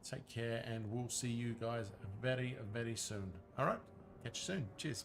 Take care, and we'll see you guys very, very soon. All right. Catch you soon. Cheers.